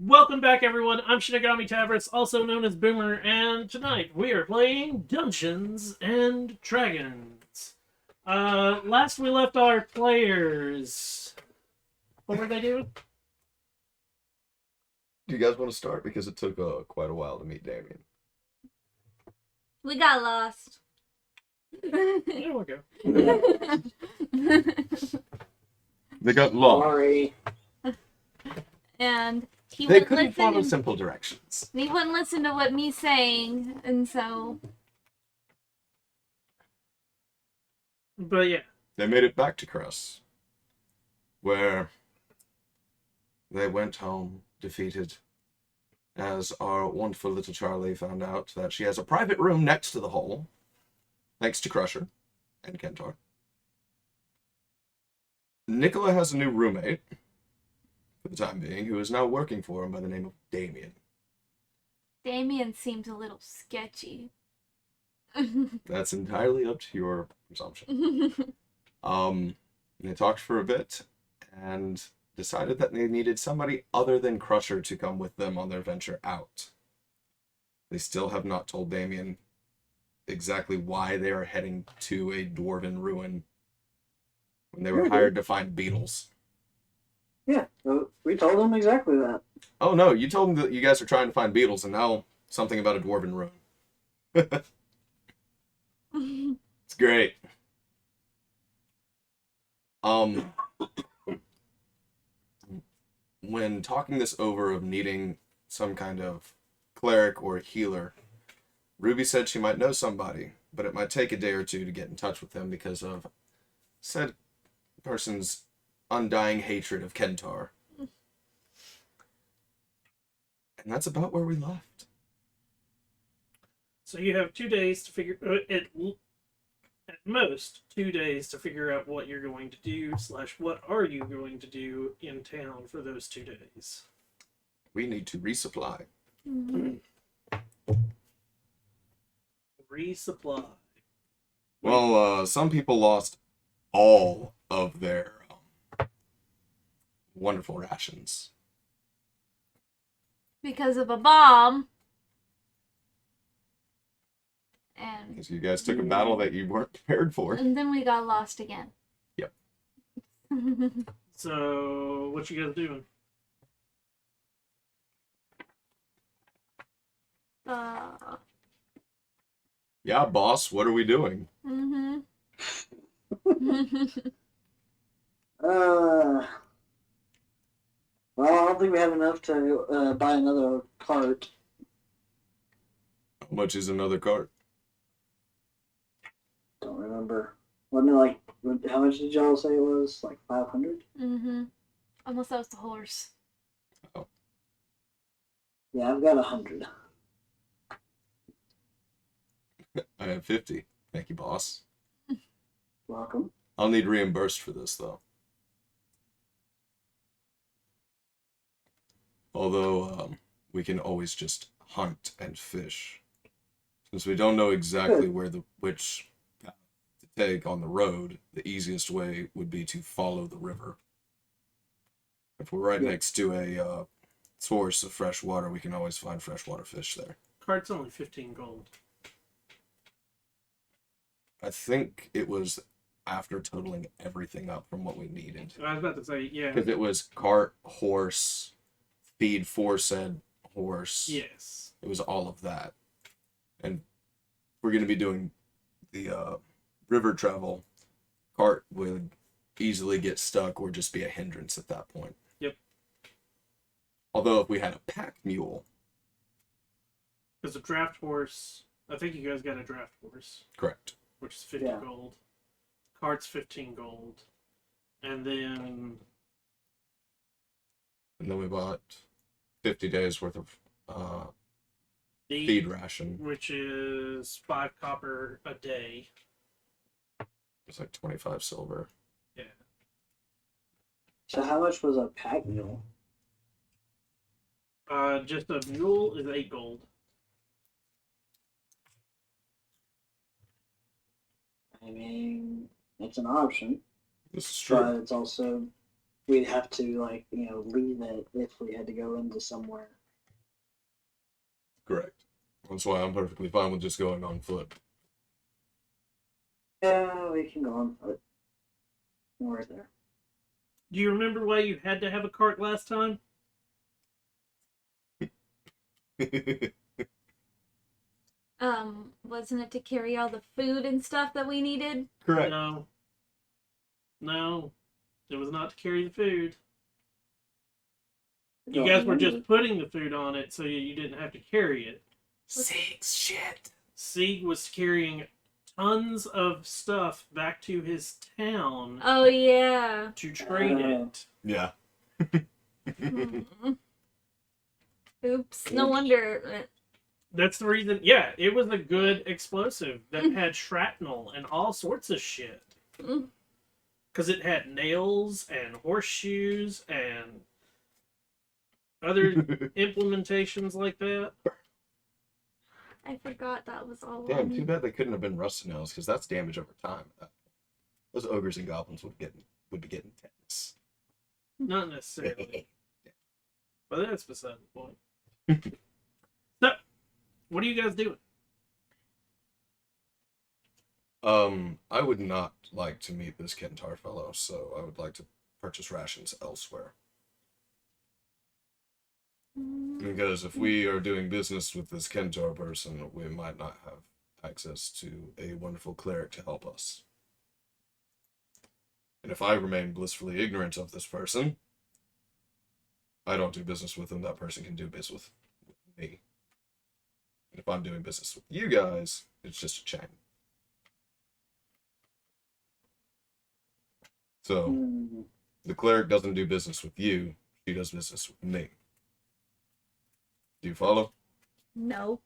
Welcome back, everyone. I'm Shinigami Tavris, also known as Boomer, and tonight we are playing Dungeons and Dragons. Last we left our players. What were they doing? Do you guys want to start? Because it took quite a while to meet Damien. We got lost. There we go. They got lost. Sorry. And he They wouldn't couldn't listen. follow simple directions. He wouldn't listen to what me saying, and so But yeah. They made it back to Cress, where they went home defeated, as our wonderful little Charlie found out that she has a private room next to the hole, thanks to Crusher and Kentar. Nicola has a new roommate, for the time being, who is now working for him by the name of Damien. Damien seemed a little sketchy. That's entirely up to your presumption. They talked for a bit and decided that they needed somebody other than Crusher to come with them on their venture out. They still have not told Damien exactly why they are heading to a dwarven ruin when they were hired to find beetles. Yeah, we told them exactly that. Oh no, you told them that you guys are trying to find beetles, and now something about a dwarven ruin. It's great. When talking this over of needing some kind of cleric or healer, Ruby said she might know somebody, but it might take a day or two to get in touch with them because of said person's undying hatred of Kentar. And that's about where we left. So you have 2 days to figure at most 2 days to figure out what you're going to do / what are you going to do in town for those 2 days. We need to resupply. Resupply. Well, some people lost all of their wonderful rations. because of a bomb. And Because you guys took a battle that you weren't prepared for. then we got lost again. Yep. So what you guys doing? Yeah, boss, what are we doing? Well, I don't think we have enough to buy another cart. How much is another cart? Don't remember. Wasn't it like, how much did y'all say it was? Like 500? Almost that was the horse. Oh. Yeah, I've got 100. I have 50. Thank you, boss. Welcome. I'll need reimbursed for this, though. Although, we can always just hunt and fish. Since we don't know exactly which path to take on the road, the easiest way would be to follow the river. If we're right next to a source of fresh water, we can always find freshwater fish there. Cart's only 15 gold. I think it was after totaling everything up from what we needed. I was about to say, yeah. Because it was cart, horse, feed for said horse. Yes. It was all of that. And we're going to be doing the river travel. Cart would easily get stuck or just be a hindrance at that point. Yep. Although if we had a pack mule. Because a draft horse, I think you guys got a draft horse. Correct. Which is 50 gold. Cart's 15 gold. And then we bought 50 days worth of feed ration. Which is 5 copper a day. It's like 25 silver. Yeah. So how much was a pack mule? Just a mule is 8 gold. I mean, it's an option. This is true. But it's also we'd have to like leave it if we had to go into somewhere. Correct. That's why I'm perfectly fine with just going on foot. Yeah, we can go on foot. We're there. Do you remember why you had to have a cart last time? Wasn't it to carry all the food and stuff that we needed? Correct. No. No. It was not to carry the food. You guys were just putting the food on it so you didn't have to carry it. Six shit. Sieg was carrying tons of stuff back to his town Oh yeah. to trade it. Yeah. Oops. No wonder. That's the reason. Yeah, it was a good explosive that had shrapnel and all sorts of shit. Because it had nails and horseshoes and other implementations like that. I forgot that was all. Damn, too bad they couldn't have been rusted nails, because that's damage over time. Those ogres and goblins would be getting tetanus. Not necessarily. But that's beside the point. So, what are you guys doing? I would not like to meet this Kentar fellow, so I would like to purchase rations elsewhere. Because if we are doing business with this Kentar person, we might not have access to a wonderful cleric to help us. And if I remain blissfully ignorant of this person, I don't do business with him, that person can do business with me. And if I'm doing business with you guys, it's just a chain. So, the cleric doesn't do business with you, she does business with me. Do you follow? No.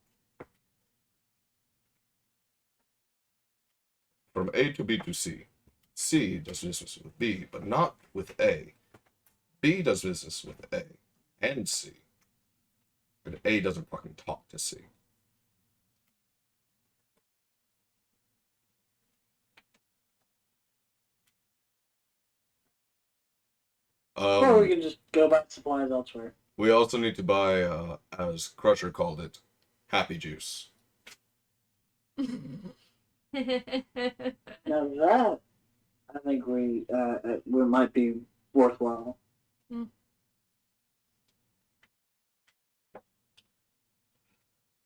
From A to B to C. C does business with B, but not with A. B does business with A and C. But A doesn't fucking talk to C. Or we can just go buy supplies elsewhere. We also need to buy, as Crusher called it, happy juice. Now that I think we might be worthwhile.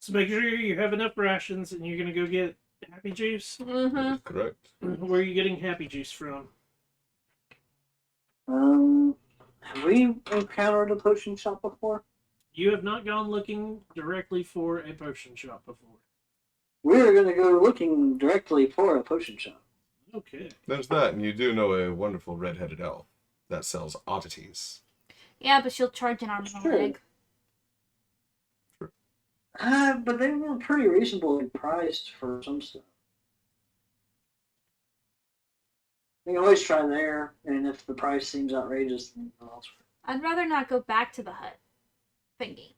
So make sure you have enough rations and you're going to go get happy juice. Mm-hmm. Correct. Where are you getting happy juice from? Have we encountered a potion shop before? You have not gone looking directly for a potion shop before. We're gonna go looking directly for a potion shop. Okay. There's that, and you do know a wonderful red-headed elf that sells oddities. Yeah, but she'll charge an arm and a leg. But they were pretty reasonably priced for some stuff. We can always try there, and if the price seems outrageous, then go elsewhere. I'd rather not go back to the hut thingy.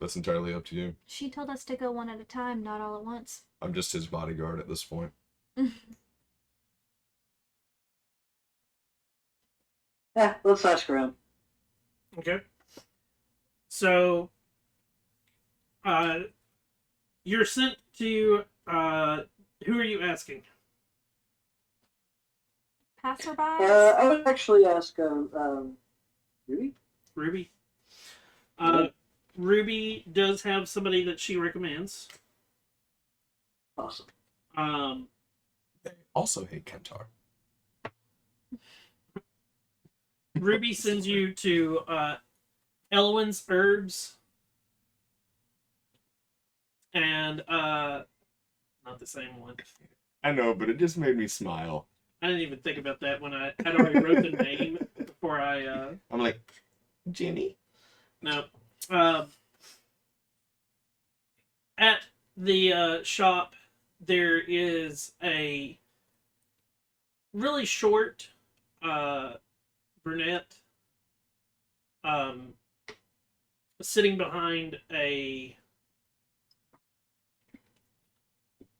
That's entirely up to you. She told us to go one at a time, not all at once. I'm just his bodyguard at this point. Yeah, let's ask around. Okay. So, you're sent to, who are you asking? Passerbys? I would actually ask, Ruby? Ruby? Ruby does have somebody that she recommends. Awesome. They also hate Kentar. Ruby sends you to Elwyn's Herbs. And, not the same one. I know, but it just made me smile. I didn't even think about that when I had already wrote the name before I, I'm like, Jenny? No. At the shop, there is a really short brunette sitting behind a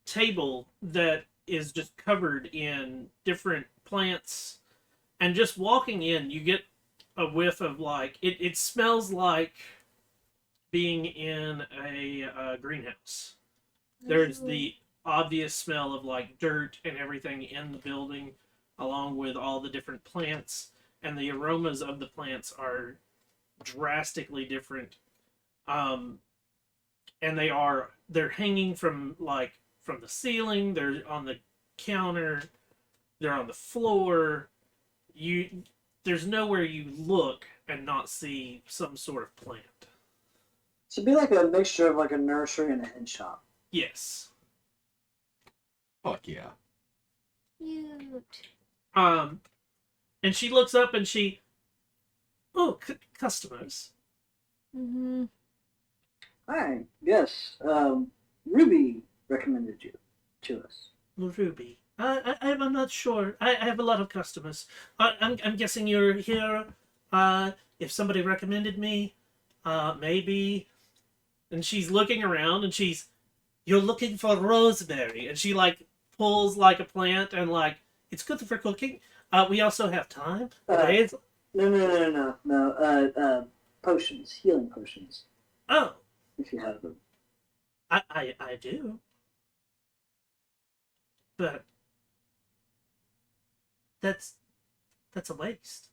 table that is just covered in different plants, and just walking in, you get a whiff of like it smells like being in a greenhouse. There's the obvious smell of like dirt and everything in the building, along with all the different plants, and the aromas of the plants are drastically different. And they're hanging from the ceiling, they're on the counter, they're on the floor. There's nowhere you look and not see some sort of plant. So it'd be like a mixture of like a nursery and a head shop. Yes. Fuck yeah. Cute. And she looks up and customers. Mm-hmm. Hi, yes. Ruby recommended you to us. Ruby. I'm not sure. I have a lot of customers. I'm guessing you're here. If somebody recommended me, maybe. And she's looking around, and you're looking for rosemary, and she like pulls like a plant, and like it's good for cooking. We also have thyme. Basil. No. Potions, healing potions, Oh, if you have them. I do. But that's a waste.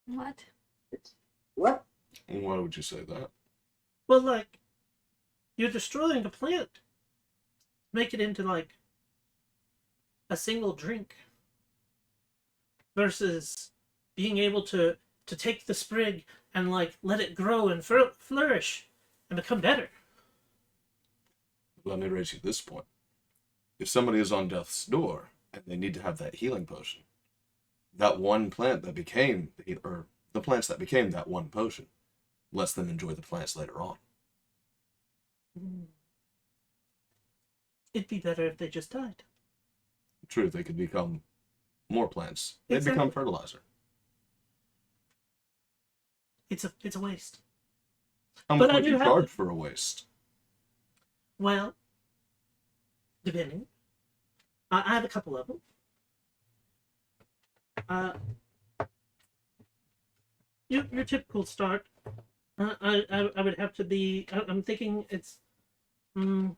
What? What? Why would you say that? Well, like, you're destroying a plant. Make it into, like, a single drink. Versus being able to take the sprig and, like, let it grow and flourish and become better. Let me raise you this point. If somebody is on death's door and they need to have that healing potion, that one plant that became, or the plants that became that one potion, lets them enjoy the plants later on. It'd be better if they just died. True, they could become more plants. They'd Exactly. become fertilizer. It's a waste. How But much I would do you have charge them. for a waste? Well, depending. I have a couple of them. Your typical start. I would have to be. I'm thinking it's. I mean,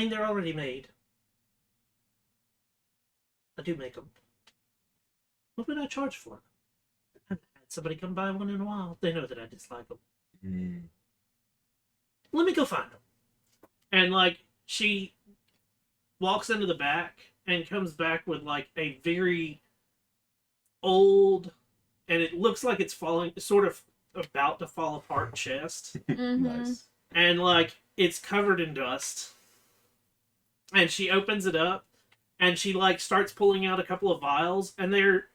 they're already made. I do make them. What would I charge for them? I haven't had somebody come buy one in a while. They know that I dislike them. Let me go find them. And like she walks into the back and comes back with like a very old, and it looks like it's falling, sort of about to fall apart chest. Mm-hmm. Nice. And like it's covered in dust. And she opens it up and she like starts pulling out a couple of vials, and they're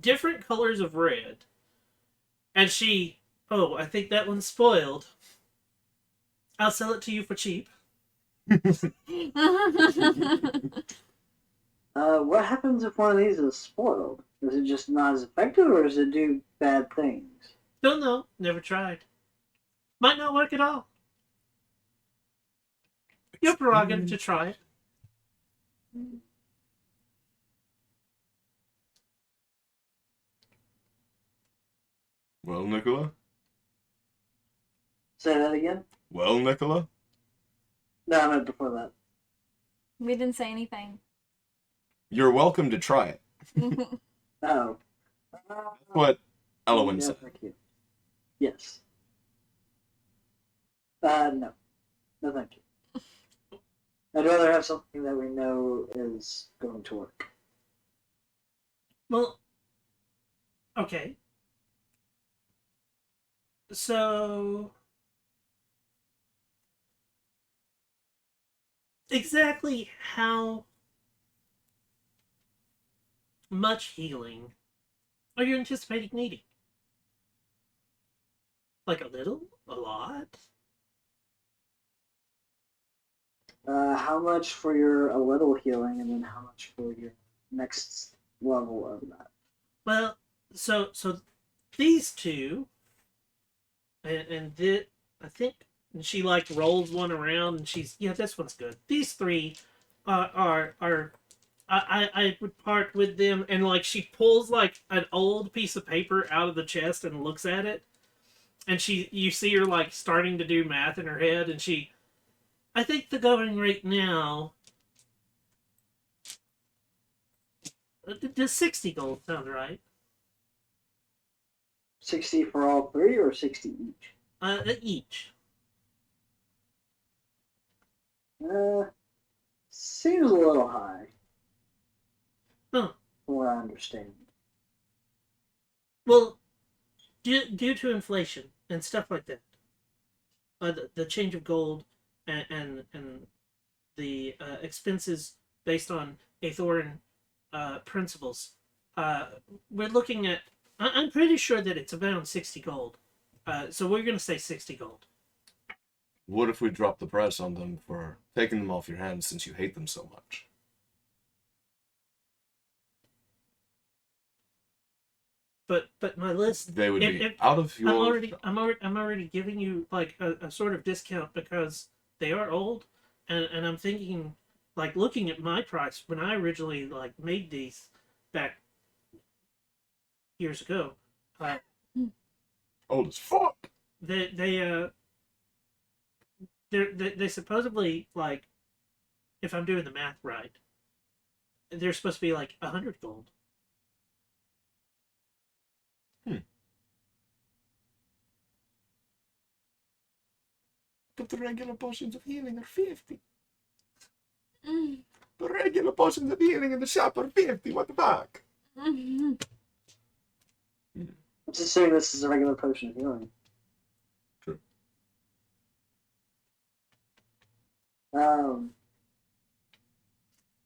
different colors of red. And I think that one's spoiled. I'll sell it to you for cheap. What happens if one of these is spoiled? Is it just not as effective, or does it do bad things? Don't know. Never tried. Might not work at all. Your prerogative to try it. Well, Nicola? Say that again? Well, Nicola? No, I meant before that. We didn't say anything. You're welcome to try it. Oh. That's what Elowin Yeah, said. thank you. Yes. No. No, thank you. I'd rather have something that we know is going to work. Well, okay. So, exactly how much healing are you anticipating needing? Like a little? A lot? How much for your a little healing, and then how much for your next level of that? Well, so these two, I think and she like rolls one around, and she's yeah, this one's good. These three are I would part with them, and like she pulls like an old piece of paper out of the chest and looks at it, and you see her like starting to do math in her head, and I think the going rate now. Does 60 gold sound right? 60 for all three or 60 each? Each. Seems a little high. Huh. From what I understand. Well, due to inflation and stuff like that, the change of gold and the expenses based on Aethoran principles, we're looking at. I'm pretty sure that it's around 60 gold. So we're going to say 60 gold. What if we drop the price on them for taking them off your hands since you hate them so much? But my list. They would be out of your. I'm already giving you like a sort of discount because they are old, and I'm thinking like looking at my price when I originally like made these back years ago. Old as fuck. They supposedly like, if I'm doing the math right, they're supposed to be like 100 gold. But the regular potions of healing are 50. Mm. The regular potions of healing in the shop are 50. What the fuck? Mhm. Let's assume this is a regular potion of healing. True.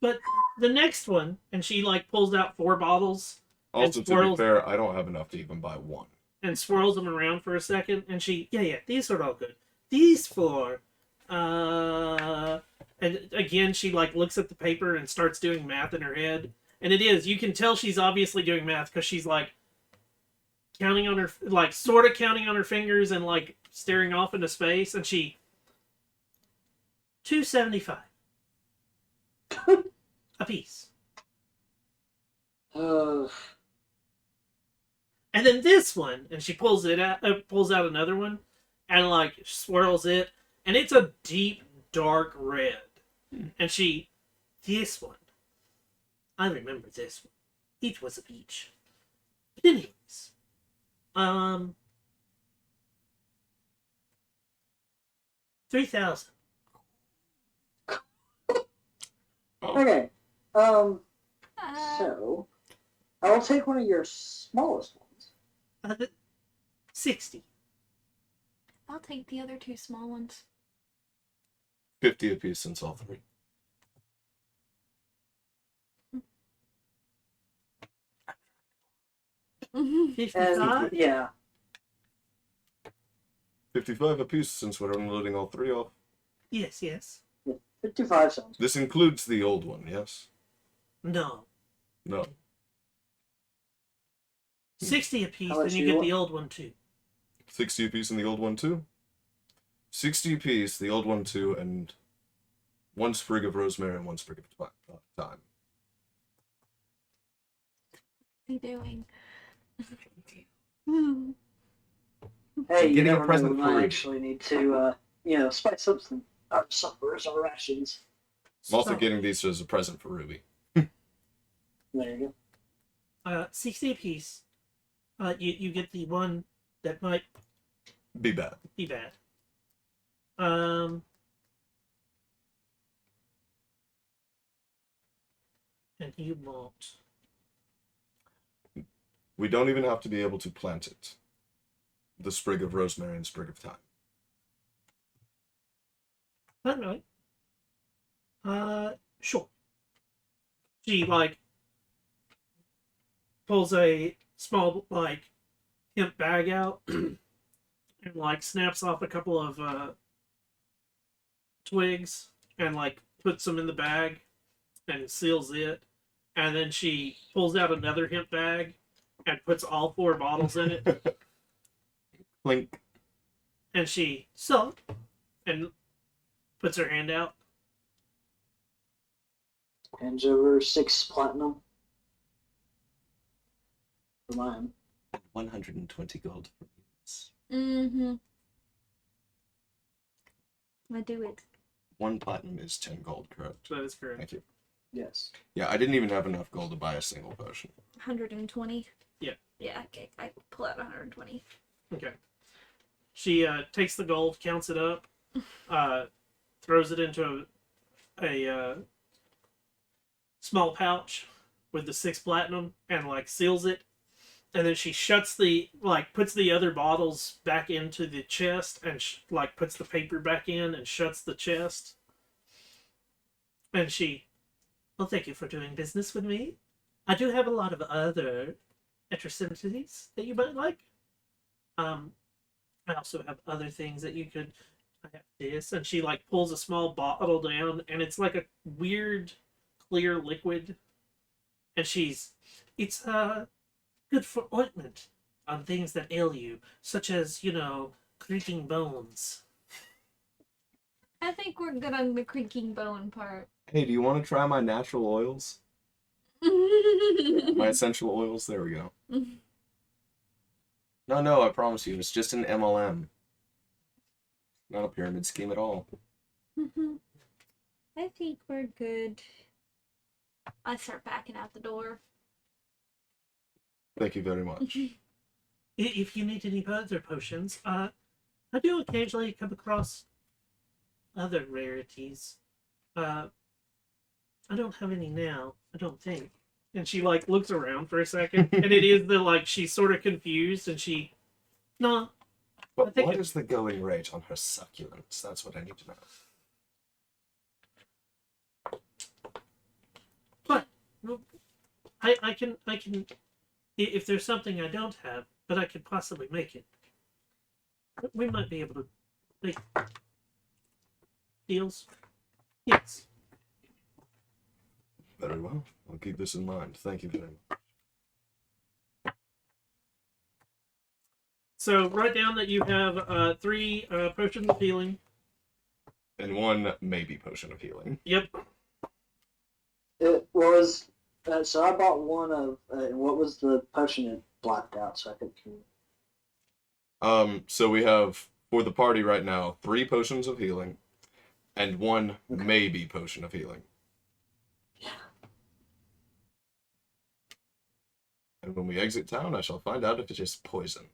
But the next one, and she like pulls out 4 bottles Also, to be swirls- fair, I don't have enough to even buy one. and swirls them around for a second, and yeah, these are all good. These 4, and again she like looks at the paper and starts doing math in her head, and you can tell she's obviously doing math because she's like counting on her, like sort of counting on her fingers and like staring off into space, and 275 a piece. Uh, And then this one, and she pulls out another one, and like swirls it, and it's a deep dark red. And this one, I remember this one. It was a peach. But anyways, 3,000. okay. Uh, So I'll take one of your smallest ones. 60. I'll take the other 2 small ones. 50 apiece since all 3. Mhm. 55. Yeah. 55 apiece since we're unloading all 3 off. Yes. 55 sounds. This includes the old one, yes? No. No. 60 a piece, How then much you do you get want? the old one too. 60 apiece in the old one too? 60 apiece, the old one too, and 1 sprig of rosemary and 1 sprig of thyme. What's he doing? Hey, you Getting a never know, present we for might Ruby. actually need to, spice up our suppers, our rations. I'm also So, getting these as a present for Ruby. There you go. 60 a piece. You get the one that might Be bad. be bad. And you won't. We don't even have to be able to plant it. The sprig of rosemary and sprig of thyme. Not really. Sure. She like pulls a small like hemp bag out and like snaps off a couple of twigs and like puts them in the bag and seals it, and then she pulls out another hemp bag and puts all 4 bottles in it, Clink. and and puts her hand out. Hands over 6 platinum. For mine. 120 gold from you, miss. Mm-hmm. I do it. 1 platinum is 10 gold, correct? So that is correct. Thank you. Yes. Yeah, I didn't even have enough gold to buy a single potion. 120. Yeah. Yeah, okay. I pull out 120. Okay. She takes the gold, counts it up, throws it into a small pouch with the 6 platinum, and like seals it. And then she shuts puts the other bottles back into the chest, and puts the paper back in and shuts the chest. And well, thank you for doing business with me. I do have a lot of other eccentricities that you might like. I also have other things that you could. I have this, and she pulls a small bottle down, and it's like a weird, clear liquid. And it's good for ointment on things that ail you, such as creaking bones. I think we're good on the creaking bone part. Hey, do you want to try my natural oils? My essential oils? There we go. No, I promise you, it's just an MLM. Not a pyramid scheme at all. I think we're good. I start backing out the door. Thank you very much. If you need any other potions, I do occasionally come across other rarities. I don't have any now, I don't think. And she looks around for a second, and it is she's sort of confused, and no. But what is the going rate on her succulents? That's what I need to know. But I can if there's something I don't have, but I could possibly make it. We might be able to make deals. Yes. Very well. I'll keep this in mind. Thank you very much. So write down that you have 3 potions of healing. And 1 maybe potion of healing. Yep. It was. So I bought one of. What was the potion it blacked out so I could. So we have, for the party right now, 3 potions of healing. And 1 maybe potion of healing. Yeah. And when we exit town, I shall find out if it is poison.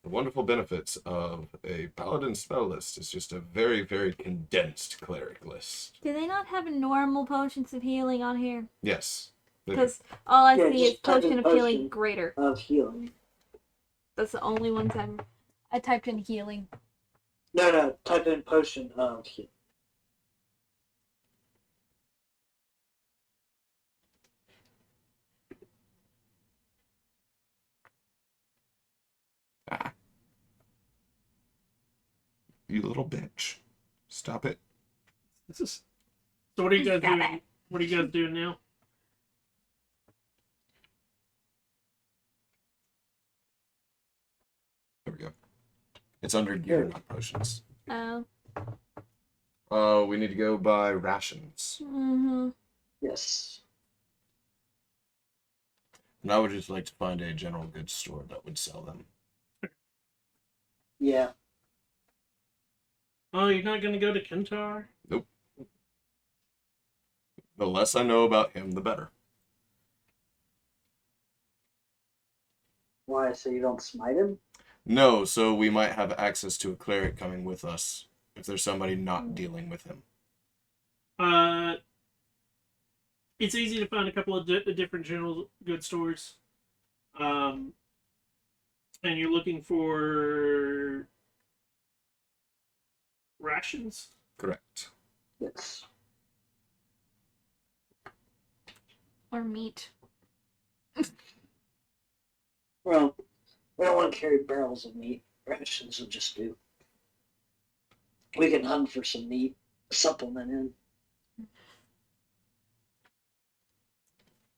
The wonderful benefits of a paladin spell list is just a very, very condensed cleric list. Do they not have normal potions of healing on here? Yes. Because all I Yeah, see is just type in potion of healing potion. greater. Of healing. That's the only ones I typed in healing. No. Type in potion of healing. You little bitch. Stop it. So what are you guys Stop doing? it. What are you guys doing now? There we go. It's under gear, not potions. Oh. We need to go buy rations. Mm-hmm. Yes. And I would just like to find a general goods store that would sell them. Yeah. Oh, you're not gonna go to Kentar? Nope. The less I know about him, the better. Why? So you don't smite him? No, so we might have access to a cleric coming with us if there's somebody not dealing with him. It's easy to find a couple of different general goods stores. And you're looking for rations? Correct. Yes. Or meat. Well, we don't want to carry barrels of meat. Rations will just do. We can hunt for some meat, supplement in.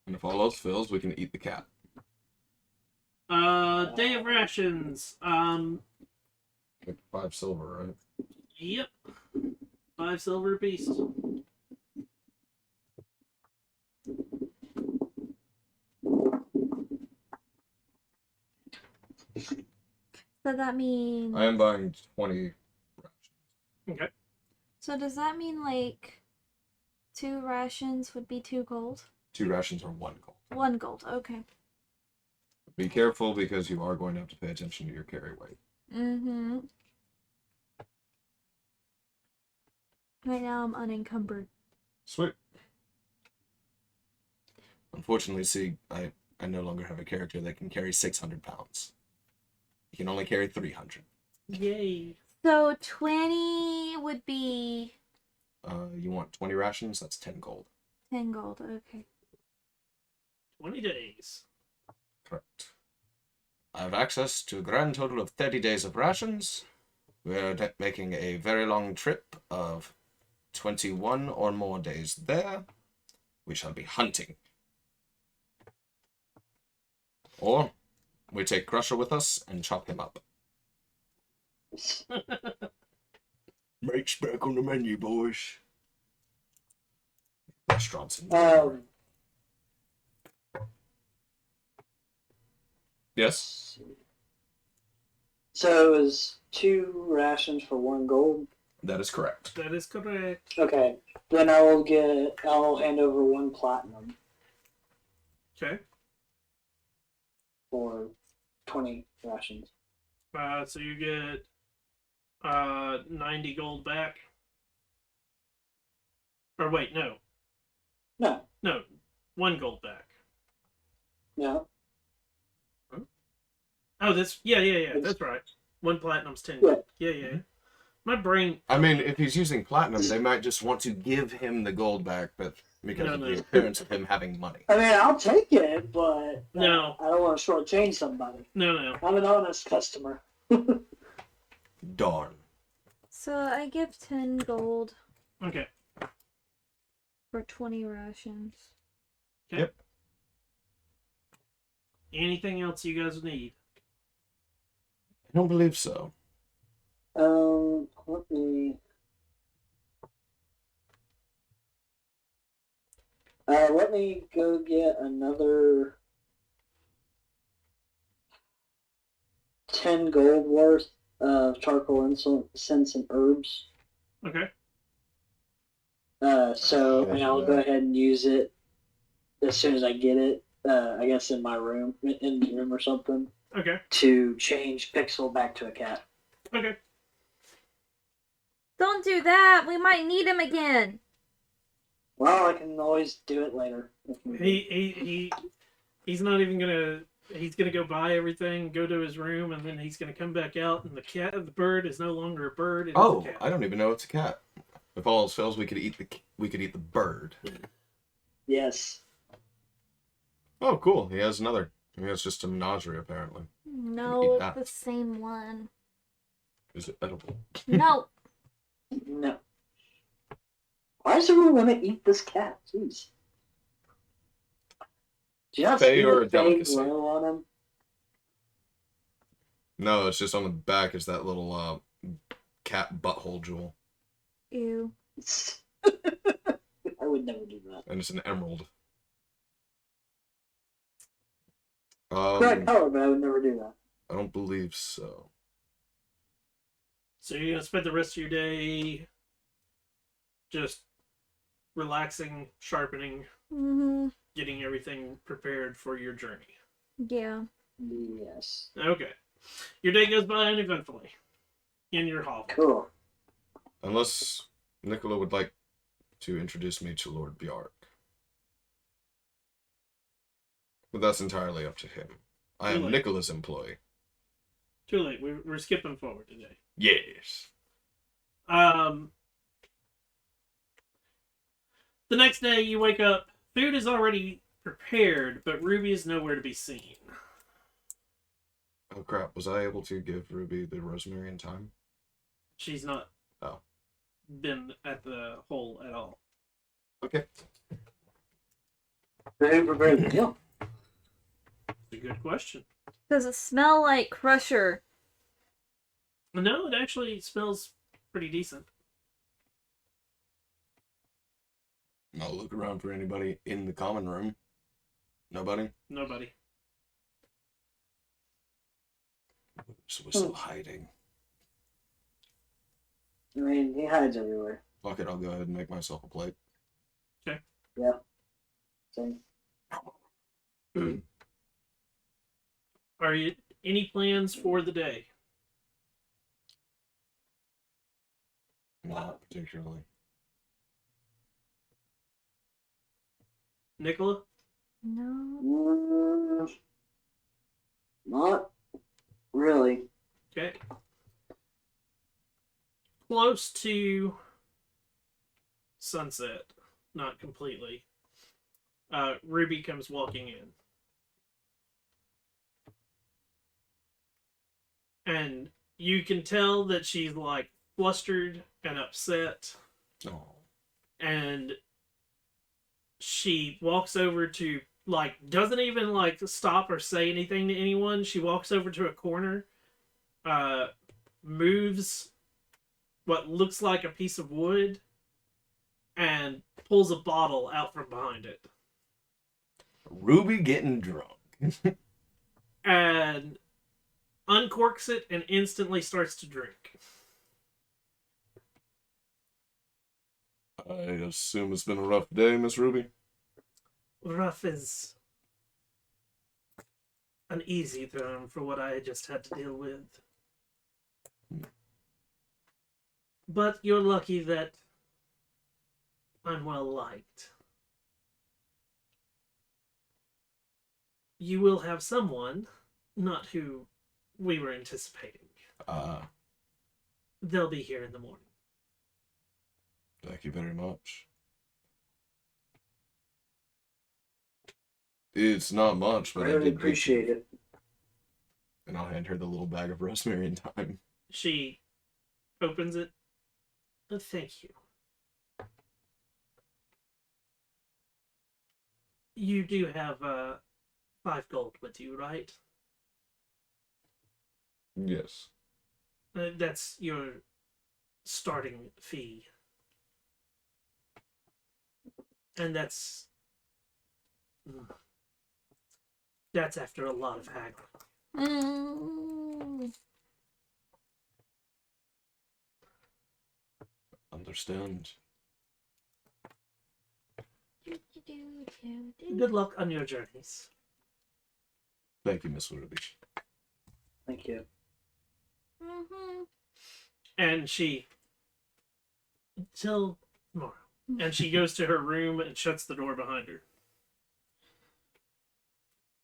And if all else fails, we can eat the cat. Day of rations. Like 5 silver, right? Yep. 5 silver apiece. So that means. I am buying 20 rations. Okay. So does that mean like 2 rations would be 2 gold? 2 rations are 1 gold. 1 gold. Okay. Be careful because you are going to have to pay attention to your carry weight. Mm-hmm. Right now I'm unencumbered. Sweet. Unfortunately, see, I no longer have a character that can carry 600 pounds. He can only carry 300. Yay. So 20 would be You want 20 rations? That's 10 gold. 10 gold. Okay. 20 days. Correct. I have access to a grand total of 30 days of rations. We're making a very long trip of 21 or more days there. We shall be hunting. Or we take Crusher with us and chop him up. Make's back on the menu, boys. Restaurants in Yes? So it was 2 rations for 1 gold. That is correct. That is correct. Okay. Then I'll hand over 1 platinum Okay. for 20 rations. So you get 90 gold back. Or wait, no. No. No. 1 gold back. No. Oh, yeah. That's right. 1 platinum's 10 Yeah. gold. Yeah. My brain. I mean, if he's using platinum, they might just want to give him the gold back, but because of the appearance of him having money. I mean, I'll take it, but No. I don't want to shortchange somebody. No. I'm an honest customer. Darn. So I give 10 gold Okay. for 20 rations. Yep. Anything else you guys need? I don't believe so. Let me go get another 10 gold worth of charcoal, incense, and herbs. Okay. And I'll go ahead and use it as soon as I get it. I guess in my room, in the room or something, Okay. to change Pixel back to a cat. Okay. Don't do that. We might need him again. Well, I can always do it later. He's not even gonna. He's gonna go buy everything, go to his room, and then he's gonna come back out, and the bird is no longer a bird. It is a cat. I don't even know it's a cat. If all else fails, we could eat the bird. Yes. Oh, cool. He has another. I mean, it's just a menagerie, apparently. No, Eat it's that. the same one. Is it edible? No. No. Why does everyone want to eat this cat? Jeez. Do you not Fey see or the a delicacy? glow on him? No, it's just on the back is that little cat butthole jewel. Ew. I would never do that. And it's an emerald. Correct color, but I would never do that. I don't believe so. So you're gonna spend the rest of your day just relaxing, sharpening, Mm-hmm. getting everything prepared for your journey. Yeah. Yes. Okay. Your day goes by uneventfully in your hall. Cool. Unless Nicola would like to introduce me to Lord Bjark. But that's entirely up to him. I am Really? Nicola's employee. Too late. We're skipping forward today. Yes. The next day you wake up. Food is already prepared, but Ruby is nowhere to be seen. Oh crap, was I able to give Ruby the rosemary in time? She's not been at the hole at all. Okay. Who prepared the meal? It's a good question. Does it smell like Crusher? No, it actually smells pretty decent. I'll look around for anybody in the common room. Nobody? Nobody. So we're still hiding. I mean, he hides everywhere. Fuck it, I'll go ahead and make myself a plate. Yeah. Same. Are you any plans for the day? Not particularly. Nicola? No. Not really. Okay. Close to sunset. Not completely. Ruby comes walking in. And you can tell that she's like flustered and upset. Oh. And she walks over to, like, doesn't even like stop or say anything to anyone. She walks over to a corner, moves what looks like a piece of wood, and pulls a bottle out from behind it. Ruby getting drunk. And uncorks it and instantly starts to drink. I assume it's been a rough day, Miss Ruby. Rough is an easy term for what I just had to deal with. But you're lucky that I'm well liked. You will have someone, not who we were anticipating. They'll be here in the morning. Thank you very much. It's not much, but I really appreciate it. And I'll hand her the little bag of rosemary and thyme. She opens it. Thank you. You do have 5 gold with you, right? Yes. That's your starting fee. And that's after a lot of haggling. Understand. Good luck on your journeys. Thank you, Miss Ruby. Thank you. And she, till tomorrow. And she goes to her room and shuts the door behind her,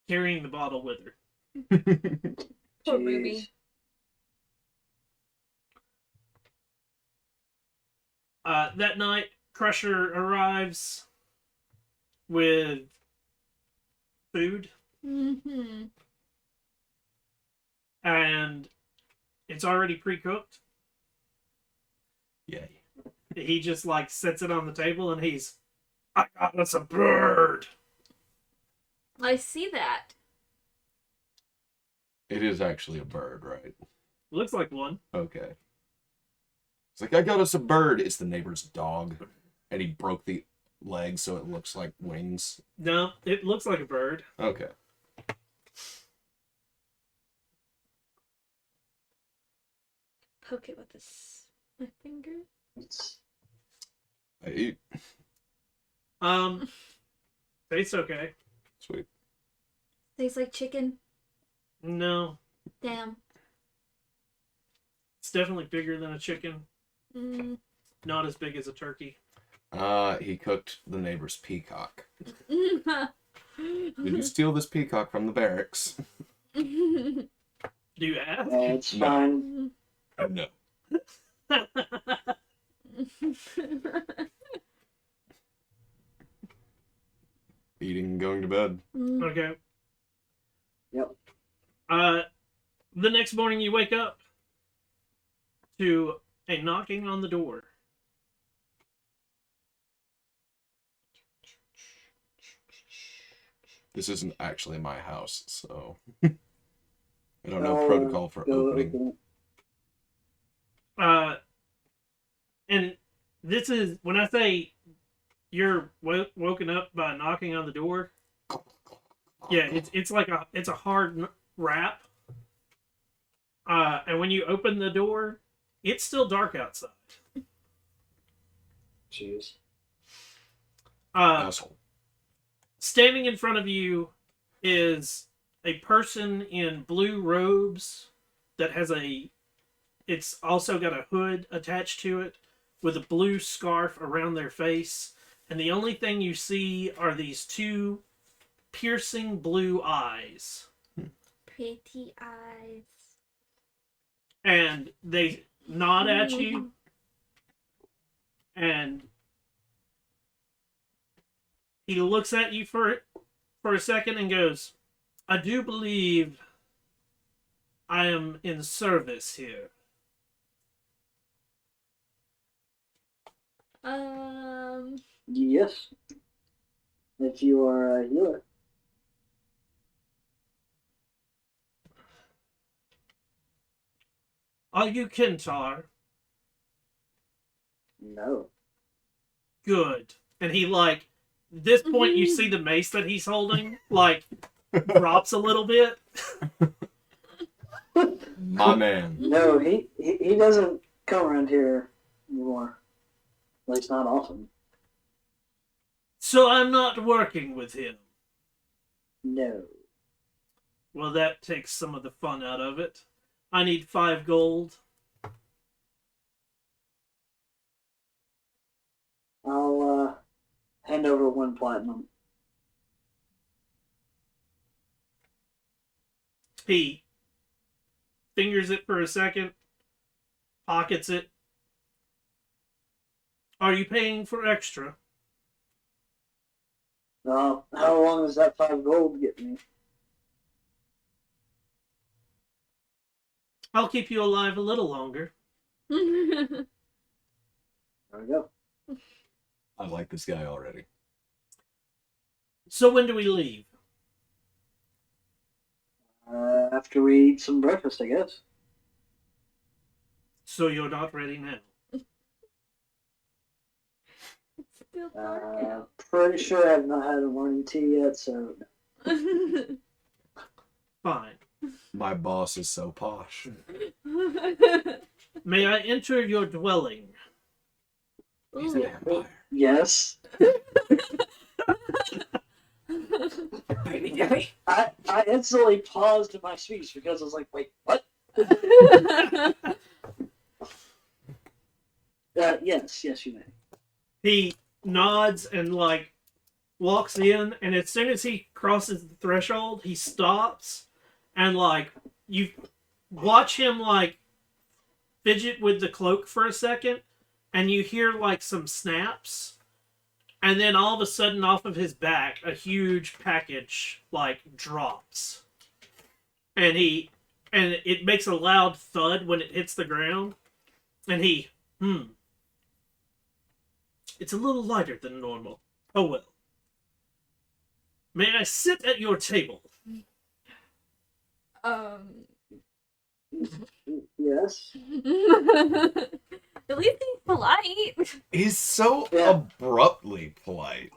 carrying the bottle with her. Poor Ruby. That night, Crusher arrives with food, and it's already pre-cooked. Yay. He just like sets it on the table and I got us a bird. I see that. It is actually a bird, right? Looks like one. Okay. It's like, I got us a bird. It's the neighbor's dog. And he broke the leg so it looks like wings. No, it looks like a bird. Okay. Poke it with my finger. I eat. Tastes okay. Sweet. Tastes like chicken. No, Damn. it's definitely bigger than a chicken. Not as big as a turkey. He cooked the neighbor's peacock. Did you steal this peacock from the barracks? Do you ask? Yeah, it's No. fine. No. Eating and going to bed. Okay. Yep. The next morning you wake up to a knocking on the door. This isn't actually my house, so... I don't know protocol for Go opening. open it. And this is when I say you're woken up by knocking on the door. Yeah, it's like a hard rap. And when you open the door, it's still dark outside. Jeez. Asshole. Standing in front of you is a person in blue robes that has it's also got a hood attached to it with a blue scarf around their face. And the only thing you see are these two piercing blue eyes. Pretty eyes. And they nod at you. And he looks at you for a second and goes, I do believe I am in service here. Yes. If you are a healer. Are you Kentar? No. Good. And he, like, this point you see the mace that he's holding, like, drops a little bit. My man. No, he doesn't come around here anymore. At least not often. So I'm not working with him. No. Well, that takes some of the fun out of it. I need 5 gold. I'll hand over 1 platinum. He fingers it for a second, pockets it. Are you paying for extra? How long does that 5 gold get me? I'll keep you alive a little longer. There we go. I like this guy already. So when do we leave? After we eat some breakfast, I guess. So you're not ready now. It's still dark out. Pretty sure I have not had a morning tea yet, so Fine. My boss is so posh. May I enter your dwelling? He's an empire. yes. I instantly paused in my speech because I was like, wait, what? Yes, you may. He nods and, like, walks in, and as soon as he crosses the threshold, he stops, and, like, you watch him, like, fidget with the cloak for a second, and you hear, like, some snaps, and then all of a sudden, off of his back, a huge package, like, drops. And it makes a loud thud when it hits the ground, and it's a little lighter than normal. Oh well. May I sit at your table? Yes. At least he's polite. He's so Yeah. abruptly polite.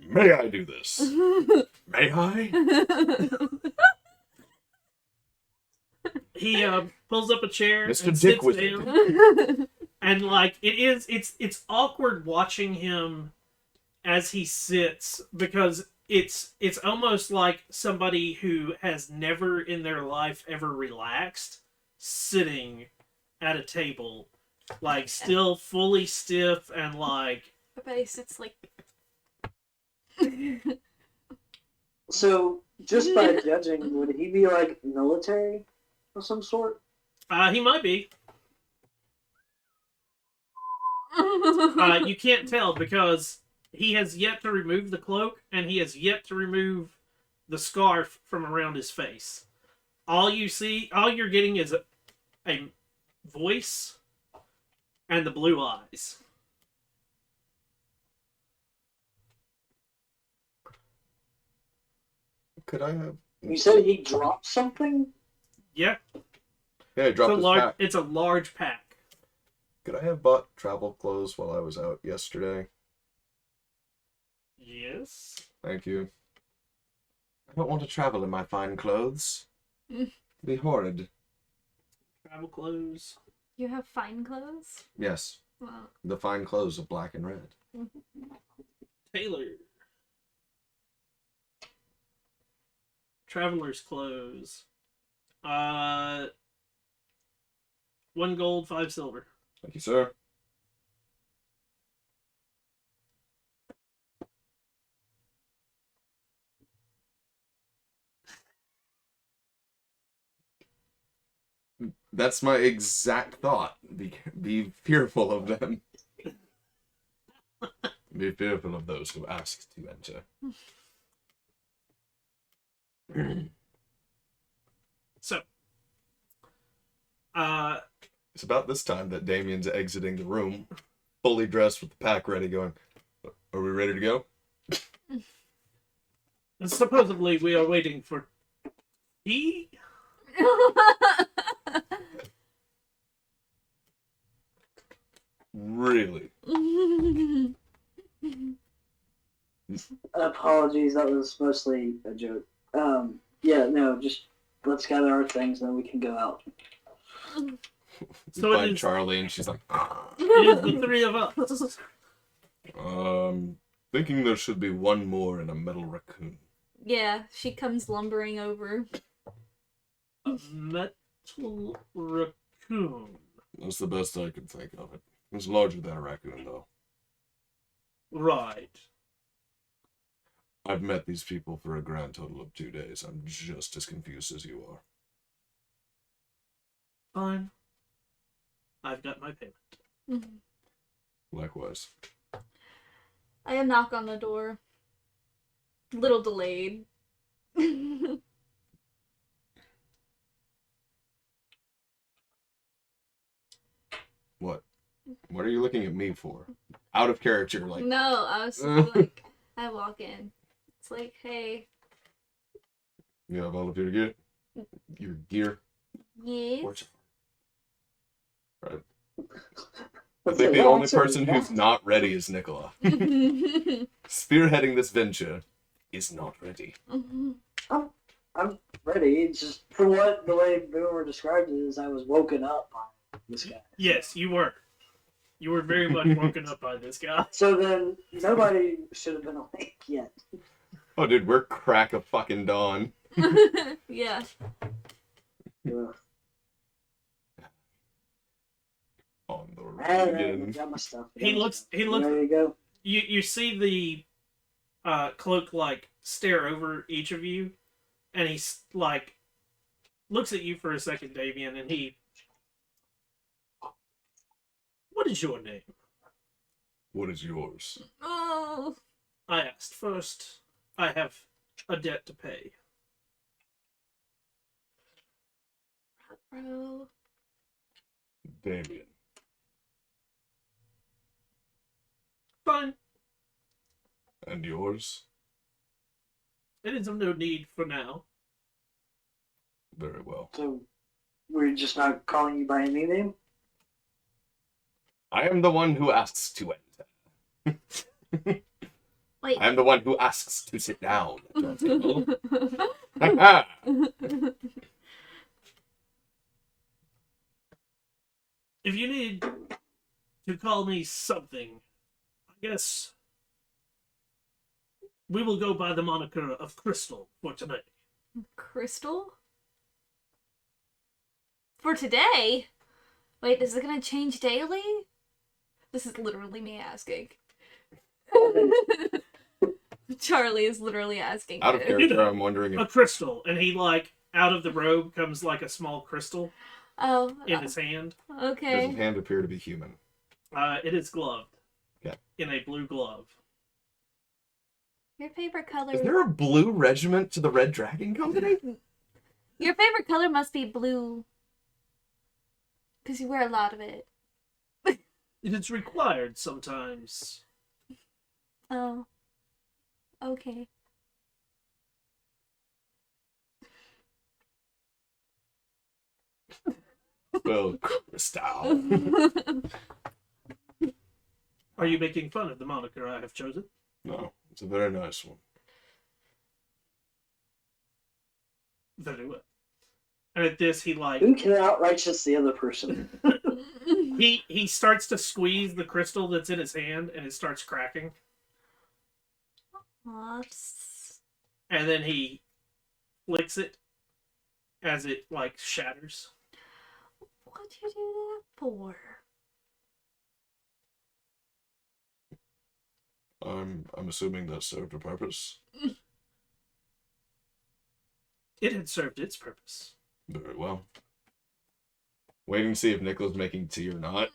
May I do this? May I? He pulls up a chair Mr. and Dick sits with down. And, like, it's awkward watching him as he sits because it's almost like somebody who has never in their life ever relaxed sitting at a table, like, still fully stiff and, like, But he sits like. So, just by judging, would he be like military of some sort? he might be. You can't tell because he has yet to remove the cloak and he has yet to remove the scarf from around his face. All you're getting is a voice and the blue eyes. Could I have You said he dropped something? Yeah, Yeah, I dropped his pack. it's a large pack. Could I have bought travel clothes while I was out yesterday? Yes. Thank you. I don't want to travel in my fine clothes. It'd be horrid. Travel clothes. You have fine clothes? Yes, Well, the fine clothes of black and red. Tailor. Traveler's clothes. 1 gold, 5 silver. Thank you, sir. That's my exact thought. Be fearful of them. Be fearful of those who ask to enter. So, It's about this time that Damien's exiting the room, fully dressed with the pack ready, going, "Are we ready to go?" supposedly we are waiting for tea? Really? Apologies, that was mostly a joke. Yeah, no, just let's gather our things and then we can go out. So You it find is- Charlie and she's like, It is the 3 of us. Thinking there should be one more in a metal raccoon. Yeah, she comes lumbering over. A metal raccoon. That's the best I can think of it. It's larger than a raccoon, though. Right. I've met these people for a grand total of 2 days. I'm just as confused as you are. Fine. I've got my payment. Likewise. I knock on the door. Little delayed. What? What are you looking at me for? Out of character, like... No, I was like, I walk in. It's like, hey, You have all of your gear? Your gear? yes. Right. I think the only person who's not ready is Nicola. Spearheading this venture is not ready. I'm ready. It's just for what the way Boomer described it is I was woken up by this guy. Yes, you were. You were very much woken up by this guy. So then nobody should have been awake yet. Oh, dude, we're crack of fucking dawn. Yeah. Ugh. On the road Alright, again. got my stuff. He looks. There you go. You see the cloak like stare over each of you, and he's like looks at you for a second, Damien, and he. What is your name? What is yours? Oh. I asked first. I have a debt to pay. Bro. Damien. Fine. And yours? It is of no need for now. Very well. So we're just not calling you by any name? I am the one who asks to enter. Wait. I am the one who asks to sit down at your table. Ha If you need to call me something, I guess we will go by the moniker of Crystal for tonight. Crystal? For today? Wait, is it gonna change daily? This is literally me asking. Charlie is literally asking. Out of this. character, I'm wondering A if... crystal, and he like out of the robe comes like a small crystal Oh, in his hand. Does okay. his hand appear to be human? It is gloved. Okay. In a blue glove. Your favorite color. Is there a blue regiment to the Red Dragon Company? Your favorite color must be blue. Because you wear a lot of it. It is required sometimes. Oh. Okay. Well, Crystal. Are you making fun of the moniker I have chosen? No, it's a very nice one. Very well. And at this, he like Who can outrighteous the other person? he starts to squeeze the crystal that's in his hand, and it starts cracking. Whoops. And then he flicks it as it like shatters. What'd you do that for? I'm assuming that served a purpose. It had served its purpose. Very well. Waiting to see if Nicholas making tea or not.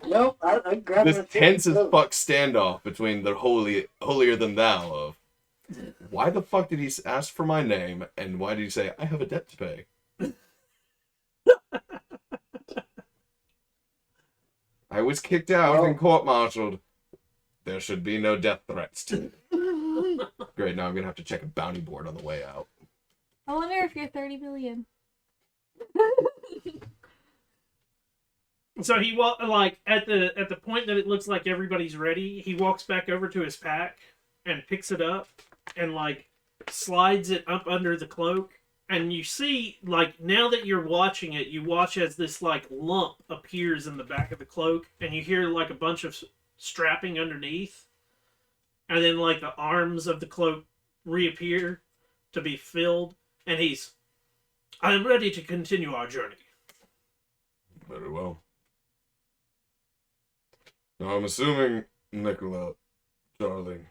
Nope, I grabbed This my tense as phone. fuck standoff between the holier than thou of why the fuck did he ask for my name and why did he say I have a debt to pay? I was kicked out and court-martialed. There should be no death threats to me. Great, now I'm gonna have to check a bounty board on the way out. I wonder if you're 30 million. So he like at the point that it looks like everybody's ready, he walks back over to his pack and picks it up and like slides it up under the cloak. And you see, like, now that you're watching it, you watch as this like lump appears in the back of the cloak, and you hear like a bunch of strapping underneath, and then like the arms of the cloak reappear to be filled, and I am ready to continue our journey. Very well. Now I'm assuming, Nicola, darling,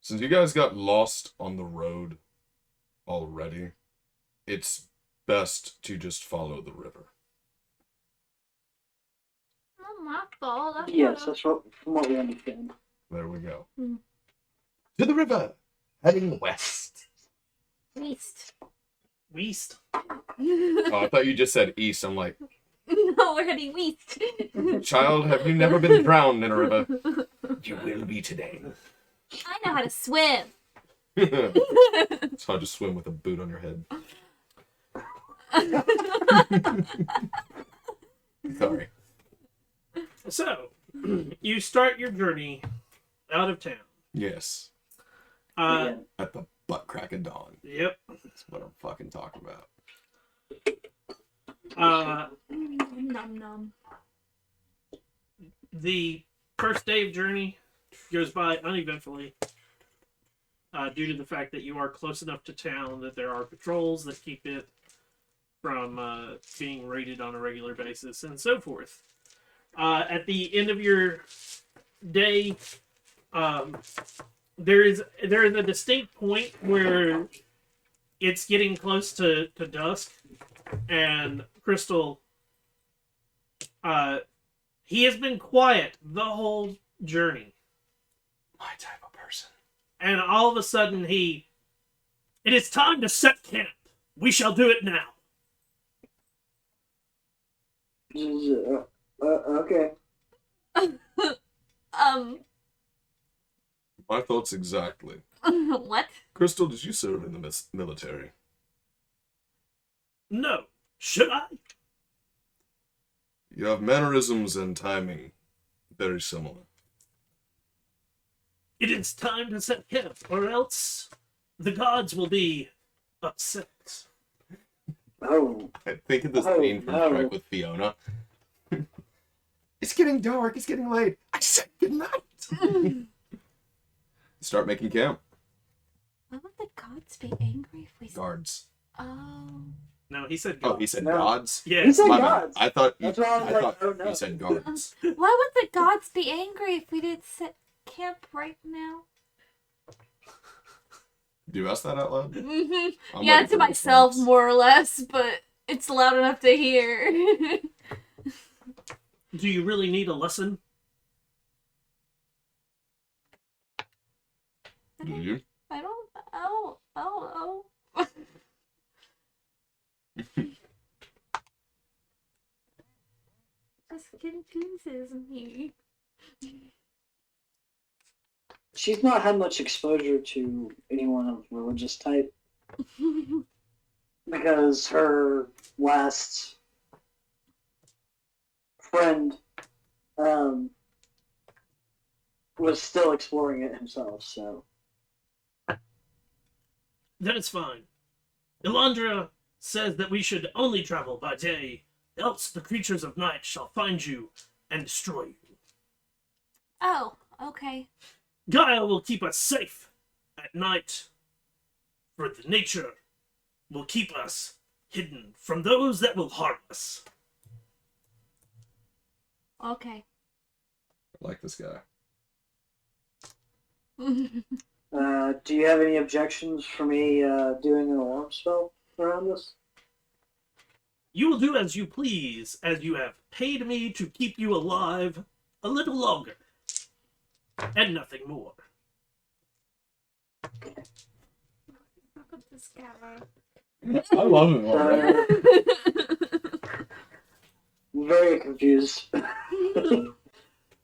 since you guys got lost on the road already, it's best to just follow the river. Not my fault. That's Yes, not that's what from what we understand. There we go. Hmm. To the river, heading west. East. Weast. Oh, I thought you just said east. I'm like, No, we're heading east. child, have you never been drowned in a river? You will be today. I know how to swim. It's hard to swim with a boot on your head. Sorry. So, you start your journey out of town. Yes. Again. At the butt crack of dawn. Yep. That's what I'm fucking talking about. Num num. The first day of journey goes by uneventfully due to the fact that you are close enough to town that there are patrols that keep it from being raided on a regular basis and so forth. At the end of your day, there is a distinct point where it's getting close to dusk, and Crystal, he has been quiet the whole journey. My type of person. And all of a sudden it is time to set camp. We shall do it now. Okay. My thoughts exactly. What? Crystal, did you serve in the military? No. Should I? You have mannerisms and timing very similar. It is time to set camp, or else the gods will be upset. Oh, I think of this Oh, scene from no. Shrek with Fiona. It's getting dark. It's getting late. I said goodnight. Start making camp. Why would the gods be angry if we... Guards. Oh. No, he said Oh, gods. he said No. gods? Yeah. He said My bad. gods. I thought That's why I was like, oh, no. he said guards. Why would the gods be angry if we did set camp right now? Do you ask that out loud? Mm-hmm. I'm Yeah, waiting to for a myself, response. more or less, but it's loud enough to hear. Do you really need a lesson? Do you? I don't. Oh. This confuses me. she's not had much exposure to anyone of religious type because her last friend was still exploring it himself, so. Then it's fine. Elandra says that we should only travel by day, else the creatures of night shall find you and destroy you. Oh, okay. Gaia will keep us safe at night, for the nature will keep us hidden from those that will harm us. Okay. I like this guy. Do you have any objections for me doing an alarm spell around this? You will do as you please, as you have paid me to keep you alive a little longer, and nothing more. Look at this guy. I love him already. I'm very confused.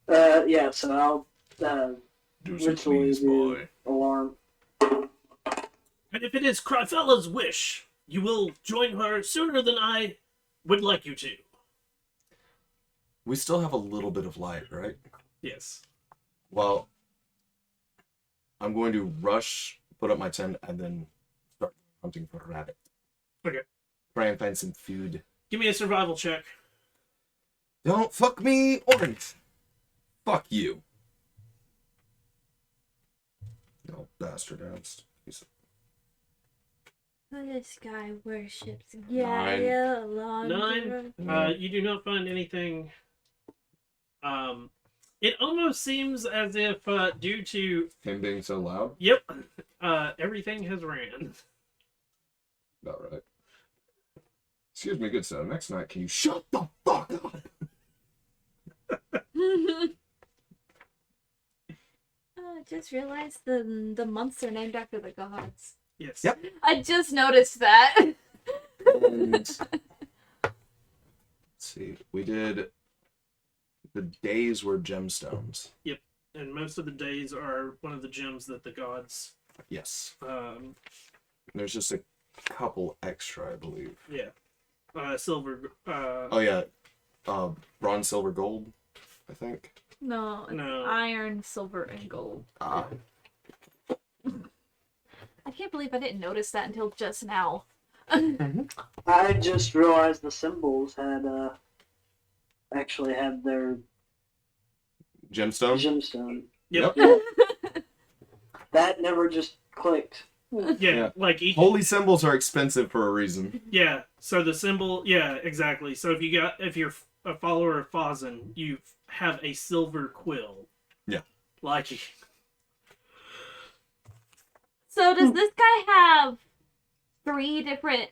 Yeah, so I'll Do as you ritually please, do boy. alarm. And if it is Cryfella's wish, you will join her sooner than I would like you to. We still have a little bit of light, right? Yes. Well, I'm going to rush, put up my tent, and then start hunting for a rabbit. Okay. Try and find some food. Give me a survival check. Don't fuck me, orange. Fuck you. No bastard ass. This guy worships Nine. Gaia. 9. You do not find anything. It almost seems as if, due to, Him being so loud? yep, everything has ran. About right. Excuse me, good sir. Next night, can you shut the fuck up? Oh, I just realized the months are named after the gods. Yes. Yep. I just noticed that. And let's see. We did. The days were gemstones. And most of the days are one of the gems that the gods, Yes. um, There's just a couple extra, I believe. yeah. Silver, Oh yeah. Bronze, silver, gold, I think. No, it's No. iron, silver, and gold. Ah. I can't believe I didn't notice that until just now. I just realized the symbols had actually had their Gemstone? Yep. Yep. that never just clicked. yeah, Yeah. like each, Holy symbols are expensive for a reason. yeah, so the symbol, yeah, exactly. So if you're a follower of Fazan, you have a silver quill. Yeah. Like, So does this guy have 3 different?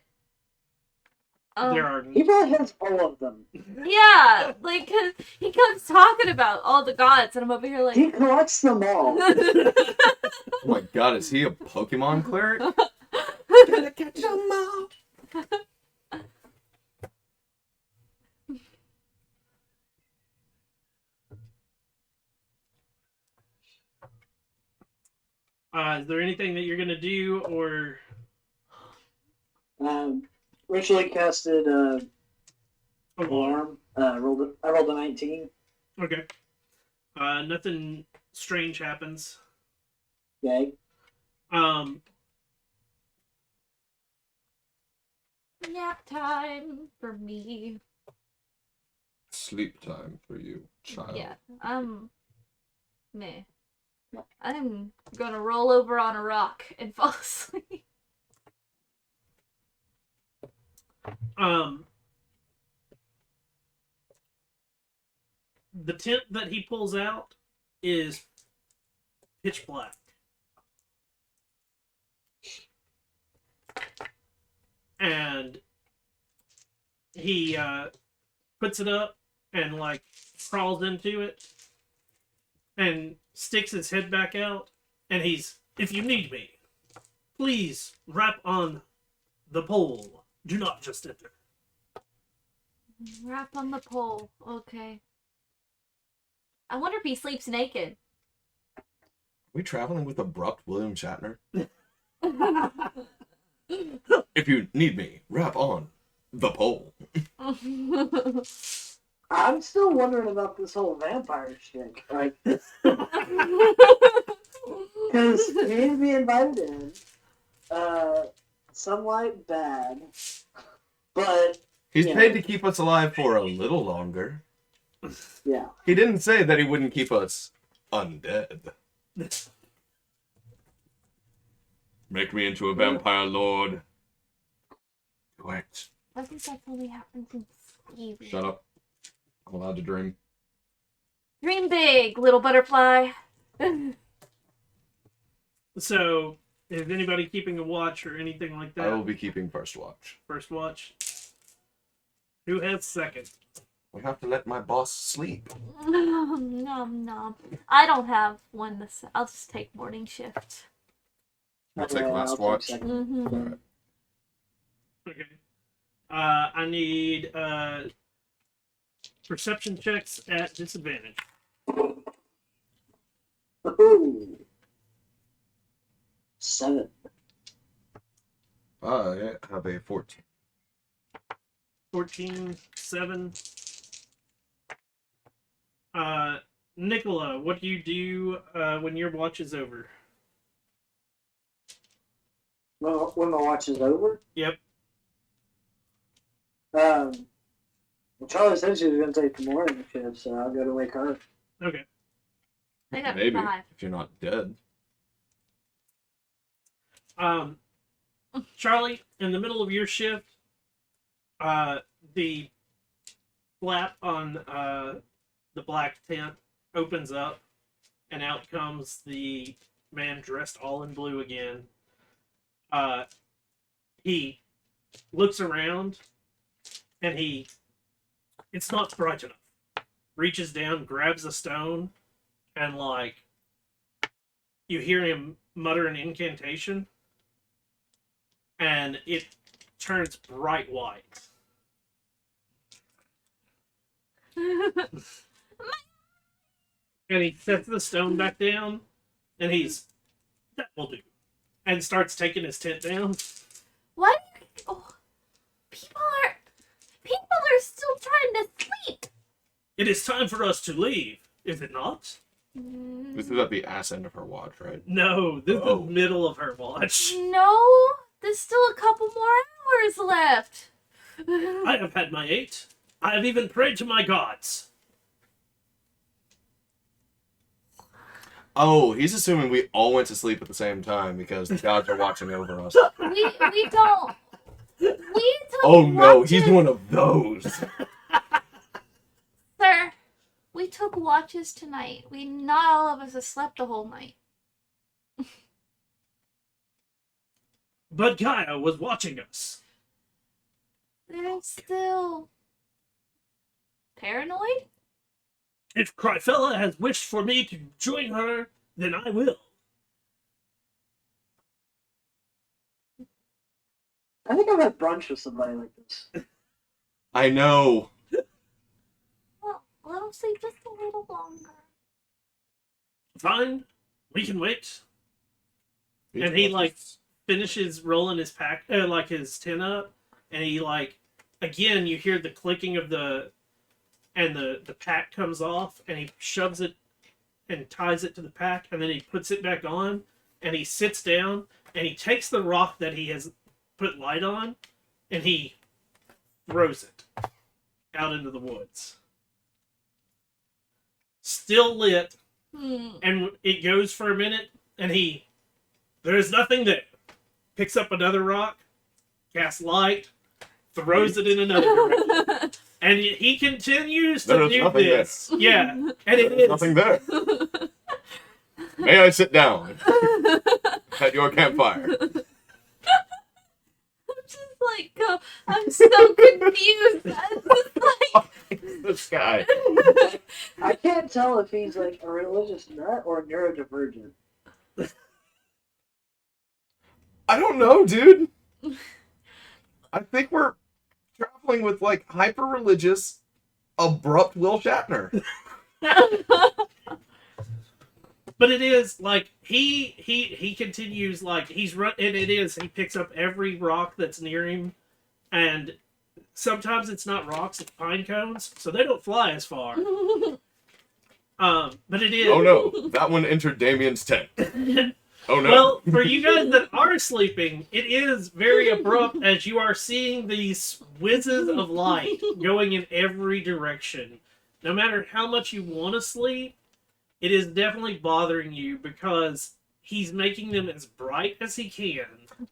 there are, He probably has all of them. Yeah, like 'cause he comes talking about all the gods, and I'm over here like. He collects them all. Oh my god, is he a Pokemon cleric? Gotta catch 'em all. is there anything that you're gonna do, or Ritually casted alarm? alarm. I rolled a 19. Okay. Nothing strange happens. Yay. Nap time for me. Sleep time for you, child. Yeah, meh. I'm gonna roll over on a rock and fall asleep. The tent that he pulls out is pitch black. And he puts it up and like crawls into it and sticks his head back out, and he's, if you need me, please rap on the pole. Do not just enter. Wrap on the pole. Okay. I wonder if he sleeps naked. Are we traveling with abrupt William Shatner? If you need me, rap on the pole. I'm still wondering about this whole vampire shtick. Like, because he needs to be invited in. Sunlight bad, but He's Yeah. paid to keep us alive for a little longer. yeah. He didn't say that he wouldn't keep us undead. Make me into a vampire lord. Do it. I think that's only happens in Stevie. Shut up. I'm allowed to dream. Dream big, little butterfly. So, is anybody keeping a watch or anything like that? I will be keeping first watch. First watch. Who has second? We have to let my boss sleep. No. I don't have one this. I'll just take morning shift. I'll take last watch. Mm-hmm. Alright. Okay. I need perception checks at disadvantage. Ooh. 7. I have a 14. 14, 7. Nicola, what do you do when your watch is over? Well, when my watch is over, Yep. well, Charlie said she was going to take the morning shift, so I'll go to wake her. Okay. I got Maybe, 5. if you're not dead. Charlie, in the middle of your shift, the flap on the black tent opens up, and out comes the man dressed all in blue again. He looks around, and it's not bright enough. Reaches down, grabs a stone, and you hear him mutter an incantation, and it turns bright white. And he sets the stone back down, and that will do. And starts taking his tent down. What? Oh, people are still trying to sleep. It is time for us to leave, is it not? This is at the ass end of her watch, right? No, this is Oh. the middle of her watch. No, there's still a couple more hours left. I have had my 8. I have even prayed to my gods. Oh, he's assuming we all went to sleep at the same time because the gods are watching over us. we don't. We took Oh no, watches, he's one of those. Sir, we took watches tonight. Not all of us have slept the whole night. But Gaia was watching us. They're still paranoid? If Cryfella has wished for me to join her, then I will. I think I've had brunch with somebody like this. I know. Well, let them sleep just a little longer. Fine, we can wait. And he finishes rolling his pack, his tin up, and he again you hear the clicking of the pack comes off, and he shoves it and ties it to the pack, and then he puts it back on, and he sits down, and he takes the rock that he has put light on, and he throws it out into the woods. Still lit, and it goes for a minute, and there's nothing there. Picks up another rock, casts light, throws it in another direction. And he continues to do nothing this. there. Yeah, and it There's is. nothing there. May I sit down at your campfire? I'm so confused. This guy. I can't tell if he's like a religious nut or neurodivergent. I don't know, dude. I think we're traveling with hyper religious, abrupt Will Shatner. But it is he continues he's run, and it is he picks up every rock that's near him, and sometimes it's not rocks, it's pine cones, so they don't fly as far. But it is. Oh no, that one entered Damien's tent. Oh no. Well, for you guys that are sleeping, it is very abrupt as you are seeing these whizzes of light going in every direction. No matter how much you want to sleep, it is definitely bothering you because he's making them as bright as he can,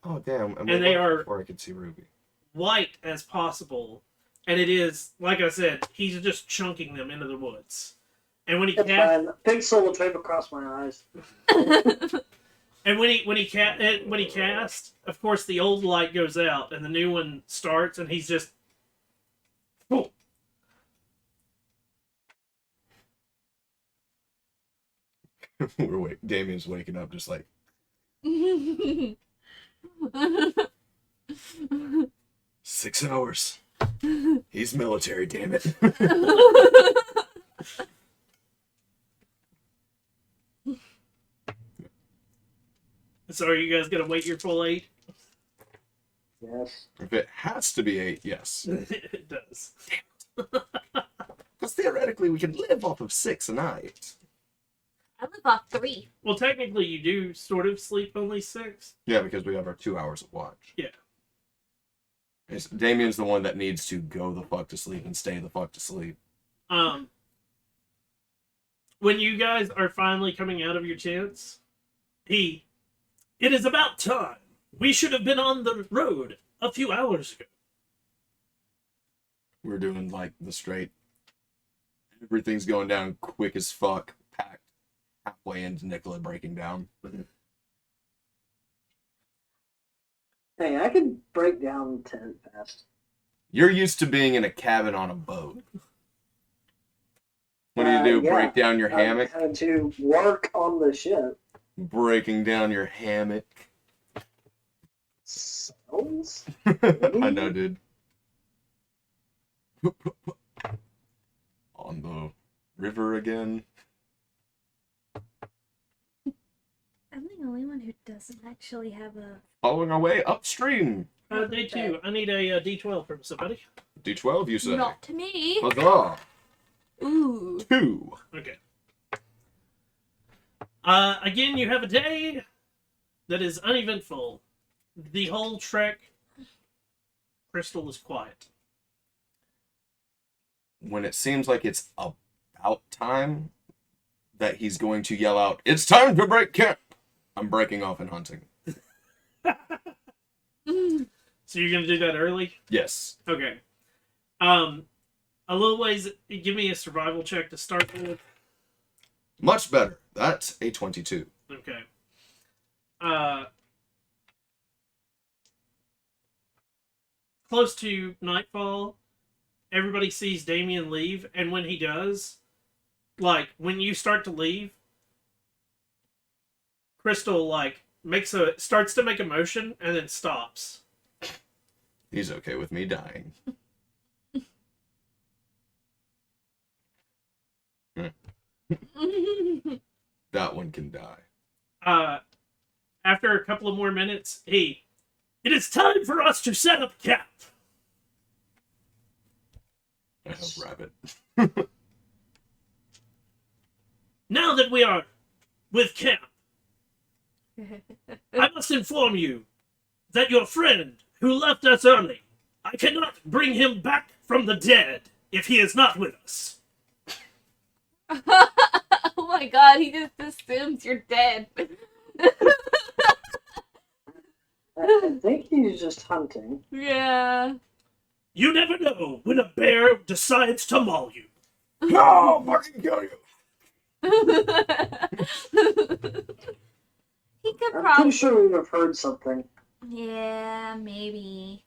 Oh damn! And they are- before I could see Ruby. white as possible, and it is, like I said, he's just chunking them into the woods. And when he It's casts, fine. Pixel will drape across my eyes. and when he casts, of course the old light goes out and the new one starts, and he's just, oh. Damien's waking up just like 6 hours. He's military, damn it. So are you guys gonna wait your full 8? Yes. If it has to be 8, yes. It does. Because theoretically, we can live off of 6 a night. I live off 3. Well, technically, you do sort of sleep only 6. Yeah, because we have our 2 hours of watch. Yeah. Damien's the one that needs to go the fuck to sleep and stay the fuck to sleep. When you guys are finally coming out of your tents, it is about time. We should have been on the road a few hours ago. We're doing like the straight. Everything's going down quick as fuck. Packed halfway into Nicola breaking down. Hey, I can break down 10 fast. You're used to being in a cabin on a boat. What do you do? Yeah. Break down your hammock? I had to work on the ship. Breaking down your hammock. Sounds? I know, dude. On the river again. I'm the only one who doesn't actually have a... Following our way upstream. Day 2. I need a D12 from somebody. D12, you say? Not to me. Huzzah! Ooh. 2. Okay. Again, you have a day that is uneventful. The whole trek, Crystal is quiet. When it seems like it's about time that he's going to yell out, "It's time to break camp!" I'm breaking off and hunting. So you're gonna do that early? Yes. Okay. A little ways. Give me a survival check to start with. Much better. That's a 22. Okay. Close to nightfall, everybody sees Damien leave, and when he does, like when you start to leave, Crystal like starts to make a motion and then stops. He's okay with me dying. That one can die. After a couple of more minutes, it is time for us to set up camp. I have rabbit. Now that we are with camp, I must inform you that your friend who left us early, I cannot bring him back from the dead if he is not with us. Oh my god, he just assumes you're dead. I think he's just hunting. Yeah. You never know when a bear decides to maul you. No, fucking kill you. He could I'm probably... pretty sure we have heard something. Yeah, maybe.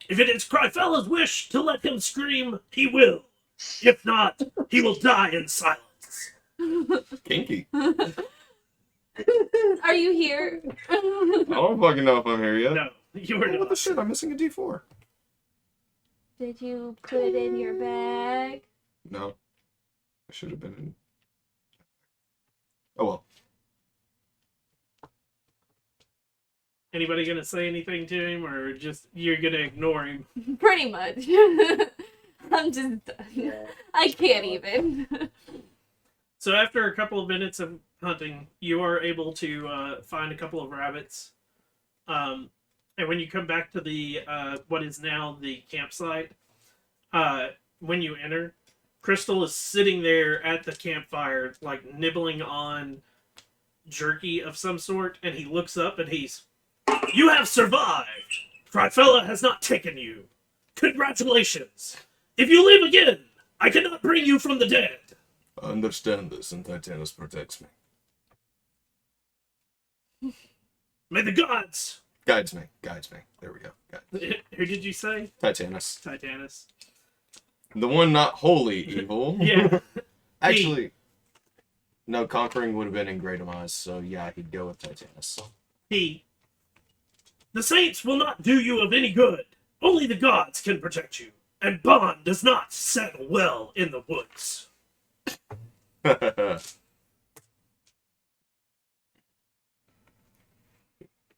If it is Cryfella's wish to let him scream, he will. If not, he will die in silence. Kinky. Are you here? I don't fucking know if I'm here yet. No, you are Oh, what the not. shit? I'm missing a D4. Did you put it in your bag? No. I should have been in. Oh well. Anybody gonna say anything to him, or just you're gonna ignore him? Pretty much. I'm just done. Yeah. I can't even. So after a couple of minutes of hunting, you are able to find a couple of rabbits. And when you come back to the what is now the campsite, when you enter, Crystal is sitting there at the campfire, like nibbling on jerky of some sort, and he looks up and he's, "You have survived! Cryfella has not taken you. Congratulations! If you live again, I cannot bring you from the dead." I understand this, and Titanus protects me. May the gods... Guides me. There we go. Who did you say? Titanus. Titanus. The one not wholly evil. Yeah. Actually, no, conquering would have been in Great Demise, so yeah, I could go with Titanus. The saints will not do you of any good. Only the gods can protect you. And bond does not settle well in the woods.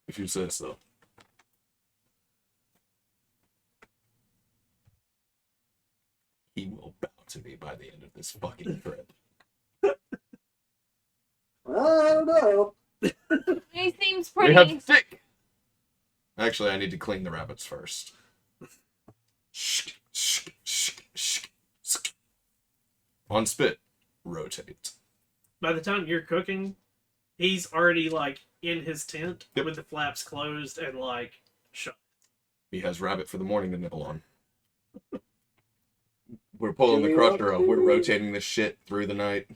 If you say so. He will bow to me by the end of this fucking trip. Well, I don't know. He seems We pretty. have thick. Actually, I need to clean the rabbits first. On spit, rotate. By the time you're cooking, he's already like in his tent Yep. with the flaps closed and like shut. He has rabbit for the morning to nibble on. We're pulling Do the we want crusher up. to- We're rotating this shit through the night.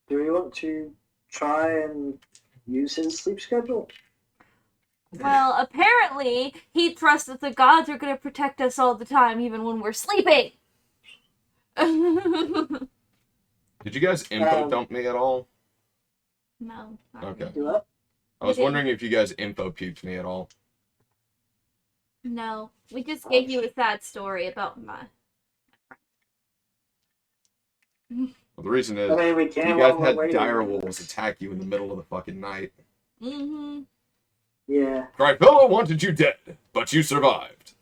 Do we want to try and use his sleep schedule? Well, apparently, he trusts that the gods are going to protect us all the time, even when we're sleeping. No. Did you guys info dump me at all? not Okay. really. Do what? I was We didn't. wondering if you guys info puked me at all. No. We just gave you a sad story about my. Well, the reason is I mean, we can you while guys we're had waiting. dire wolves attack you in the middle of the fucking night. Mm-hmm. Yeah. Cryfella wanted you dead, but you survived.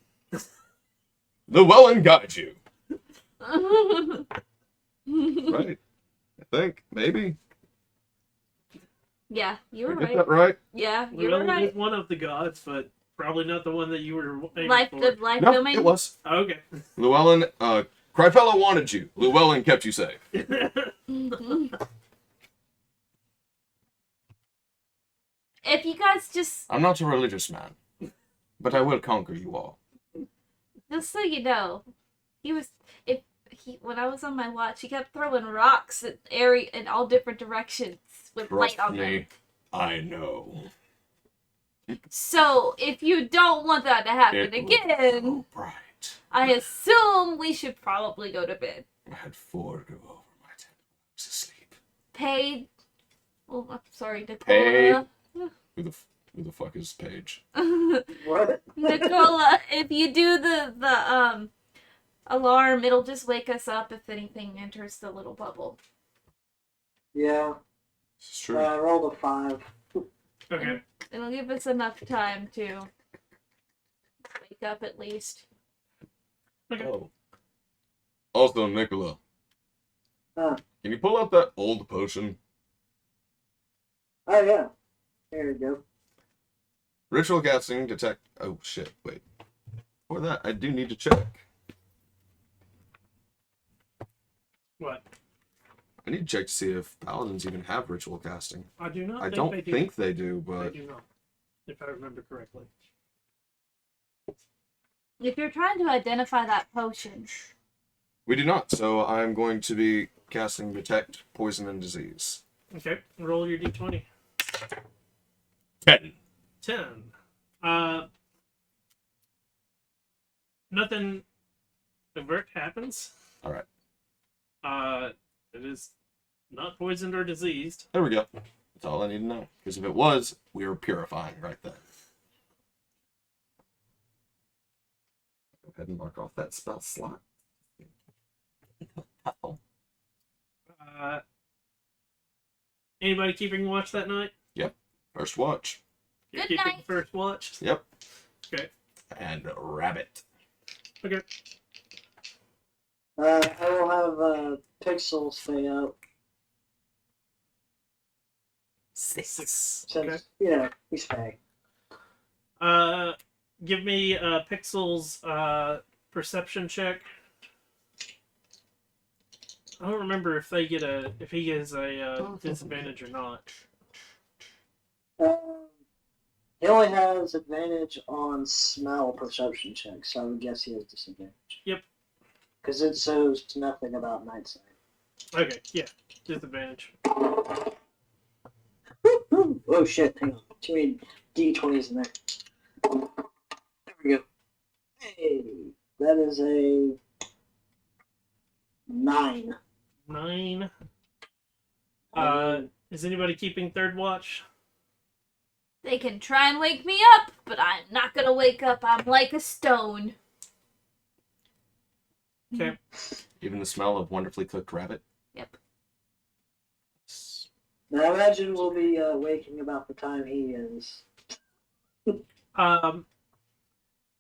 Llewellyn got you. Right? I think. Maybe. Yeah, you were Did I get right. that right? Yeah, you were Llewellyn right. is one of the gods, but probably not the one that you were aiming Life, for. the life No, domain. it was. Okay. Llewellyn, Cryfella wanted you. Llewellyn kept you safe. Mhm. If you guys just I'm not a religious man, but I will conquer you all. so you know, when I was on my watch, he kept throwing rocks at in all different directions with light Trust on me, them. I know. So if you don't want that to happen It was again, so bright. I assume we should probably go to bed. I had four go over my tent when I was asleep. Paid. Oh, I'm sorry, Paige. Nicola. Who the fuck is Paige? What? Nicola, if you do the alarm, it'll just wake us up if anything enters the little bubble. Yeah. This is true. I rolled a 5. Okay. It'll give us enough time to wake up at least. Okay. Oh. Also, Nicola, Huh. can you pull out that old potion? Oh, yeah. There you go. Ritual casting detect. Oh shit! Wait. For that, I do need to check. What? I need to check to see if paladins even have ritual casting. I do not I think don't they do. think they do, They but do not. If I remember correctly. If you're trying to identify that potion, we do not. So I'm going to be casting detect poison and disease. Okay. Roll your d20. 10. 10. Nothing overt happens. All right. It is not poisoned or diseased. There we go. That's all I need to know. Because if it was, we were purifying right then. Go ahead and mark off that spell slot. Uh-oh. Anybody keeping watch that night? First watch. You're Good keeping night. first watch. Yep. Okay. And rabbit. Okay. I will have Pixel stay up Six. since Okay. he's fake. Give me Pixel's perception check. I don't remember if he gets a disadvantage or not. He only has advantage on smell perception checks, so I would guess he has disadvantage. Yep. Because it shows nothing about night sight. Okay, yeah, disadvantage. Oh shit, hang on. Too many D20s in there. There we go. Hey, that is a 9. 9. Is anybody keeping third watch? They can try and wake me up, but I'm not gonna wake up. I'm like a stone. Okay. Even the smell of wonderfully cooked rabbit. Yep. Now I imagine we'll be waking about the time he is.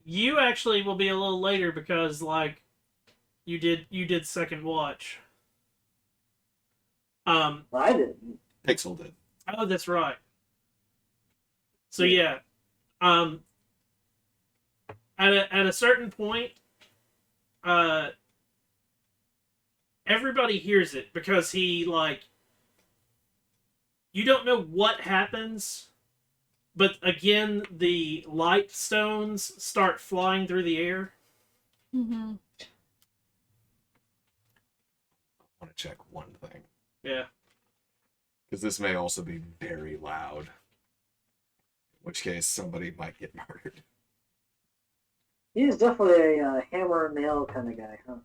You actually will be a little later because like you did second watch. Well, I didn't. Pixel did. Oh, that's right. So yeah, at a certain point, everybody hears it because he like. You don't know what happens, but again, the light stones start flying through the air. Mm-hmm. I want to check one thing. Yeah. Because this may also be very loud. In which case, somebody might get murdered. He's definitely a hammer and nail kind of guy, huh?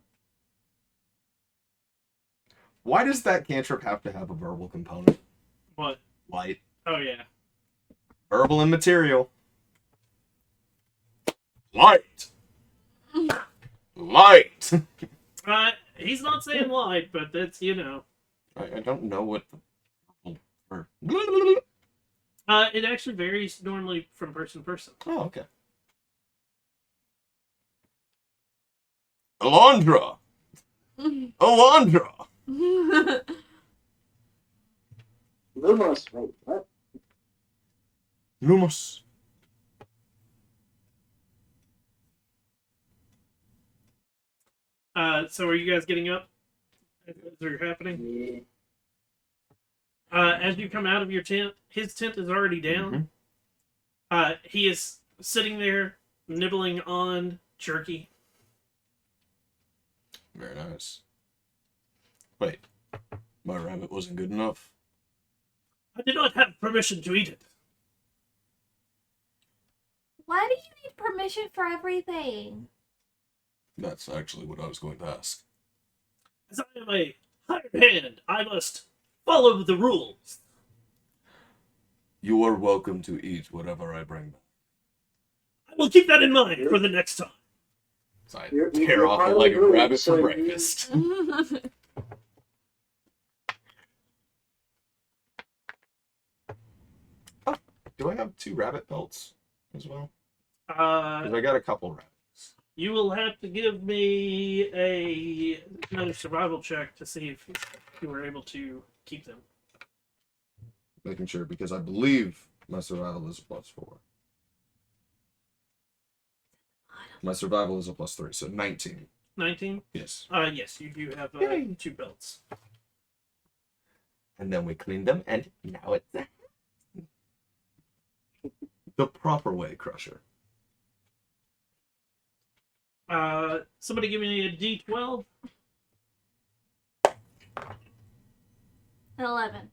Why does that cantrip have to have a verbal component? What? Light. Oh yeah. Verbal and material. Light! Light! He's not saying light, but that's I don't know what the... It actually varies normally from person to person. Oh, okay. Alondra! Alondra! Lumos, wait, what? Lumos. So are you guys getting up as they're happening? Yeah. As you come out of your tent, his tent is already down. He is sitting there nibbling on jerky. Very nice. Wait, my rabbit wasn't good enough? I did not have permission to eat it. Why do you need permission for everything? That's actually what I was going to ask. As I am a hired hand, I must follow the rules. You are welcome to eat whatever I bring back. I will keep that in mind for the next time. So I You're tear off a part of leg the of group, rabbit so for you- breakfast. Do I have 2 rabbit pelts as well? Because I got a couple rabbits. You will have to give me another survival check to see if you were able to keep them. Making sure, because I believe my survival is a +4. My survival is a +3, so 19. 19? Yes. Yes, you do have Yay. 2 belts. And then we cleaned them, and now it's the proper way, Crusher. Somebody give me a D12. 11.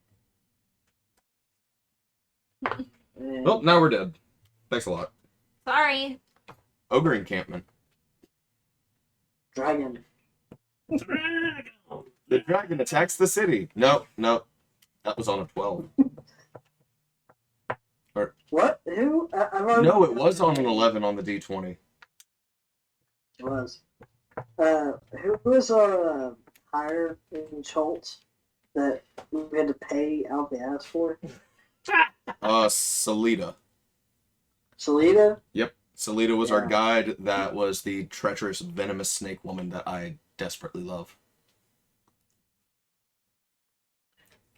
And Well, now we're dead. Thanks a lot. Sorry. Ogre encampment. Dragon. Dragon. The dragon attacks the city. No. That was on a 12. What? Who? I've already... No, it was on an 11 on the D20. It was. Who was our hire in Schultz that we had to pay out the ass for? Salida. Salida? Yep. Salida was our Yeah. guide. That was the treacherous, venomous snake woman that I desperately love.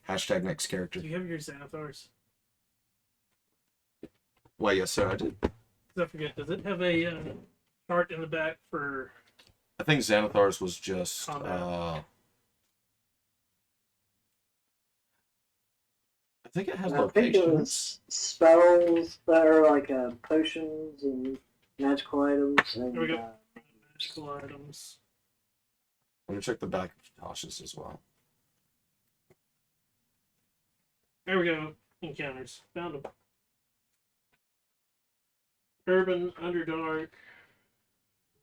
Hashtag next character. Do you have your Xanathars? Why, yes, sir, I did. 'Cause I forget, does it have a chart in the back for... I think Xanathar's was just, Combat. I think it has I think it locations. was spells that are like potions and magical items and Here we go. Magical items. Let me check the back of Tasha's as well. There we go. Encounters. Found them. Urban, Underdark,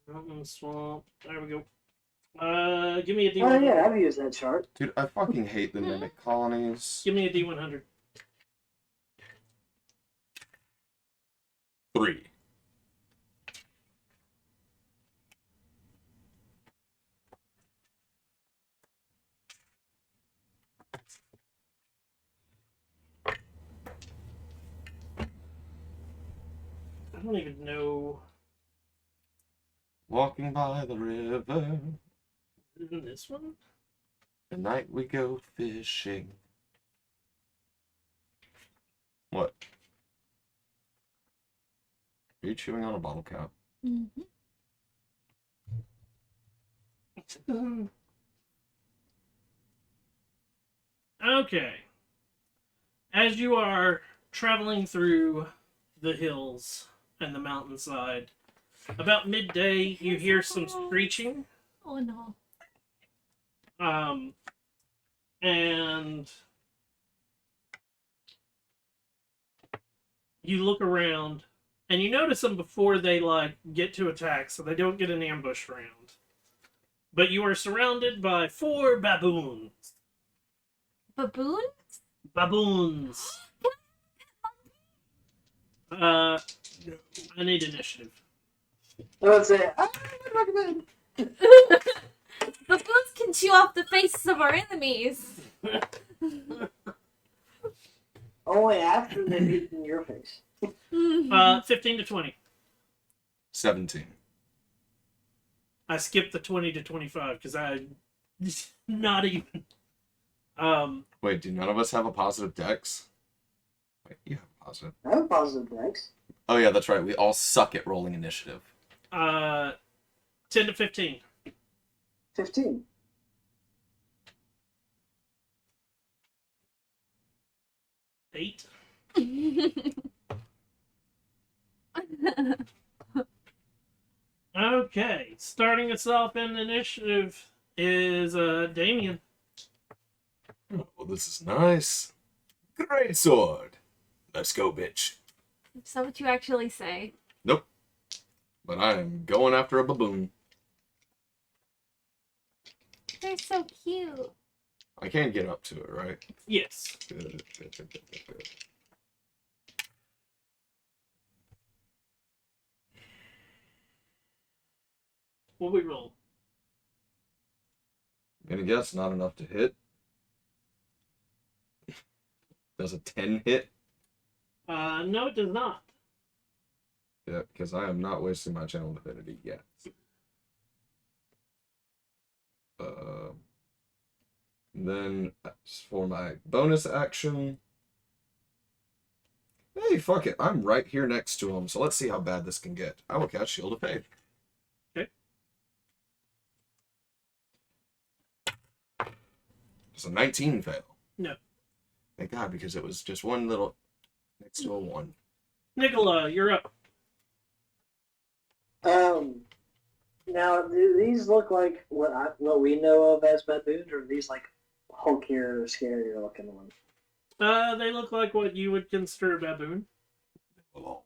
Mountain, Swamp. There we go. Give me a D100. Oh yeah, I've used that chart. Dude, I fucking hate the mimic colonies. Give me a D100. 3. I don't even know. Walking by the river, In this one? tonight we go fishing. What? Are you chewing on a bottle cap? Mm-hmm. Okay. As you are traveling through the hills and the mountainside, about midday you hear some screeching. Oh no. And you look around and you notice them before they get to attack, so they don't get an ambush round. But you are surrounded by 4 baboons. Baboon? Baboons. I need initiative. I would say I would recommend. Baboons can chew off the faces of our enemies. Only after they've eaten your face. 15 to 20. 17. I skipped the 20 to 25 because I not even. Wait, do none of us have a positive dex? Wait, you have a positive. I have positive dex. Oh yeah, that's right. We all suck at rolling initiative. 10 to 15. 15. Eight. Okay, starting us off in initiative is Damien. Oh, this is nice. Great sword. Let's go, bitch. Is that what you actually say? Nope. But I am going after a baboon. They're so cute. I can't get up to it, right? Yes. Good. What we roll? I'm gonna guess not enough to hit. Does a 10 hit? No, it does not. Yeah, because I am not wasting my channel divinity yet. Then for my bonus action, hey, fuck it, I'm right here next to him, so let's see how bad this can get. I will cast Shield of Faith. Okay. Does a 19 fail? No. Thank God, because it was just one little next to a 1. Nicola, you're up. Now, do these look like what we know of as baboons, or are these like hulkier, scarier looking ones? They look like what you would consider a baboon. Up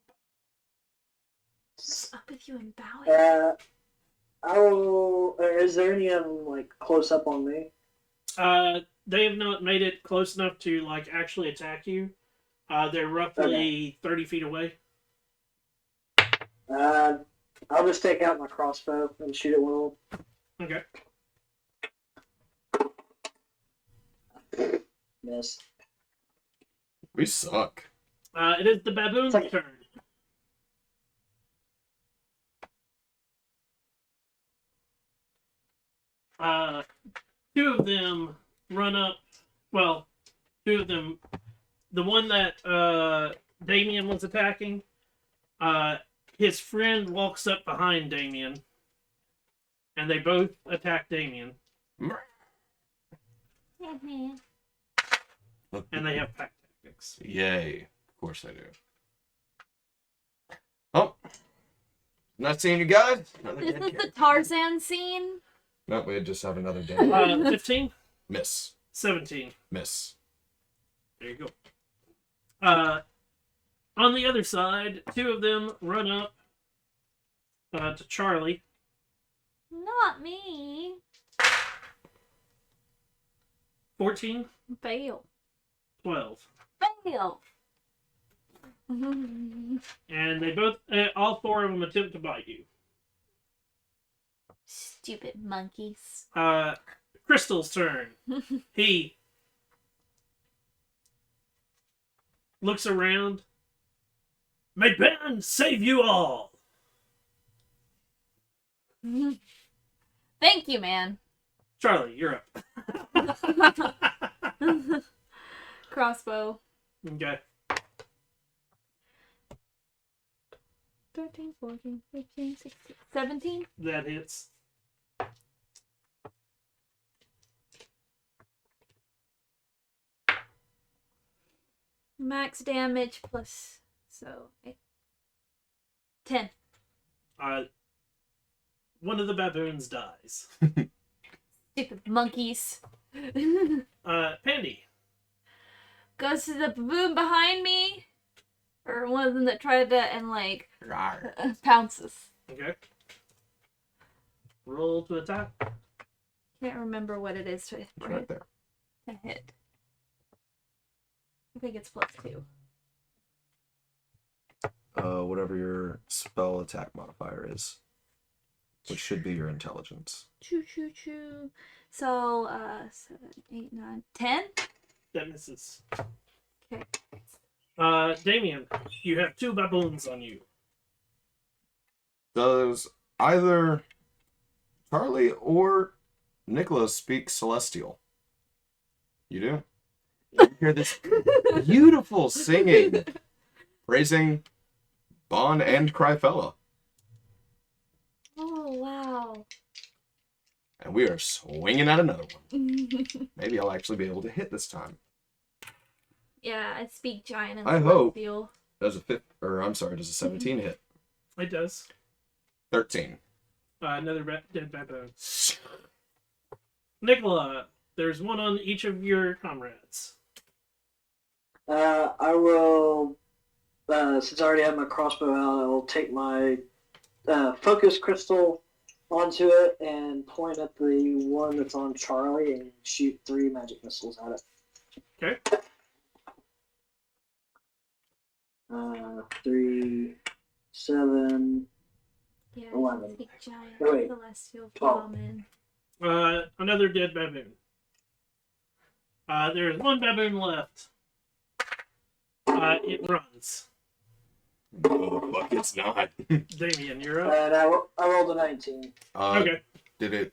with you and bowing. Is there any of them like close up on me? They have not made it close enough to actually attack you. They're roughly 30 feet away. I'll just take out my crossbow and shoot at one of Okay. them. Miss. We suck. It is the baboon's It's like- turn. Two of them run up. Well, two of them. The one that Damien was attacking, his friend walks up behind Damien, and they both attack Damien, and they have pack tactics. Yay. Of course I do. Oh. Not seeing you guys. Another Is dead this the character. Tarzan scene? No, we just have another dead. 15? Miss. 17. Miss. There you go. On the other side, two of them run up to Charlie. Not me. 14, Fail. 12. Fail. And they both, all four of them attempt to bite you. Stupid monkeys. Crystal's turn. He looks around. May Ben save you all! Thank you, man. Charlie, you're up. Crossbow. Okay. 13, 14, 15, 16, 17. That hits. Max damage plus, so 10. One of the baboons dies. Stupid monkeys. Pandy. Goes to the baboon behind me, or one of them that tried to, and like Rawr. pounces. Okay. Roll to attack. Can't remember what it is to It's right there. hit. I think it's +2. Whatever your spell attack modifier is, which should be your intelligence. Choo choo choo. So 7, 8, 9, 10. That misses. Okay. Damien, you have two baboons on you. Does either Charlie or Nicholas speak Celestial? You do? You hear this beautiful singing, praising Bon and Cryfella. Oh wow. And we are swinging at another one. Maybe I'll actually be able to hit this time. Yeah, I speak giant and I hope. celestial. Does a 17 hit? It does. 13. Another dead baboon. Nicola, there's one on each of your comrades. I will, since I already have my crossbow out, I will take my focus crystal onto it and point at the one that's on Charlie and shoot 3 magic missiles at it. Okay. 3, 7. Yeah, 11. I speak giant, Wait. celestial, 12. common. Another dead baboon. There's one baboon left. It runs. Oh, fuck, it's not. Damien, you're up. And I rolled a 19. Okay. Did it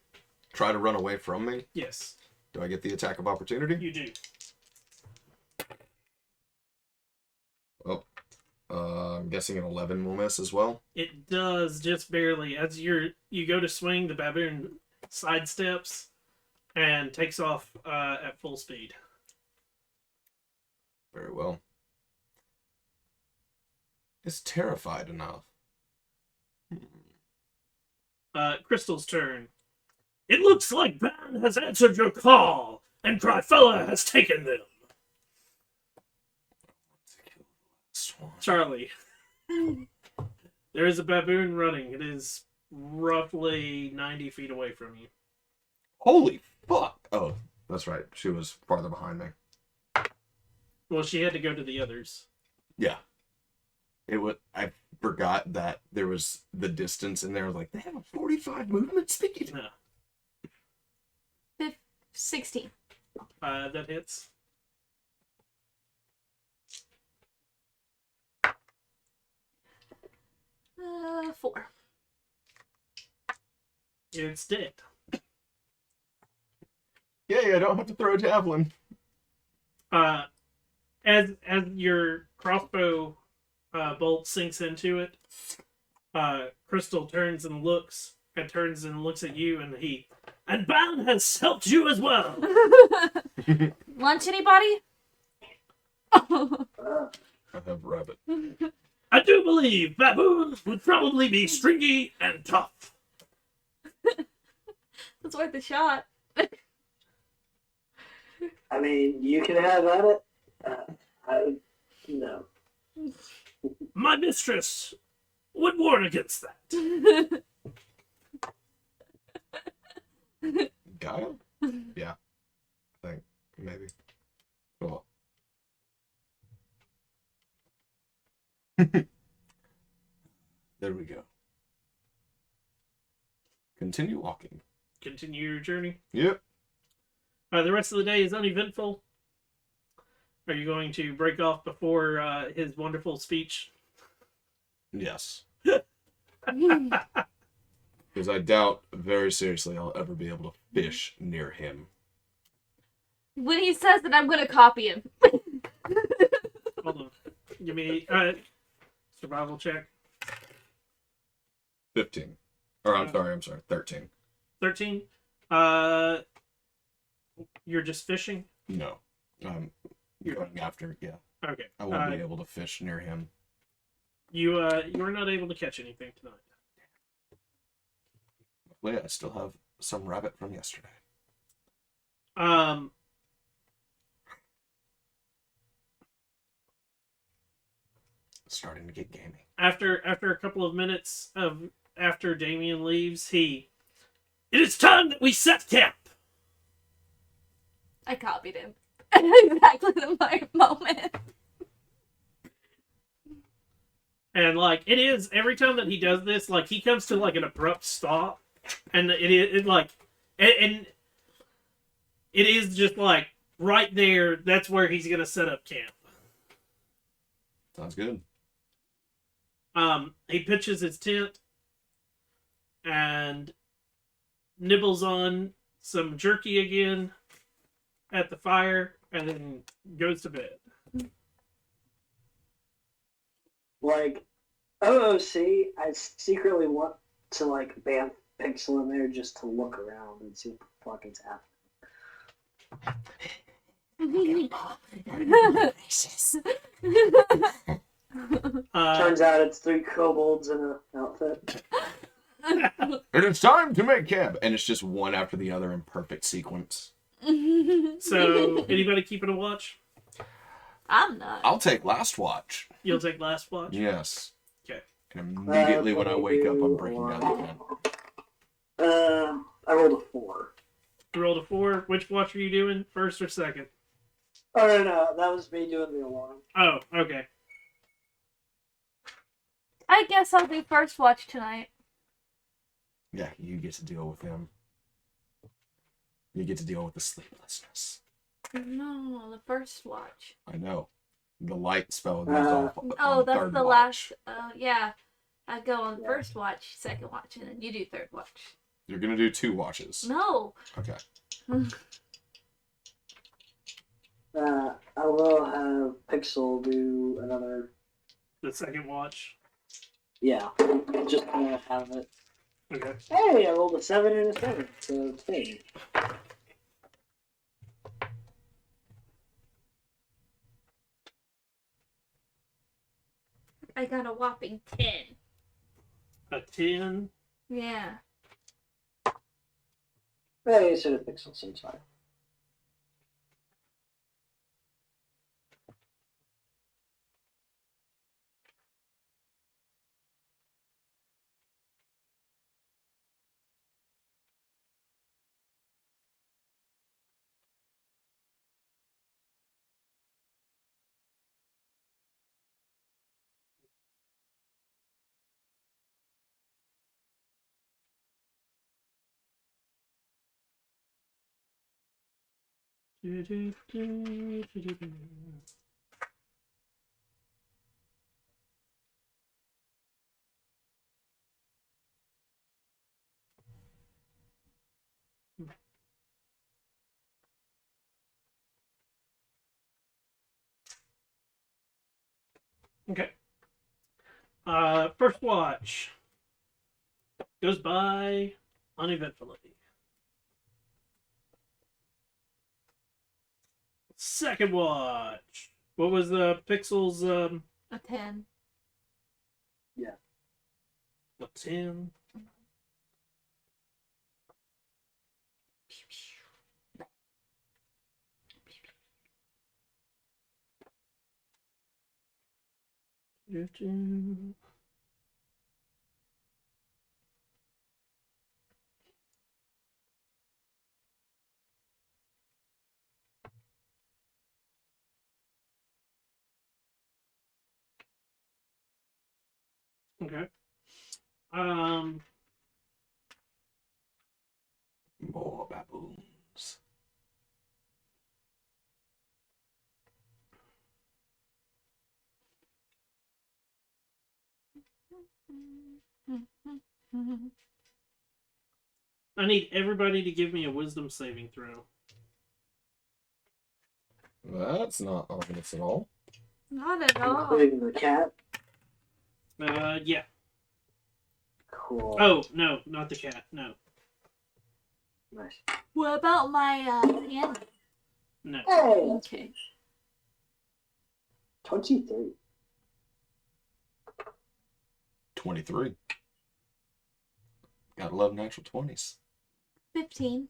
try to run away from me? Yes, Do I get the attack of opportunity? you do. I'm guessing an 11 will miss as well. It does just barely. As you go to swing, the baboon sidesteps and takes off at full speed. Very well. Is terrified enough. Crystal's turn. It looks like Ban has answered your call, and Cryfella has taken them. Charlie. There is a baboon running. It is roughly 90 feet away from you. Holy fuck! Oh, that's right. She was farther behind me. Well, she had to go to the others. Yeah. I forgot that there was the distance in there. Like, they have a 45 movement speed? No. 16. That hits. Four. It's dead. Yay, I don't have to throw a javelin. As your crossbow bolt sinks into it, Crystal turns and looks at you, and and Ban has helped you as well. Lunch, anybody? I have rabbit. I do believe baboons would probably be stringy and tough. It's worth a shot. I mean, you can have at it. No. My mistress would warn against that. Guile? Yeah. I think. Maybe. Cool. There we go. Continue walking. Continue your journey. Yep. The rest of the day is uneventful. Are you going to break off before his wonderful speech? Yes. Because I doubt very seriously I'll ever be able to fish near him. When he says that, I'm gonna copy him. Hold on. Give me survival check. 15. Or I'm sorry, 13. 13. You're just fishing? No. Going after, yeah. Okay. I won't be able to fish near him. You are not able to catch anything tonight. Luckily, I still have some rabbit from yesterday. Starting to get gamey. After a couple of minutes after Damien leaves, it is time that we set camp. I copied him. Exactly the right moment. And like it is every time that he does this, like he comes to like an abrupt stop, and it is just like right there. That's where he's gonna set up camp. Sounds good. He pitches his tent and nibbles on some jerky again at the fire, and then goes to bed. Like, OOC, I secretly want to, like, ban Pixel in there just to look around and see what the fuck is happening. Turns out it's 3 kobolds in an outfit. And it's time to make camp! And it's just one after the other in perfect sequence. So, anybody keeping a watch? I'm not. I'll take last watch. You'll take last watch? Yes. Okay. And immediately when I wake up, I'm breaking down the tent. I rolled a 4. You rolled a 4. Which watch are you doing? First or second? Oh, no, that was me doing the alarm. Oh, okay. I guess I'll do first watch tonight. Yeah, you get to deal with him. You get to deal with the sleeplessness. No, the first watch. I know. The light spell goes off on Oh, that's third the watch. last. Yeah. I go on first watch, second watch, and then you do third watch. You're gonna do 2 watches. No. Okay. I will have Pixel do another. The second watch. Yeah, just to have it. Okay. Hey, I rolled a 7 and a 7, so hey. I got a whopping 10. A 10. Yeah. Hey, so did Pixel, seems fine. Okay. First watch goes by uneventfully. Second watch. What was the pixels? A 10. A 10. Okay. More baboons. I need everybody to give me a wisdom saving throw. That's not ominous at all. Not at all. Including the cat. Yeah. Cool. Oh, no, not the cat. No. Nice. What about my hand? No. Hey, that's Okay. 23. 23. Gotta love natural 20s. 15.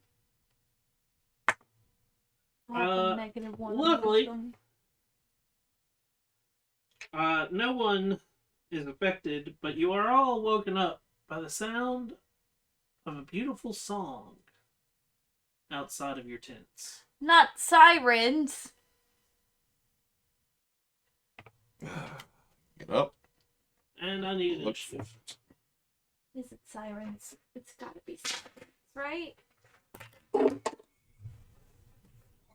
-1. Lovely. No one is affected, but you are all woken up by the sound of a beautiful song outside of your tents. Not sirens. Get up. And I need an Look. initiative. Is it sirens? It's gotta be sirens, right?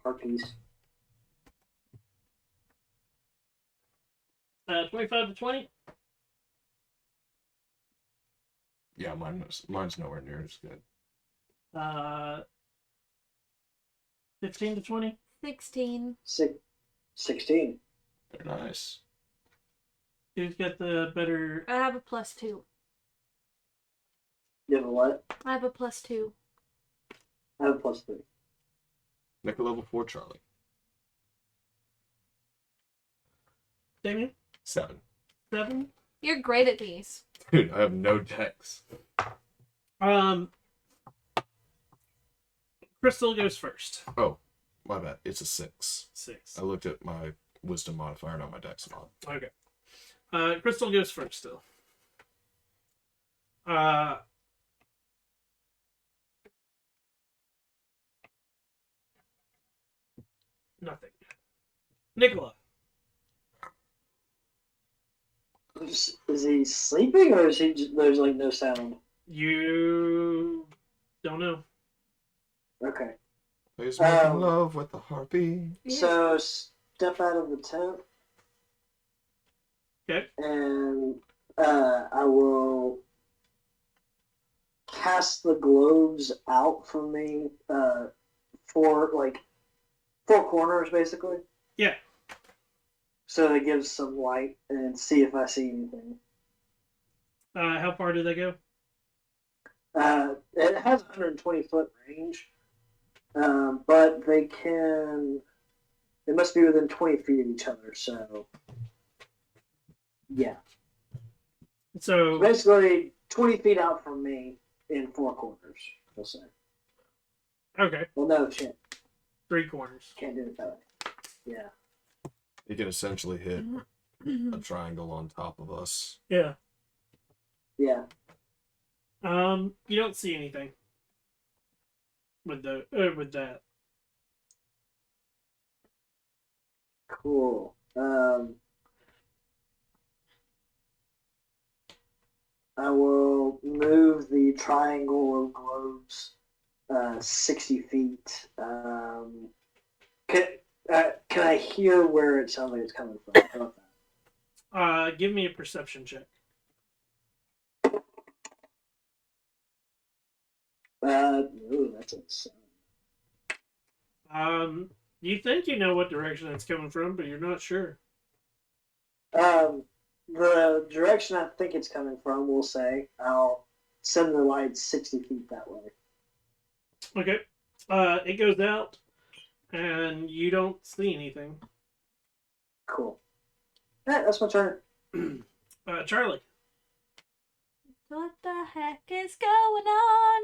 Harpies. 25 to 20? Yeah, mine's nowhere near as good. 15 to 20? 16. 16. They're nice. Who's got the better? I have a +2. You have a what? I have a +2. I have a +3. Make a level 4, Charlie. Damien? 7. 7? You're great at these. Dude, I have no dex. Crystal goes first. Oh, my bad. It's a 6. 6. I looked at my wisdom modifier, not my dex mod. Okay. Crystal goes first still. Nothing. Nicola. Is he sleeping or is he just, there's like no sound? You don't know. Okay. He's making love with the harpy. So step out of the tent. Okay. And I will cast the globes out from me four corners basically. Yeah. So it gives some light and see if I see anything. How far do they go? It has 120-foot range, but they must be within 20 feet of each other. So yeah, So basically 20 feet out from me in four corners. We'll say. okay, Well, no shit, 3 corners. can't do it that way. Yeah. You can essentially hit a triangle on top of us. Yeah. Yeah. You don't see anything with that. Cool. I will move the triangle of globes 60 feet. Can I hear where it sounds like it's coming from? How about that? Give me a perception check. Ooh, that's insane. You think you know what direction it's coming from, but you're not sure. The direction I think it's coming from, we'll say, I'll send the lights 60 feet that way. Okay. It goes out, and you don't see anything. Cool. Yeah, that's my turn. Charlie. What the heck is going on?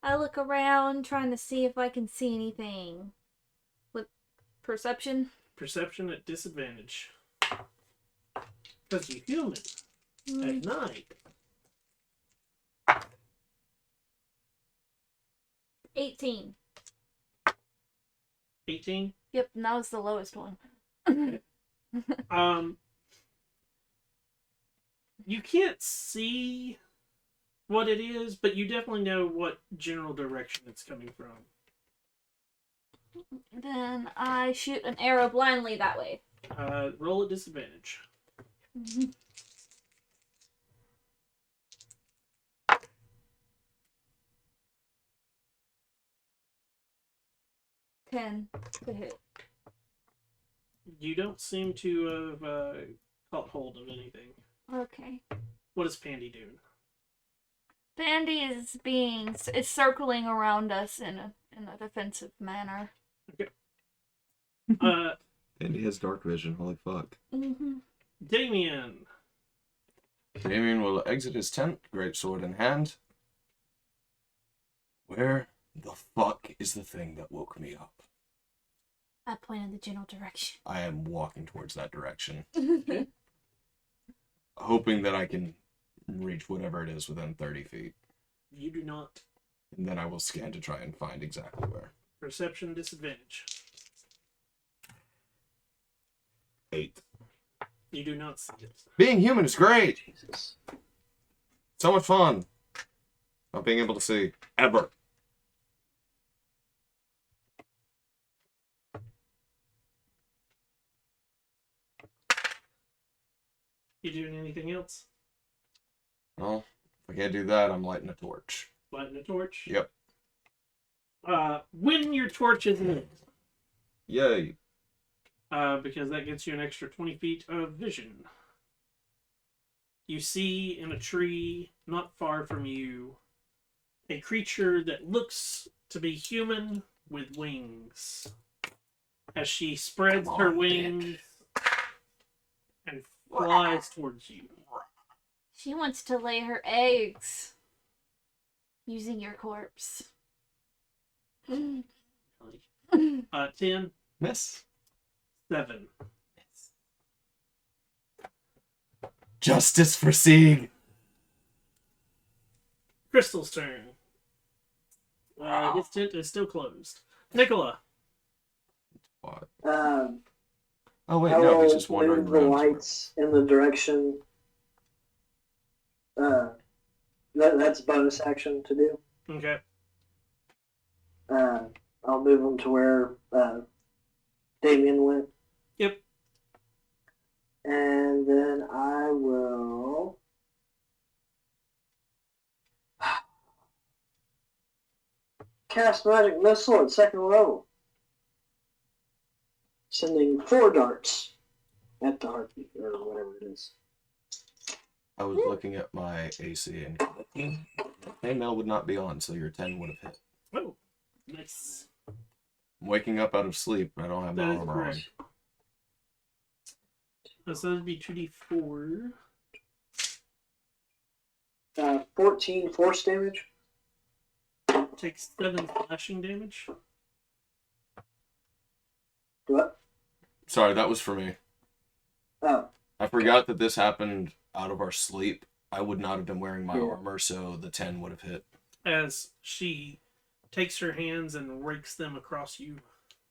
I look around trying to see if I can see anything. With perception? Perception at disadvantage. Because you're human. At night. 18. 18. Yep, and that was the lowest one. You can't see what it is, but you definitely know what general direction it's coming from. Then I shoot an arrow blindly that way. Roll at disadvantage. 10 to hit. You don't seem to have caught hold of anything. Okay. What is Pandy doing? Bandy is circling around us in a defensive manner. And he has dark vision. Holy fuck. Damien. Damien will exit his tent, greatsword in hand. Where the fuck is the thing that woke me up? I pointed the general direction. I am walking towards that direction, hoping that I can reach whatever it is within 30 feet. You do not. And then I will scan to try and find exactly where. Perception disadvantage. 8. You do not see it. Being human is great! Jesus. So much fun! Not being able to see. Ever. You doing anything else? Well, if I can't do that, I'm lighting a torch. Lighting a torch? Yep. When your torch is lit, Yay. because that gets you an extra 20 feet of vision. You see in a tree not far from you a creature that looks to be human with wings. As she spreads her wings and flies towards you. She wants to lay her eggs using your corpse. 10, Miss. 7. Justice for Sieg. Crystal's turn. His tent is still closed. Nicola. What? Um, Oh wait, I no, will he's just wandering move the around. lights in the direction. That's a bonus action to do. Okay. I'll move them to where Damien went. Yep. And then I will cast Magic Missile at 2nd level. Sending 4 darts at the heartbeat, or whatever it is. I was looking at my AC and Mail would not be on, so your 10 would have hit. Oh, nice. I'm waking up out of sleep. I don't have my That is armor on. correct. So that'd be 2d4. 14 force damage. Takes 7 slashing damage. What? Sorry, that was for me. Oh, I forgot that this happened out of our sleep. I would not have been wearing my Yeah. armor, so the 10 would have hit. As she takes her hands and rakes them across you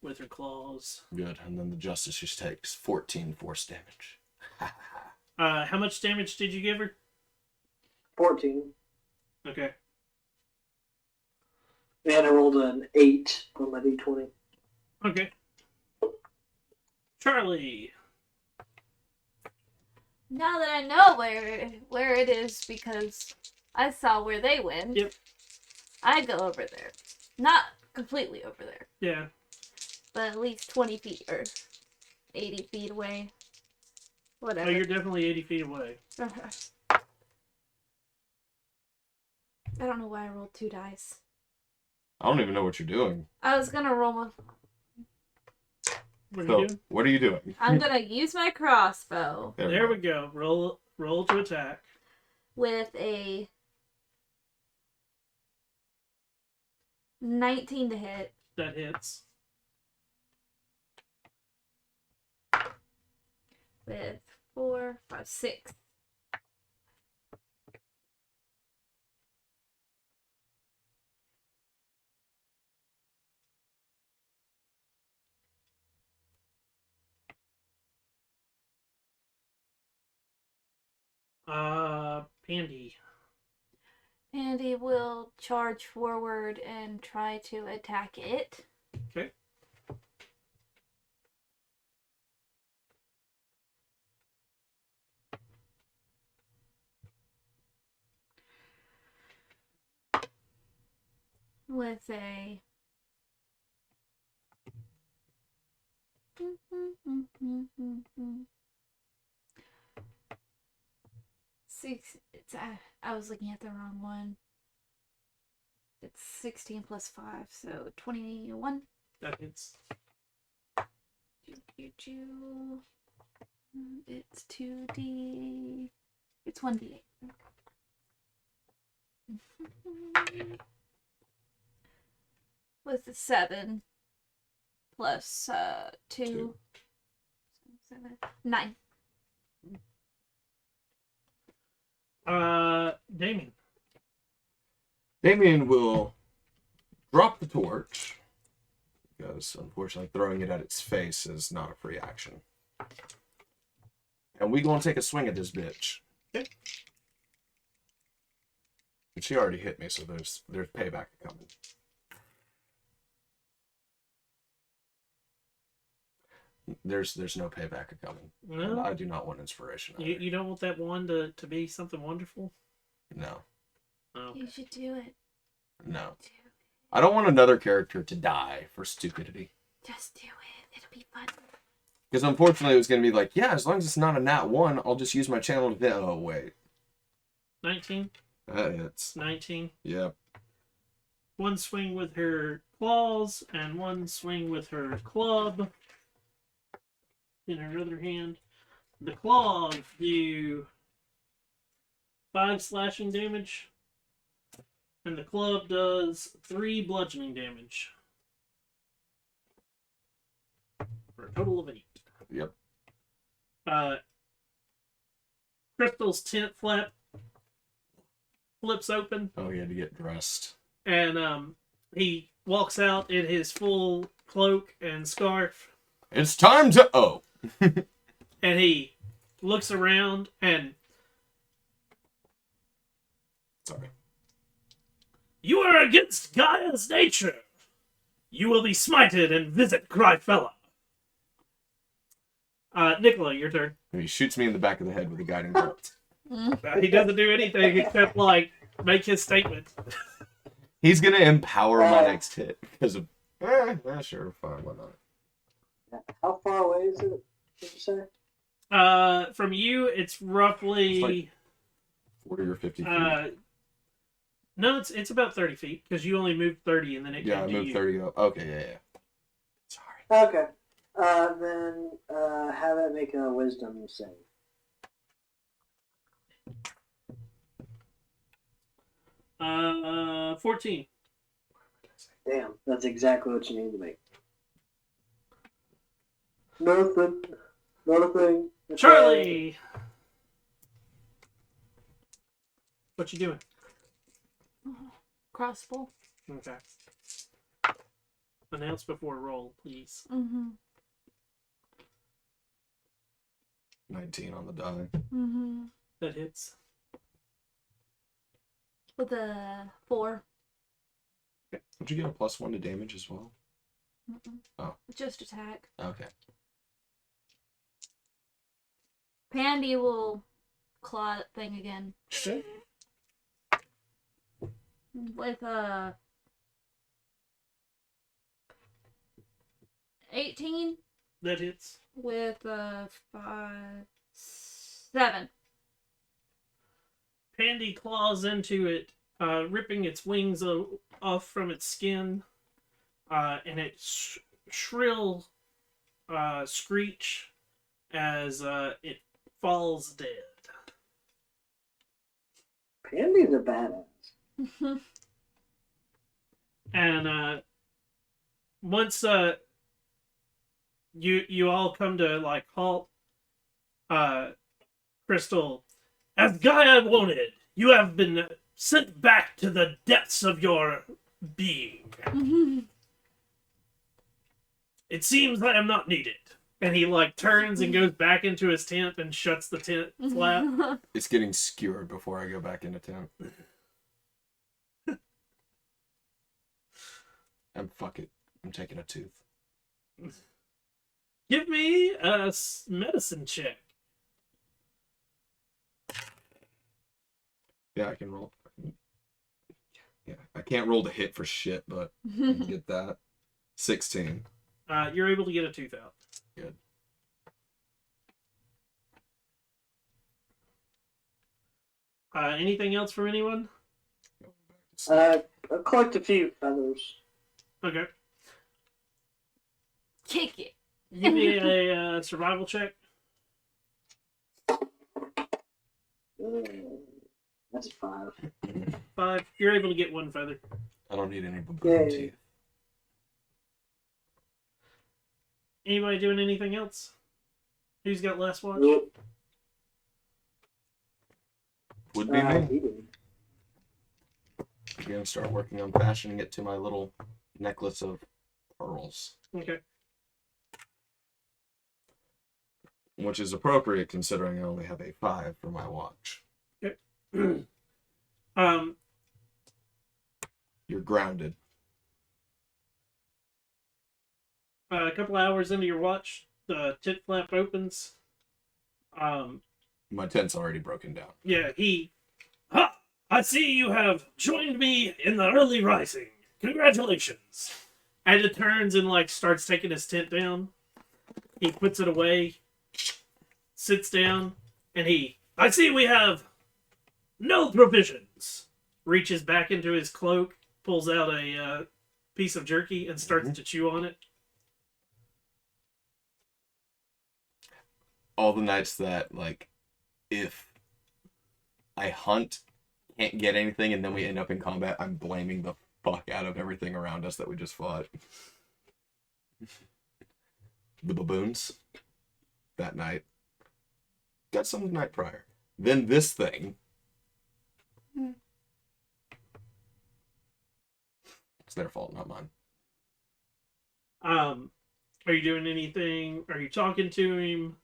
with her claws. Good. And then the Justice just takes 14 force damage. How much damage did you give her? 14. Okay. And I rolled an 8 on my d20. Okay. Charlie. Now that I know where it is because I saw where they went, Yep. I go over there. Not completely over there, Yeah. but at least 20 feet or 80 feet away. Oh, Whatever. you're definitely 80 feet away. I don't know why I rolled 2 dice. I don't even know what you're doing. I was gonna roll my... What are So, you doing? what are you doing? I'm gonna use my crossbow There we go. Roll to attack. with a 19 to hit. That hits. With 4, 5, 6. Pandy. Pandy will charge forward and try to attack it. Okay. With a... Six. I was looking at the wrong one. It's 16 plus 5, so 21. That hits. It's 2D. It's 1D8. With the 7 plus 2. 7, 9. Damien. Damien will drop the torch, because unfortunately throwing it at its face is not a free action. And we gonna take a swing at this bitch. Okay. And she already hit me, so there's payback coming. There's no payback coming. And No? I do not want inspiration. You, either. you don't want that one to be something wonderful? No. Oh. You should do it. No. Do it. I don't want another character to die for stupidity. Just do it. It'll be fun. Because unfortunately it was going to be like, yeah, as long as it's not a nat 1, I'll just use my channel to... Oh, wait. 19? That hits. 19. Yep. One swing with her claws and one swing with her club in her other hand. The claws do 5 slashing damage, and the club does 3 bludgeoning damage. For a total of 8. Yep. Crystal's tent flap flips open, Oh, he had to get dressed. and he walks out in his full cloak and scarf. It's time to... Oh. And he looks around and... Sorry. You are against Gaia's nature. You will be smited and visit Gryfella. Nicola, your turn. And he shoots me in the back of the head with a guiding bolt. He doesn't do anything except, like, make his statement. He's going to empower my next hit because of... sure, fine, why not? How far away is it, did you say? From you, it's roughly... It's like 40 or 50 feet. No, it's about 30 feet, because you only moved 30 and then it Yeah, I came to moved you. 30 up. Okay, yeah. Sorry. Okay. Then have it make a wisdom save. Uh, 14. Damn, that's exactly what you need to make. Nothing. Not a thing. Okay. Charlie! What you doing? Crossbow. Okay. Announce before roll, please. Mm-hmm. 19 on the die. Mm-hmm. That hits. With a 4. Would you get a +1 to damage as well? Mm-mm. Oh. Just attack. Okay. Pandy will claw that thing again. Okay. With a 18. That hits. with a 5, 7. Pandy claws into it, ripping its wings off from its skin, and it shrill screech as it falls dead. Pandy's a badass. And once you all come to like halt, Crystal, as Gaia wanted, you have been sent back to the depths of your being. It seems I am not needed. And he like turns and goes back into his tent and shuts the tent flat. It's getting skewered before I go back into town. And fuck it. I'm taking a tooth. Give me a medicine check. Yeah, I can roll. Yeah, I can't roll to hit for shit, but I can get that. 16. You're able to get a tooth out. Good. Anything else from anyone? I collect a few feathers. Okay. Kick it. Give me a survival check. That's 5. 5. You're able to get 1 feather. I don't need any baboon Yay. teeth. Anybody doing anything else? Who's got last watch? Nope. Would be me. He did. I'm gonna start working on fashioning it to my little necklace of pearls. Okay. Which is appropriate considering I only have a 5 for my watch. You're grounded. A couple hours into your watch, the tent flap opens. My tent's already broken down. Yeah, Ha! I see you have joined me in the early rising. Congratulations. And it turns and like starts taking his tent down. He puts it away, sits down, and I see we have no provisions. Reaches back into his cloak, pulls out a piece of jerky, and starts to chew on it. All the nights that, like, if I hunt, can't get anything, and then we end up in combat, I'm blaming the fuck out of everything around us that we just fought. The baboons. That night. Got some the night prior. Then this thing. It's their fault, not mine. Are you doing anything? Are you talking to him?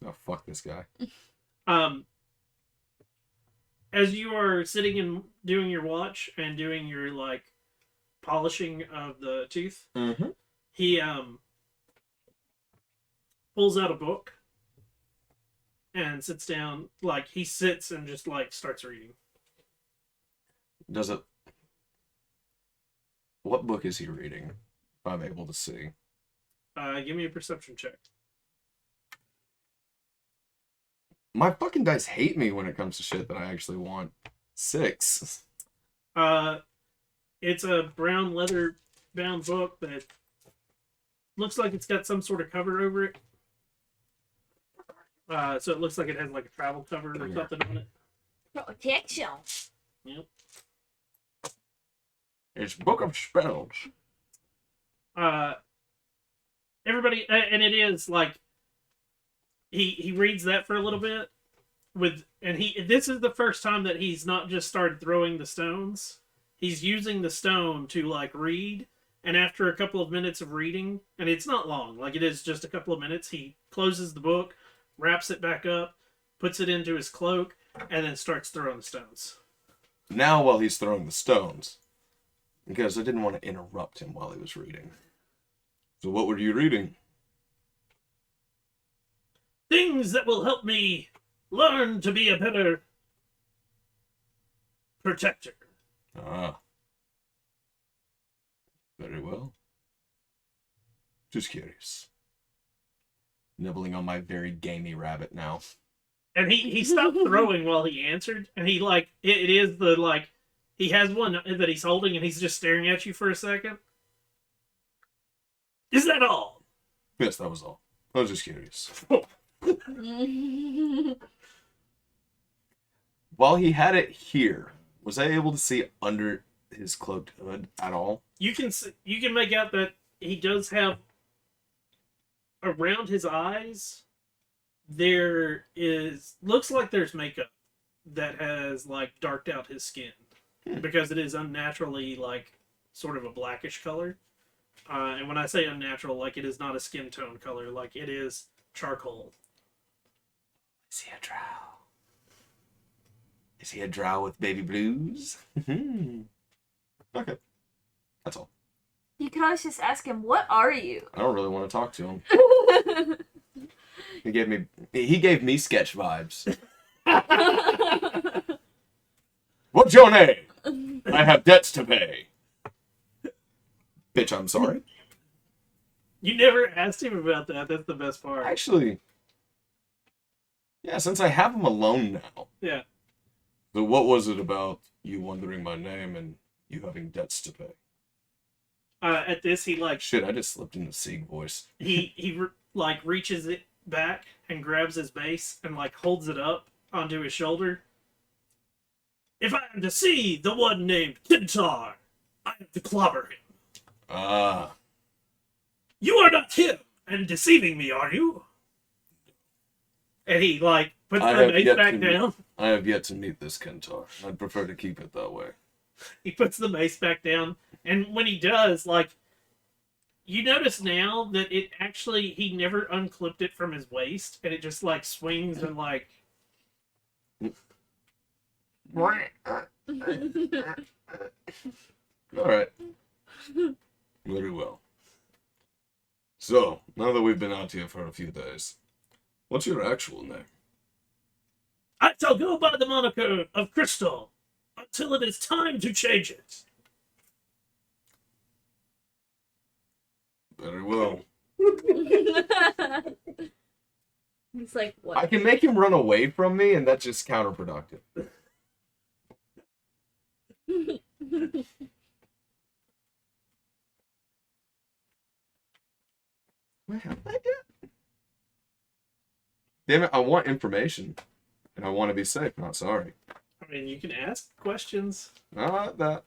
Oh, fuck this guy. As you are sitting and doing your watch and doing your like polishing of the tooth, he pulls out a book and sits down. Like he sits and just like starts reading. Does it... What book is he reading? If I'm able to see. Give me a perception check. My fucking dice hate me when it comes to shit that I actually want. 6. It's a brown leather bound book that looks like it's got some sort of cover over it. So it looks like it has like a travel cover or something on it. Protection. Yep. It's Book of Spells. Everybody, and it is like he reads that for a little bit this is the first time that he's not just started throwing the stones. He's using the stone to like read, and after a couple of minutes of reading, and it's not long, like it is just a couple of minutes, he closes the book, wraps it back up, puts it into his cloak, and then starts throwing the stones. Now while he's throwing the stones, because I didn't want to interrupt him while he was reading. So what were you reading? Things that will help me learn to be a better protector. Ah. Very well. Just curious. Nibbling on my very gamey rabbit now. And he stopped throwing while he answered, and he it is the he has one that he's holding, and he's just staring at you for a second. Is that all? Yes, that was all. I was just curious. While he had it here, was I able to see under his cloaked hood at all? You can make out that he does have around his eyes. Looks like there's makeup that has darked out his skin because it is unnaturally sort of a blackish color. And when I say unnatural, it is not a skin tone color, it is charcoal. Is he a drow? Is he a drow with baby blues? Okay. That's all. You can always just ask him, "What are you?" I don't really want to talk to him. He gave me sketch vibes. What's your name? I have debts to pay. Bitch, I'm sorry. You never asked him about that. That's the best part. Actually, yeah, since I have him alone now. Yeah. So what was it about you wondering my name and you having debts to pay? At this, he Shit, I just slipped into Sieg voice. he reaches it back and grabs his mace and holds it up onto his shoulder. If I am to see the one named Kintar, I have to clobber him. Ah. You are not him and deceiving me, are you? And he puts the mace back down. I have yet to meet this Kentar. I'd prefer to keep it that way. He puts the mace back down, and when he does, you notice now that it actually, he never unclipped it from his waist, and it just swings and Alright. Very well. So, now that we've been out here for a few days, what's your actual name? I shall go by the moniker of Crystal until it is time to change it. Very well. He's like, "What?" I can make him run away from me, and that's just counterproductive. Damn it, I want information. And I want to be safe, not sorry. I mean, you can ask questions. Not that.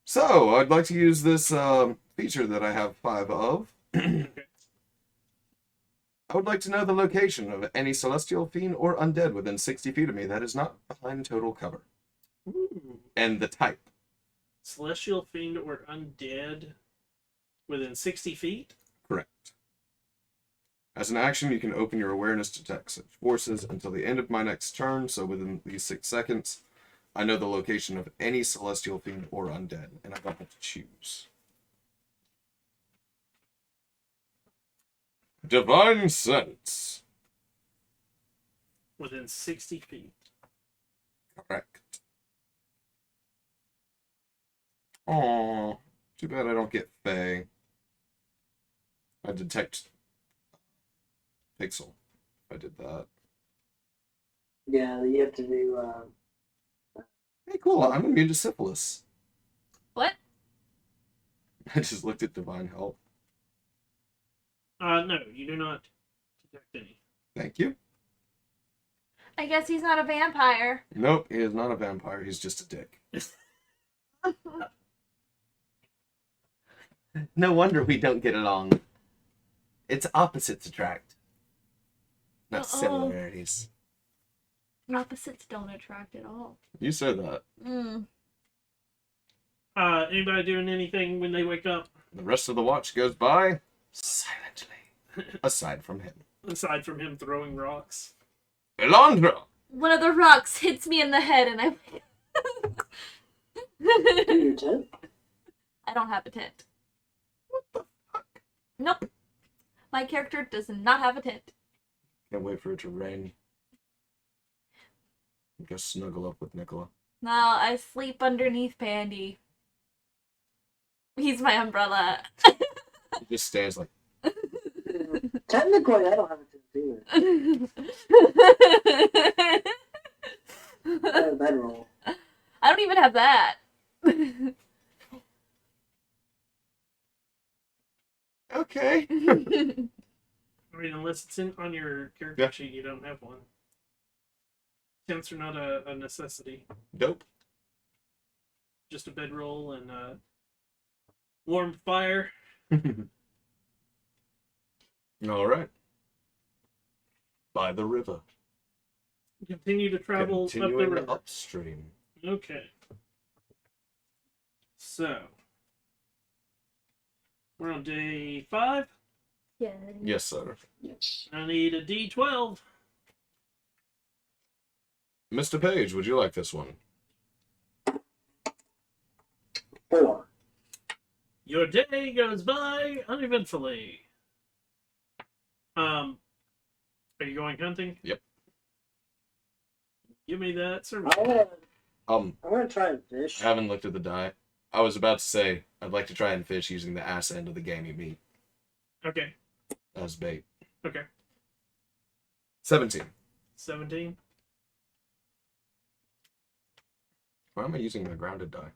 So, I'd like to use this feature that I have 5 of. I would like to know the location of any celestial fiend or undead within 60 feet of me that is not behind total cover. Ooh. And the type. Celestial fiend or undead within 60 feet? Correct. As an action, you can open your awareness to detect such forces until the end of my next turn, so within these 6 seconds, I know the location of any celestial fiend or undead, and I don't have to choose. Divine Sense. Within 60 feet. Correct. Aww. Too bad I don't get Fae. I detect Pixel. I did that. Yeah, you have to do. Hey, cool. I'm immune to syphilis. What? I just looked at Divine Health. No, you do not detect any. Thank you. I guess he's not a vampire. Nope, he is not a vampire. He's just a dick. No wonder we don't get along. It's opposites attract, not similarities. Opposites don't attract at all. You said that. Anybody doing anything when they wake up? The rest of the watch goes by silently, aside from him. Aside from him throwing rocks. Elandra! One of the rocks hits me in the head and I... your tent? I don't have a tent. What the fuck? Nope. My character does not have a tent. Can't wait for it to rain. Go snuggle up with Nicola. No, I sleep underneath Pandy. He's my umbrella. He just stands like, Technically, I don't have a tent either. I have a bedroll. I don't even have that. okay. I mean, unless it's on your character Yeah. sheet, you don't have one. Tents are not a necessity. Dope. Just a bedroll and warm fire. All right. By the river. Continue to travel up the Continuing river. upstream. Okay. So, we're on day 5. Yeah. Yes, sir. Yes. I need a D12. Mr. Page, would you like this one? 4. Your day goes by uneventfully. Are you going hunting? Yep. Give me that I'm survival. gonna try and fish. I haven't looked at the die. I was about to say I'd like to try and fish using the ass end of the gamey meat Okay. as bait. Okay. 17. 17. Why am I using the grounded die?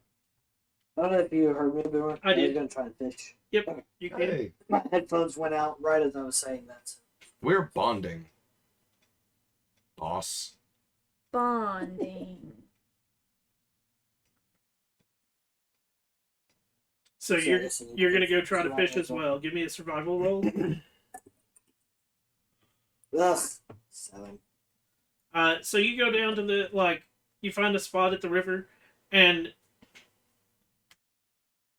I don't know if you heard me, but I did. was gonna try and fish. Yep. You can. Hey, My headphones went out right as I was saying that. we're bonding. Boss. Bonding. So So you're this is- you're gonna go try to fish as survival. well. Give me a survival roll. Ugh. 7. So you go down to the you find a spot at the river, and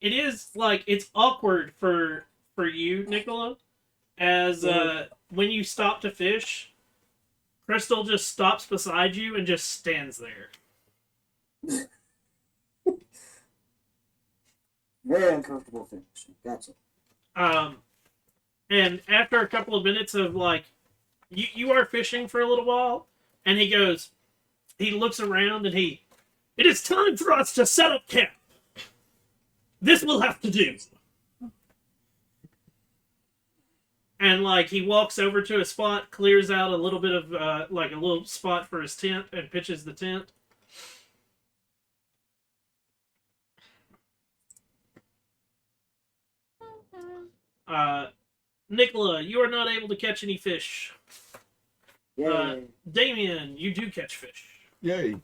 it is it's awkward for you, Nicola, as when you stop to fish, Crystal just stops beside you and just stands there. Very uncomfortable fishing. Gotcha. And after a couple of minutes of you are fishing for a little while, and he looks around and it is time for us to set up camp. This will have to do. And he walks over to a spot, clears out a little bit of a little spot for his tent, and pitches the tent. Nicola, you are not able to catch any fish. Yay. Damien, you do catch fish. Yay.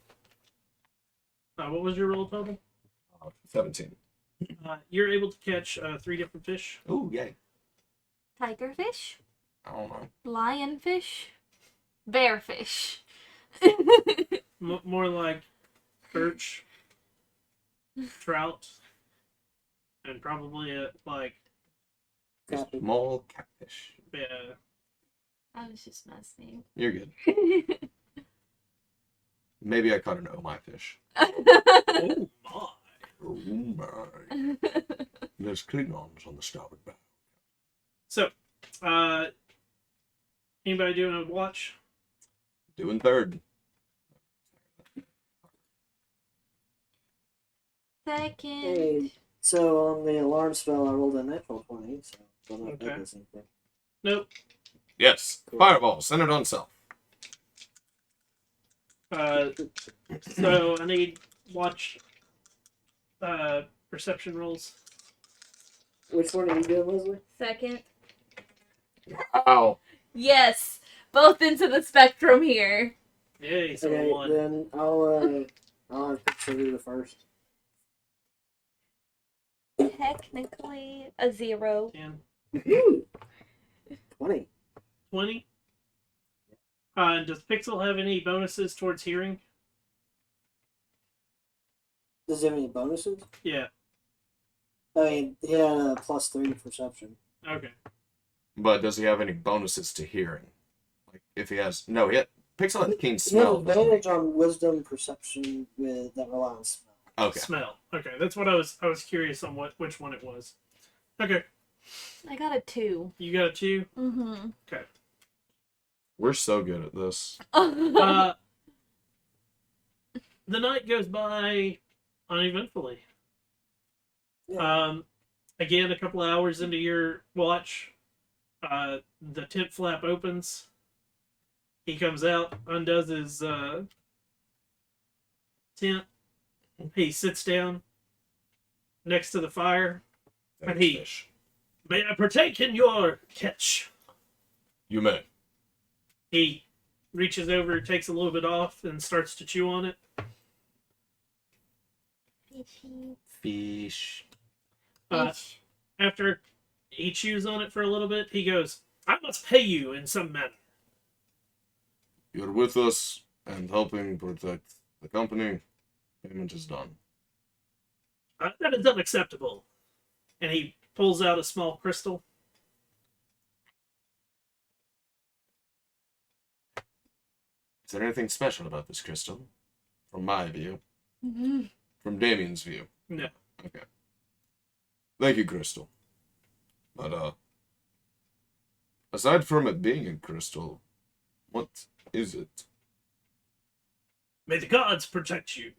What was your roll total? 17. You're able to catch 3 different fish. Ooh, yay. Tigerfish? I don't know. Lionfish? Bearfish? More like perch, trout, and probably Small catfish. I was just messing. You're good. Maybe I caught an oh my fish. Oh my! Oh my. There's Klingons on the starboard bow. So, anybody doing a watch? Doing third. Second. Hey, so on the alarm spell, I rolled a natural 20, so I don't know if that Okay. does anything. Nope. Yes. Fireball, centered on self. So I need watch perception rolls. Which one are you doing, Leslie? Second. Wow. Yes! Both into the spectrum here. Yay, so Okay, one. then I'll have to do the first. Technically a 0. 10, 20. 20. Does Pixel have any bonuses towards hearing? Does it have any bonuses? Yeah. I mean, he had a +3 perception. Okay. But does he have any bonuses to hearing? Like if he has Pixel has keen He has smell. advantage on wisdom perception that rely on smell. Okay. Smell. Okay, that's what I was curious on which one it was. Okay. I got a 2. You got a 2? Mm-hmm. We're so good at this. The night goes by uneventfully. Yeah. Again, a couple of hours into your watch, the tent flap opens. He comes out, undoes his tent. He sits down next to the fire. Thanks, he- fish. May I partake in your catch? You may. He reaches over, takes a little bit off, and starts to chew on it. Fish. After he chews on it for a little bit, he goes, I must pay you in some manner. You're with us and helping protect the company. Payment is done. That is unacceptable. And he pulls out a small crystal. Is there anything special about this crystal? From my view. Mm-hmm. From Damien's view. No. Okay. Thank you, Crystal. But, aside from it being a crystal, what is it? May the gods protect you.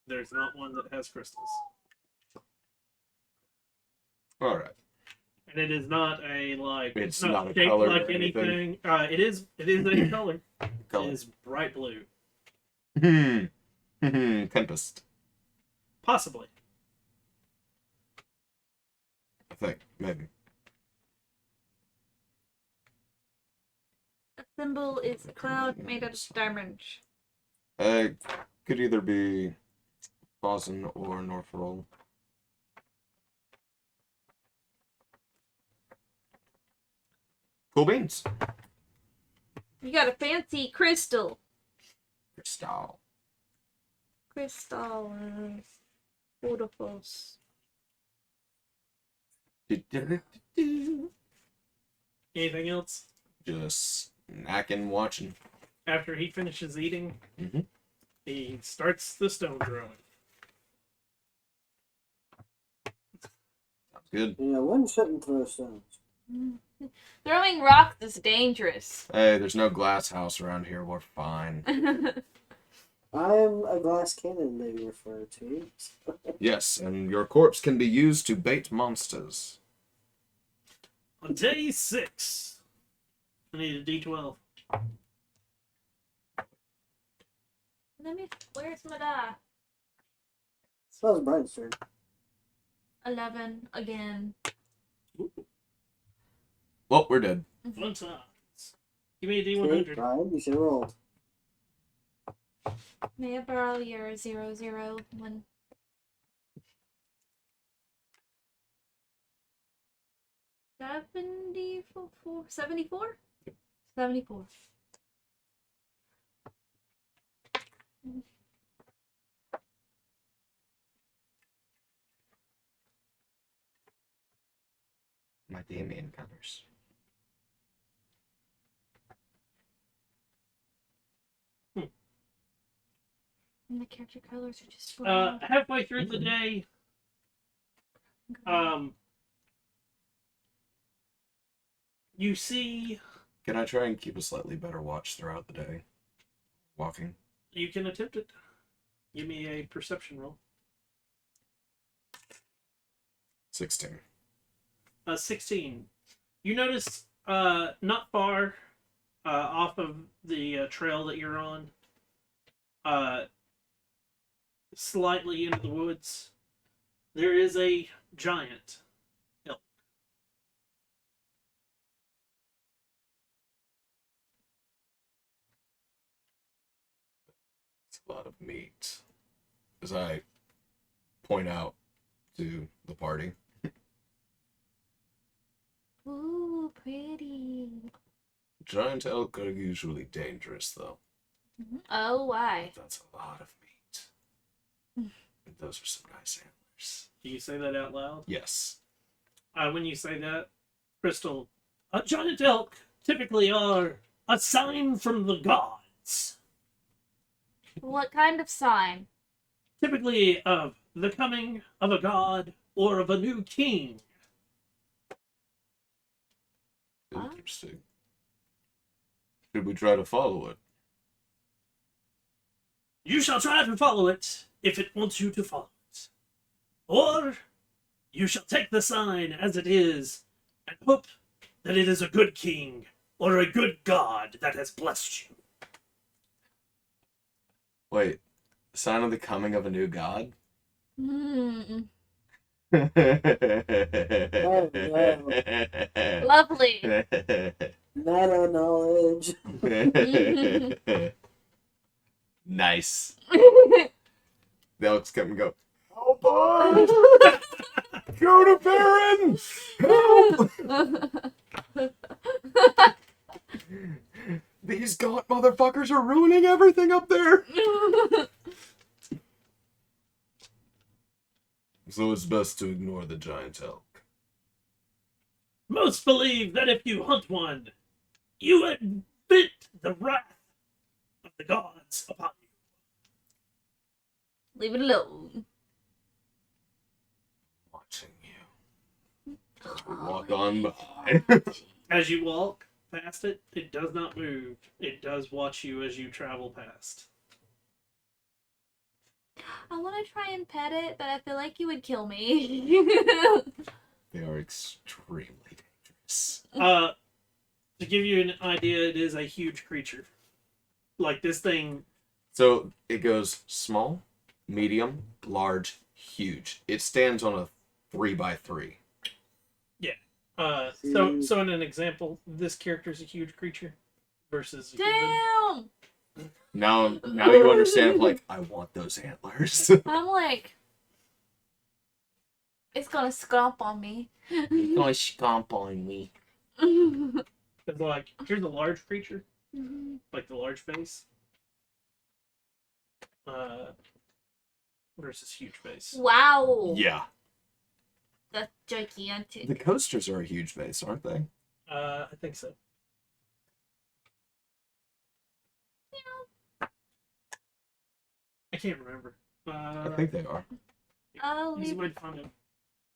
There's not one that has crystals. Alright. And it is not a, like, It's not not a shaped color like or anything? anything. It is a color. Color. It is bright blue. Tempest. Possibly. I think. Maybe. A symbol is a cloud made out of diamond. Could either be Boson or Norfolk. Cool beans. You got a fancy crystal. Crystal. Crystal. Beautiful. Anything else? Just snacking, watching. After he finishes eating, Mhm. he starts the stone throwing. Sounds good. Yeah, one shouldn't throw stones. Throwing rocks is dangerous. Hey, there's no glass house around here. We're fine. I'm a glass cannon, they refer to. Yes, and your corpse can be used to bait monsters. On day 6, I need a D12. Where's my die? That was Brian's turn. 11 again. Well, we're dead. Fun times. Give me a Okay, D100. Brian, you should have rolled. May I borrow your 001? 74? 74. My Damien colors. And the character colors are just Halfway through the day, you see, Can I try and keep a slightly better watch throughout the day? Walking. you can attempt it. Give me a perception roll. 16. 16. You notice, not far off of the trail that you're on, slightly into the woods, there is a giant elk. It's a lot of meat. As I point out to the party. Ooh, pretty. Giant elk are usually dangerous, though. Oh, why? That's a lot of meat. And those are some nice antlers. Do you say that out loud? Yes. When you say that, Crystal, a giant elk typically are a sign from the gods. What kind of sign? Typically of the coming of a god or of a new king. Huh? Interesting. Should we try to follow it? You shall try to follow it if it wants you to follow it. or you shall take the sign as it is and hope that it is a good king or a good god that has blessed you. Wait, sign of the coming of a new god? Hmm. Oh, Lovely. Meta knowledge. Nice. The elks come and go, help us! Go to Baron! Help! These gaunt motherfuckers are ruining everything up there! So it's best to ignore the giant elk. Most believe that if you hunt one, you admit the wrath of the gods upon you. Leave it alone. Watching you. As we walk on by. As you walk past it, it does not move. It does watch you as you travel past. I want to try and pet it, but I feel like you would kill me. They are extremely dangerous. To give you an idea, it is a huge creature. Like this thing. So it goes small, medium, large, huge. It stands on a 3x3. So in an example, this character is a huge creature versus a human. Damn! Now you understand, like, I want those antlers. I'm like, it's gonna stomp on me. You're gonna stomp on me. It's like, here's a large creature, like the large face, versus huge face. Wow. Yeah. That's gigantic. The coasters are a huge base, aren't they? I think so. I can't remember. I think they are. I'll Easy leave, way to find out.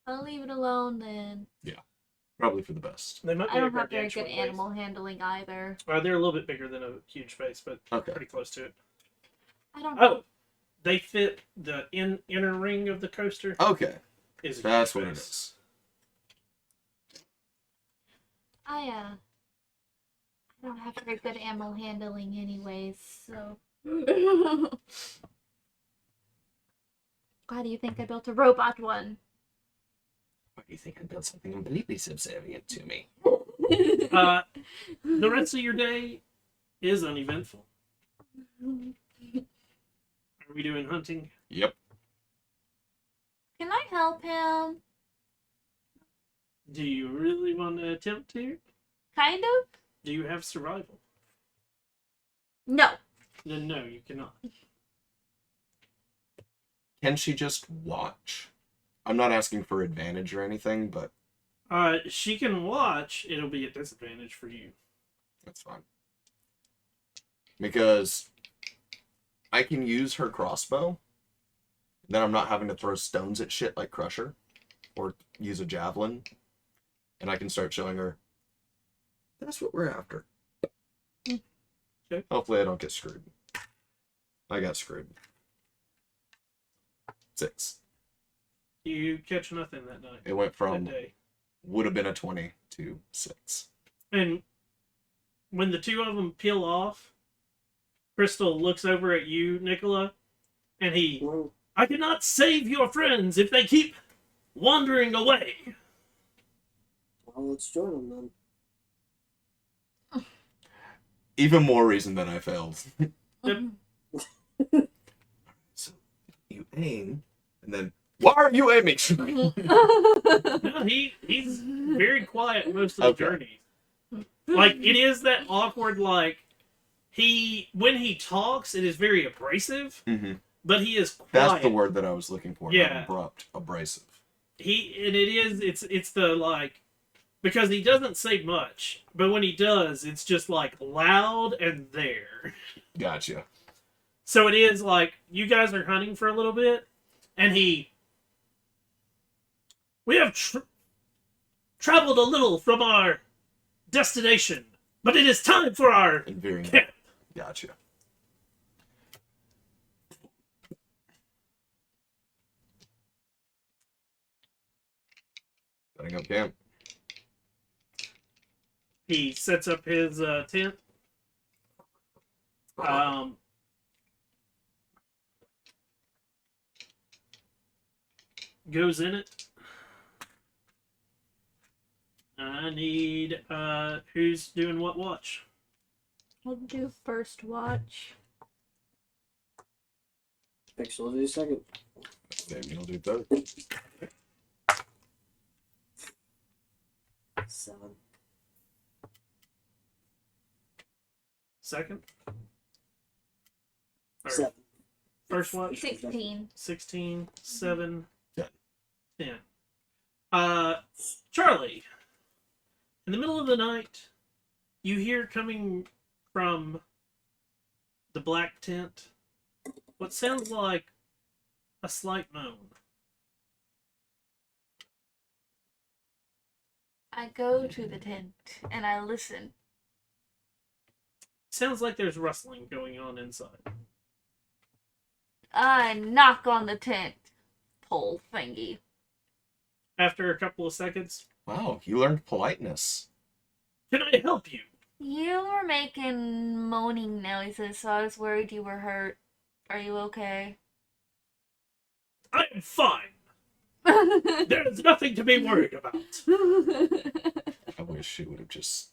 I'll leave it alone then. Probably for the best. They might be I don't a have very good gargantuan animal handling either. face. They're a little bit bigger than a huge face, but Okay. pretty close to it. I don't Oh, they fit the inner ring of the coaster. Okay. Is a That's huge what it face. is. I don't have very good animal handling anyways, so. Why do you think I built a robot one? Why do you think I built something completely subservient to me? The rest of your day is uneventful. Are we doing hunting? Yep. Can I help him? Do you really want to attempt to? Kind of? Do you have survival? No. Then no, you cannot. Can she just watch? I'm not asking for advantage or anything, but She can watch. It'll be a disadvantage for you. that's fine. Because I can use her crossbow. Then I'm not having to throw stones at shit like Crusher. Or use a javelin. And I can start showing her, that's what we're after. Okay. Hopefully I don't get screwed. I got screwed. 6. You catch nothing that night. It went That from day. would have been a 20 to 6. And when the two of them peel off, Crystal looks over at you, Nicola, and I cannot save your friends if they keep wandering away. Well, let's join them then. Even more reason that I failed. So you aim, and then why are you aiming? No, he's very quiet most of the Okay. journey. Like, it is that awkward, like, when he talks, it is very abrasive, Mm-hmm. but he is quiet. That's the word that I was looking for. Yeah. Not abrupt, abrasive. It's the, like, because he doesn't say much, but when he does, it's just, like, loud and there. Gotcha. So it is, like, you guys are hunting for a little bit, and we have traveled a little from our destination, but it is time for our And veering. camp. Gotcha. Setting up camp. He sets up his tent. Goes in it. I need who's doing what watch? I'll do first watch. Pixel will do second. Maybe you'll do third. 7. Second? Or 7. first watch? 16. 16, 7, 10. 10. Charlie, in the middle of the night, you hear coming from the black tent what sounds like a slight moan. I go to the tent and I listen. Sounds like there's rustling going on inside. I knock on the tent pole thingy. After a couple of seconds, Wow, he learned politeness. can I help you? You were making moaning noises, so I was worried you were hurt. Are you okay? I'm fine. There's nothing to be worried about. I wish she would have just...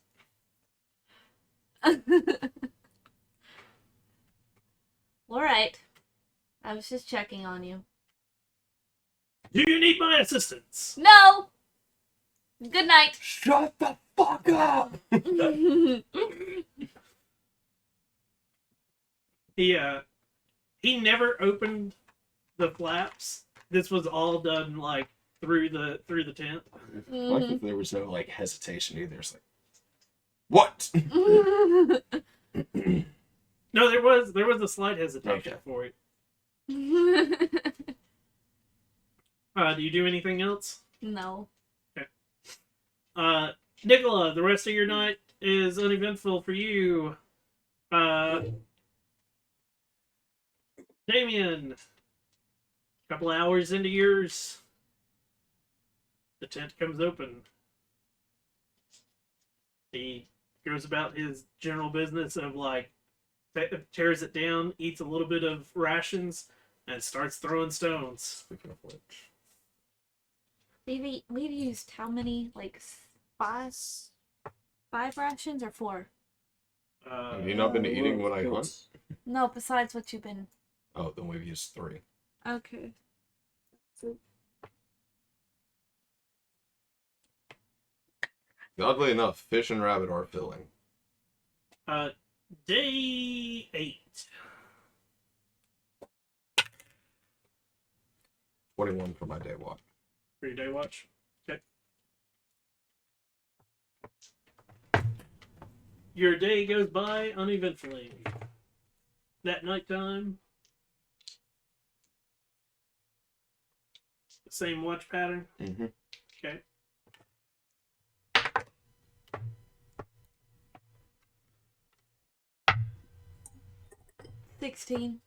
Alright. I was just checking on you. Do you need my assistance? No! Good night. Shut the fuck up! He never opened the flaps. This was all done like through the tent. Like if there was no like hesitation either. It's like, what? No, there was a slight hesitation Okay. for it. Do you do anything else? No. Nicola, the rest of your night is uneventful for you. Damien, a couple hours into yours, the tent comes open. He goes about his general business of like tears it down, eats a little bit of rations, and starts throwing stones. Speaking of which, We've used how many? Like 5 rations or 4? have you not been eating when I hunt? No, besides what you've been. Oh, then we've used 3. Okay. Oddly enough, fish and rabbit are filling. Day 8. 21 for my day walk. For your day watch. Okay. Your day goes by uneventfully. That nighttime, the same watch pattern. Mm-hmm. Okay. $16.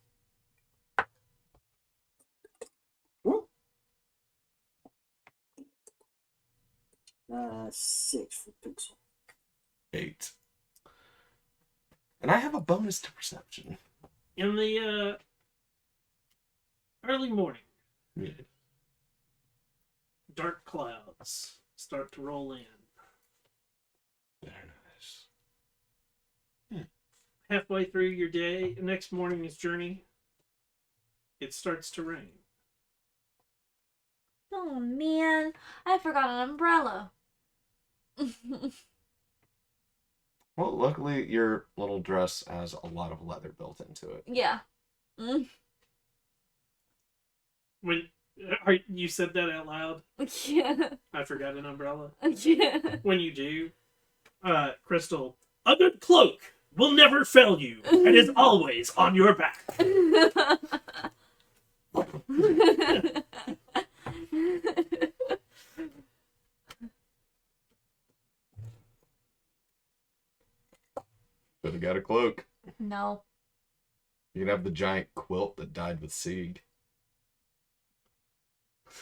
6 for Pixel. 8. And I have a bonus to perception. In the early morning, Yeah. dark clouds start to roll in. Very nice. Halfway through your day, next morning's journey, it starts to rain. Oh man, I forgot an umbrella. Well, luckily your little dress has a lot of leather built into it. Yeah. When you said that out loud, Yeah. I forgot an umbrella. Yeah. When you do, Crystal, a good cloak will never fail you and is always on your back. Could have got a cloak. No. You can have the giant quilt that died with seed.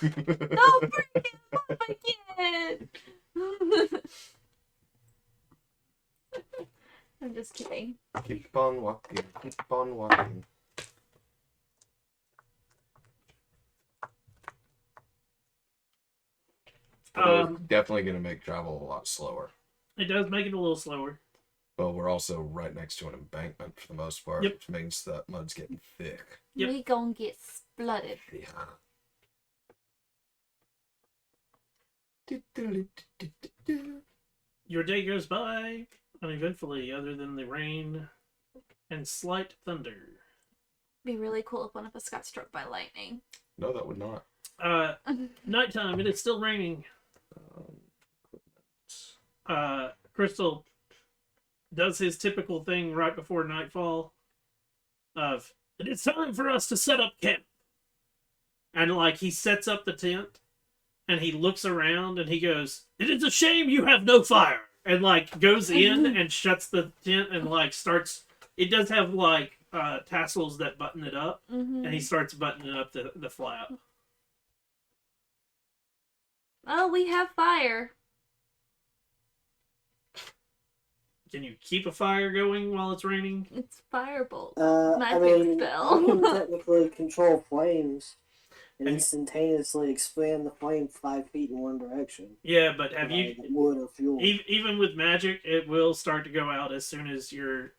Don't break him up again! I'm just kidding. Keep on walking, keep on walking. Definitely going to make travel a lot slower. It does make it a little slower. Well, we're also right next to an embankment for the most part, Yep. which means that mud's getting thick. Yep. We gonna get splutted. Yeah. Your day goes by uneventfully, other than the rain and slight thunder. Be really cool if one of us got struck by lightning. No, that would not. Nighttime. It is still raining. Crystal does his typical thing right before nightfall of, it is time for us to set up camp. And like he sets up the tent and he looks around and he goes, it is a shame you have no fire. And like goes in and shuts the tent and like starts, it does have like tassels that button it up, and he starts buttoning up the flap. Oh, we have fire. Can you keep a fire going while it's raining? It's firebolt. I Magic mean, spell. I can technically control flames and And- instantaneously expand the flame 5 feet in one direction. Yeah, but have you, Like wood or fuel? even with magic, it will start to go out as soon as you're,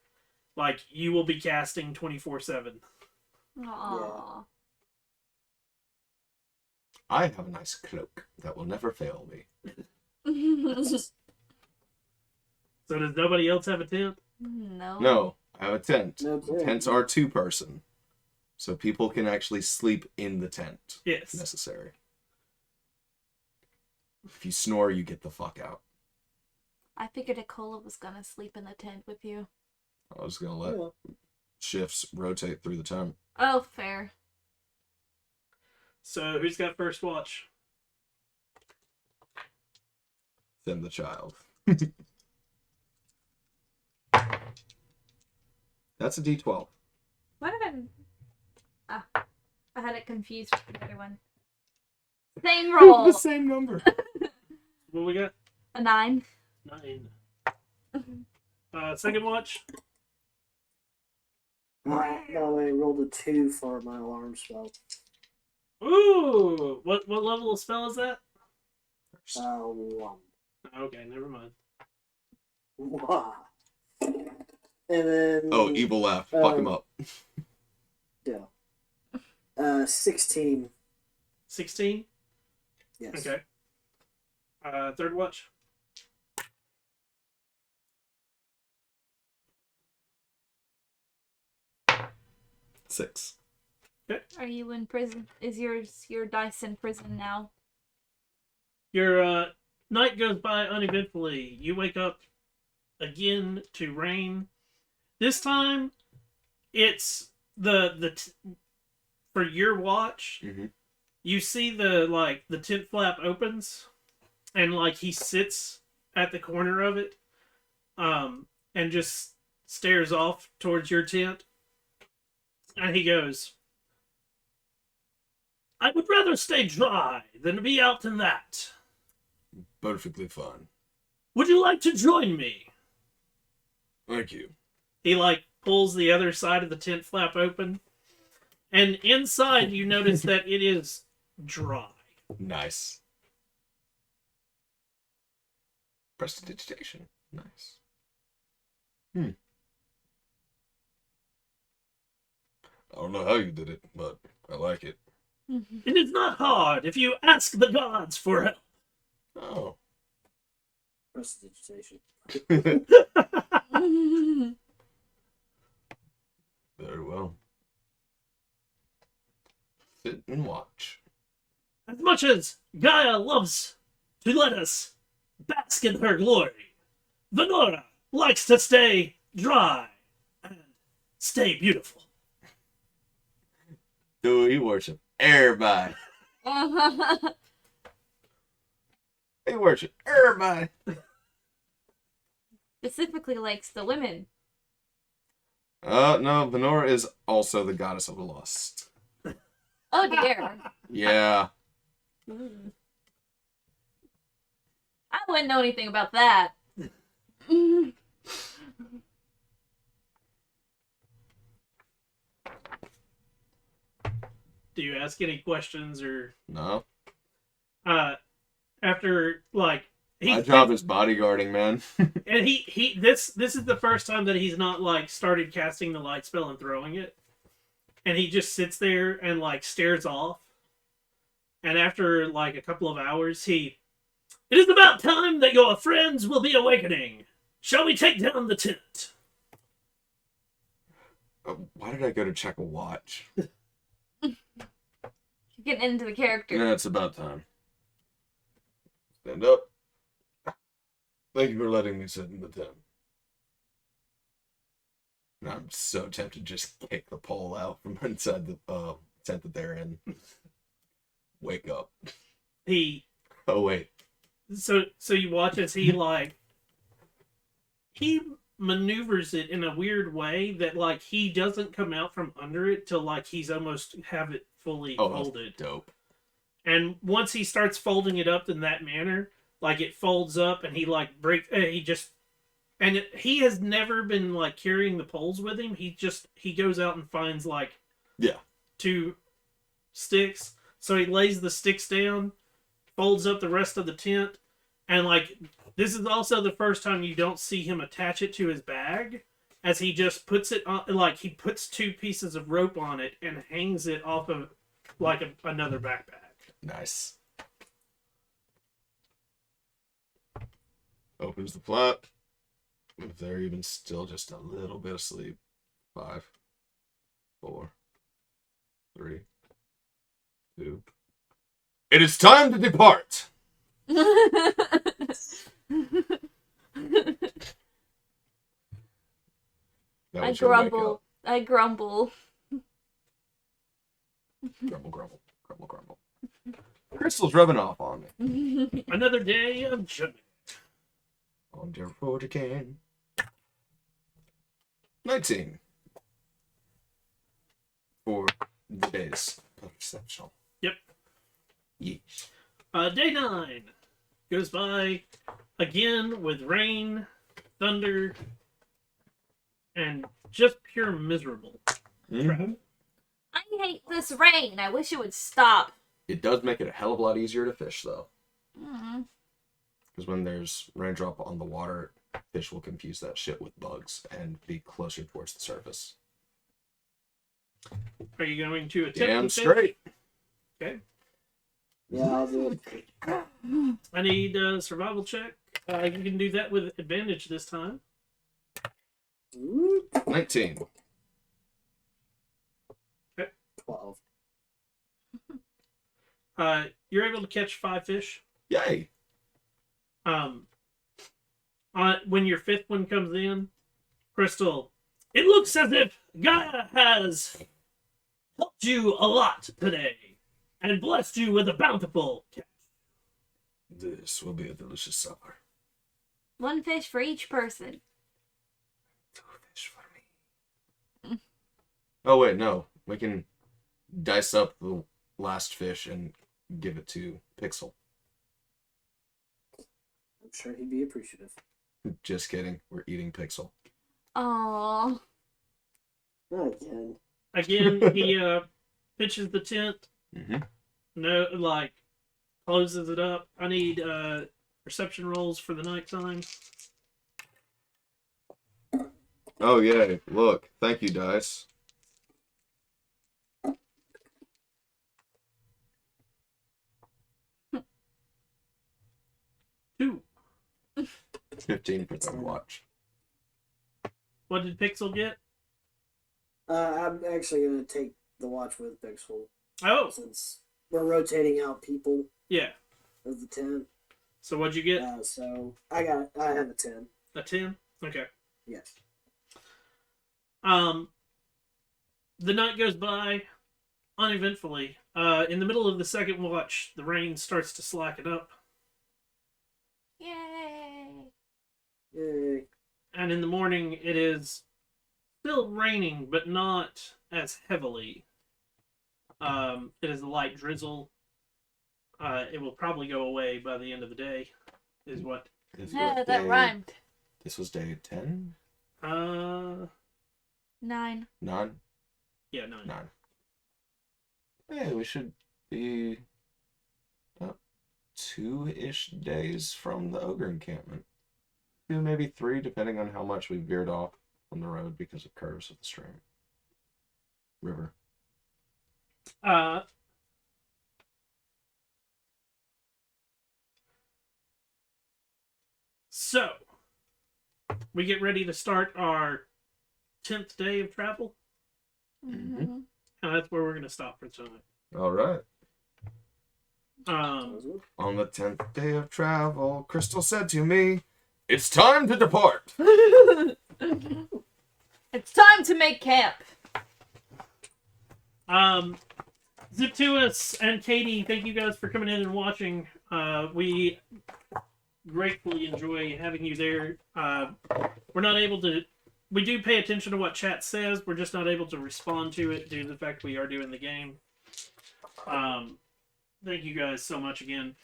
like, you will be casting 24/7. Aww. I have a nice cloak that will never fail me. So does nobody else have a tent? No. No, I have a tent. No tent. Tents are 2-person, so people can actually sleep in the tent if Yes. necessary. If you snore, you get the fuck out. I figured Acola was gonna sleep in the tent with you. I was gonna let Yeah. shifts rotate through the tent. Oh, fair. So who's got first watch? Then the child. That's a D12. What did I had it confused with the other one. Same roll. The same number. What we got? A 9. 9. Second watch? By the way, I rolled a 2 for my alarm spell. Ooh! What level of spell is that? 1. Okay, never mind. Wow. And then... Oh, evil laugh. Fuck him up. Yeah. 16. 16? Yes. Okay. Third watch? Six. Are you in prison? Is your dice in prison now? Your night goes by uneventfully. You wake up again to rain. This time, it's for your watch. Mm-hmm. You see the tent flap opens, and like he sits at the corner of it, and just stares off towards your tent, and he goes, "I would rather stay dry than to be out in that. Perfectly fine. Would you like to join me?" Thank you. He like pulls the other side of the tent flap open, and inside you notice that it is dry. Nice. Prestidigitation. Nice. I don't know how you did it, but I like it. It is not hard if you ask the gods for help. Oh. Prestidigitation. Very well. Sit and watch. As much as Gaia loves to let us bask in her glory, Venora likes to stay dry and stay beautiful. Do you worship everybody? He worship everybody. Specifically likes the women. No, Venora is also the goddess of lust. Oh dear. Yeah. Mm. I wouldn't know anything about that. Mm. Do you ask any questions or No. after like My job is bodyguarding, man. and this is the first time that he's not like started casting the light spell and throwing it. And he just sits there and like stares off. And after like a couple of hours, it is about time that your friends will be awakening. Shall we take down the tent? Why did I go to check a watch? Getting into the character. Yeah, it's about time. Stand up. Thank you for letting me sit in the tent. And I'm so tempted to just kick the pole out from inside the tent that they're in. Wake up. Oh, wait. So you watch as he maneuvers it in a weird way that like he doesn't come out from under it till like he's almost have it fully folded. Dope. And once he starts folding it up in that manner, like it folds up and he like he has never been like carrying the poles with him. He goes out and finds like 2 sticks. So he lays the sticks down, folds up the rest of the tent, and like this is also the first time you don't see him attach it to his bag, as he just puts it on, like he puts 2 pieces of rope on it and hangs it off of like another backpack. Nice. Opens the flap. If they're even still just a little bit asleep. 5, 4, 3, 2. It is time to depart. I grumble. Grumble, grumble, grumble, grumble. Crystal's rubbing off on me. Another day of journey. On your road again. 19. For the day's perception. Yep. Yeesh. Day 9 goes by again with rain, thunder, and just pure miserable. Mm-hmm. I hate this rain. I wish it would stop. It does make it a hell of a lot easier to fish, though. Mm. Because when there's raindrop on the water, fish will confuse that shit with bugs and be closer towards the surface. Are you going to attempt Damn to fish? straight. Okay. Yeah, I'll do it. I need a survival check. You can do that with advantage this time. 19. 12. You're able to catch 5 fish. Yay! When your 5th one comes in, Crystal, it looks as if Gaia has helped you a lot today and blessed you with a bountiful catch. This will be a delicious supper. 1 fish for each person. 2 fish for me. Oh, wait, no. We can dice up the last fish and give it to Pixel. I'm sure he'd be appreciative. Just kidding. We're eating Pixel. Aww. Not again. Again, he pitches the tent. Mm-hmm. No, like closes it up. I need perception rolls for the nighttime. Oh, yeah. Look. Thank you, dice. 2. 15 for the watch. What did Pixel get? I'm actually going to take the watch with Pixel. Oh, Since we're rotating out people yeah. of the tent. So what'd you get? So I have a 10. A 10? Okay. Yes. The night goes by uneventfully. In the middle of the second watch, the rain starts to slacken up. Yay. Yay. And in the morning, it is still raining, but not as heavily. It is a light drizzle. it will probably go away by the end of the day. Is what? Is Yeah, what that day- rhymed. This was day 10? 9. 9? Yeah, 9. 9. Hey, we should be about 2-ish days from the ogre encampment. 2, maybe 3, depending on how much we veered off on the road because of curves of the stream. River. So, we get ready to start our 10th day of travel, Mm-hmm. and that's where we're going to stop for tonight. All right. Um, On the 10th day of travel, Crystal said to me, "It's time to depart." It's time to make camp. Ziptuus and Katie, thank you guys for coming in and watching. We gratefully enjoy having you there. We're not able to... We do pay attention to what chat says. We're just not able to respond to it due to the fact we are doing the game. Thank you guys so much again.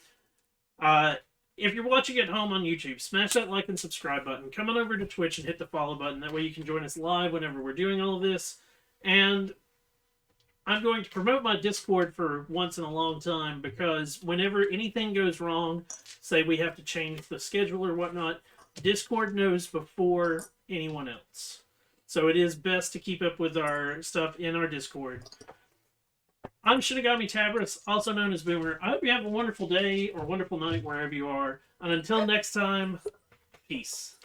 If you're watching at home on YouTube, smash that like and subscribe button. Come on over to Twitch and hit the follow button. That way you can join us live whenever we're doing all of this. And I'm going to promote my Discord for once in a long time, because whenever anything goes wrong, say we have to change the schedule or whatnot, Discord knows before anyone else. So it is best to keep up with our stuff in our Discord. I'm Shinigami Tabris, also known as Boomer. I hope you have a wonderful day or wonderful night wherever you are. And until next time, peace.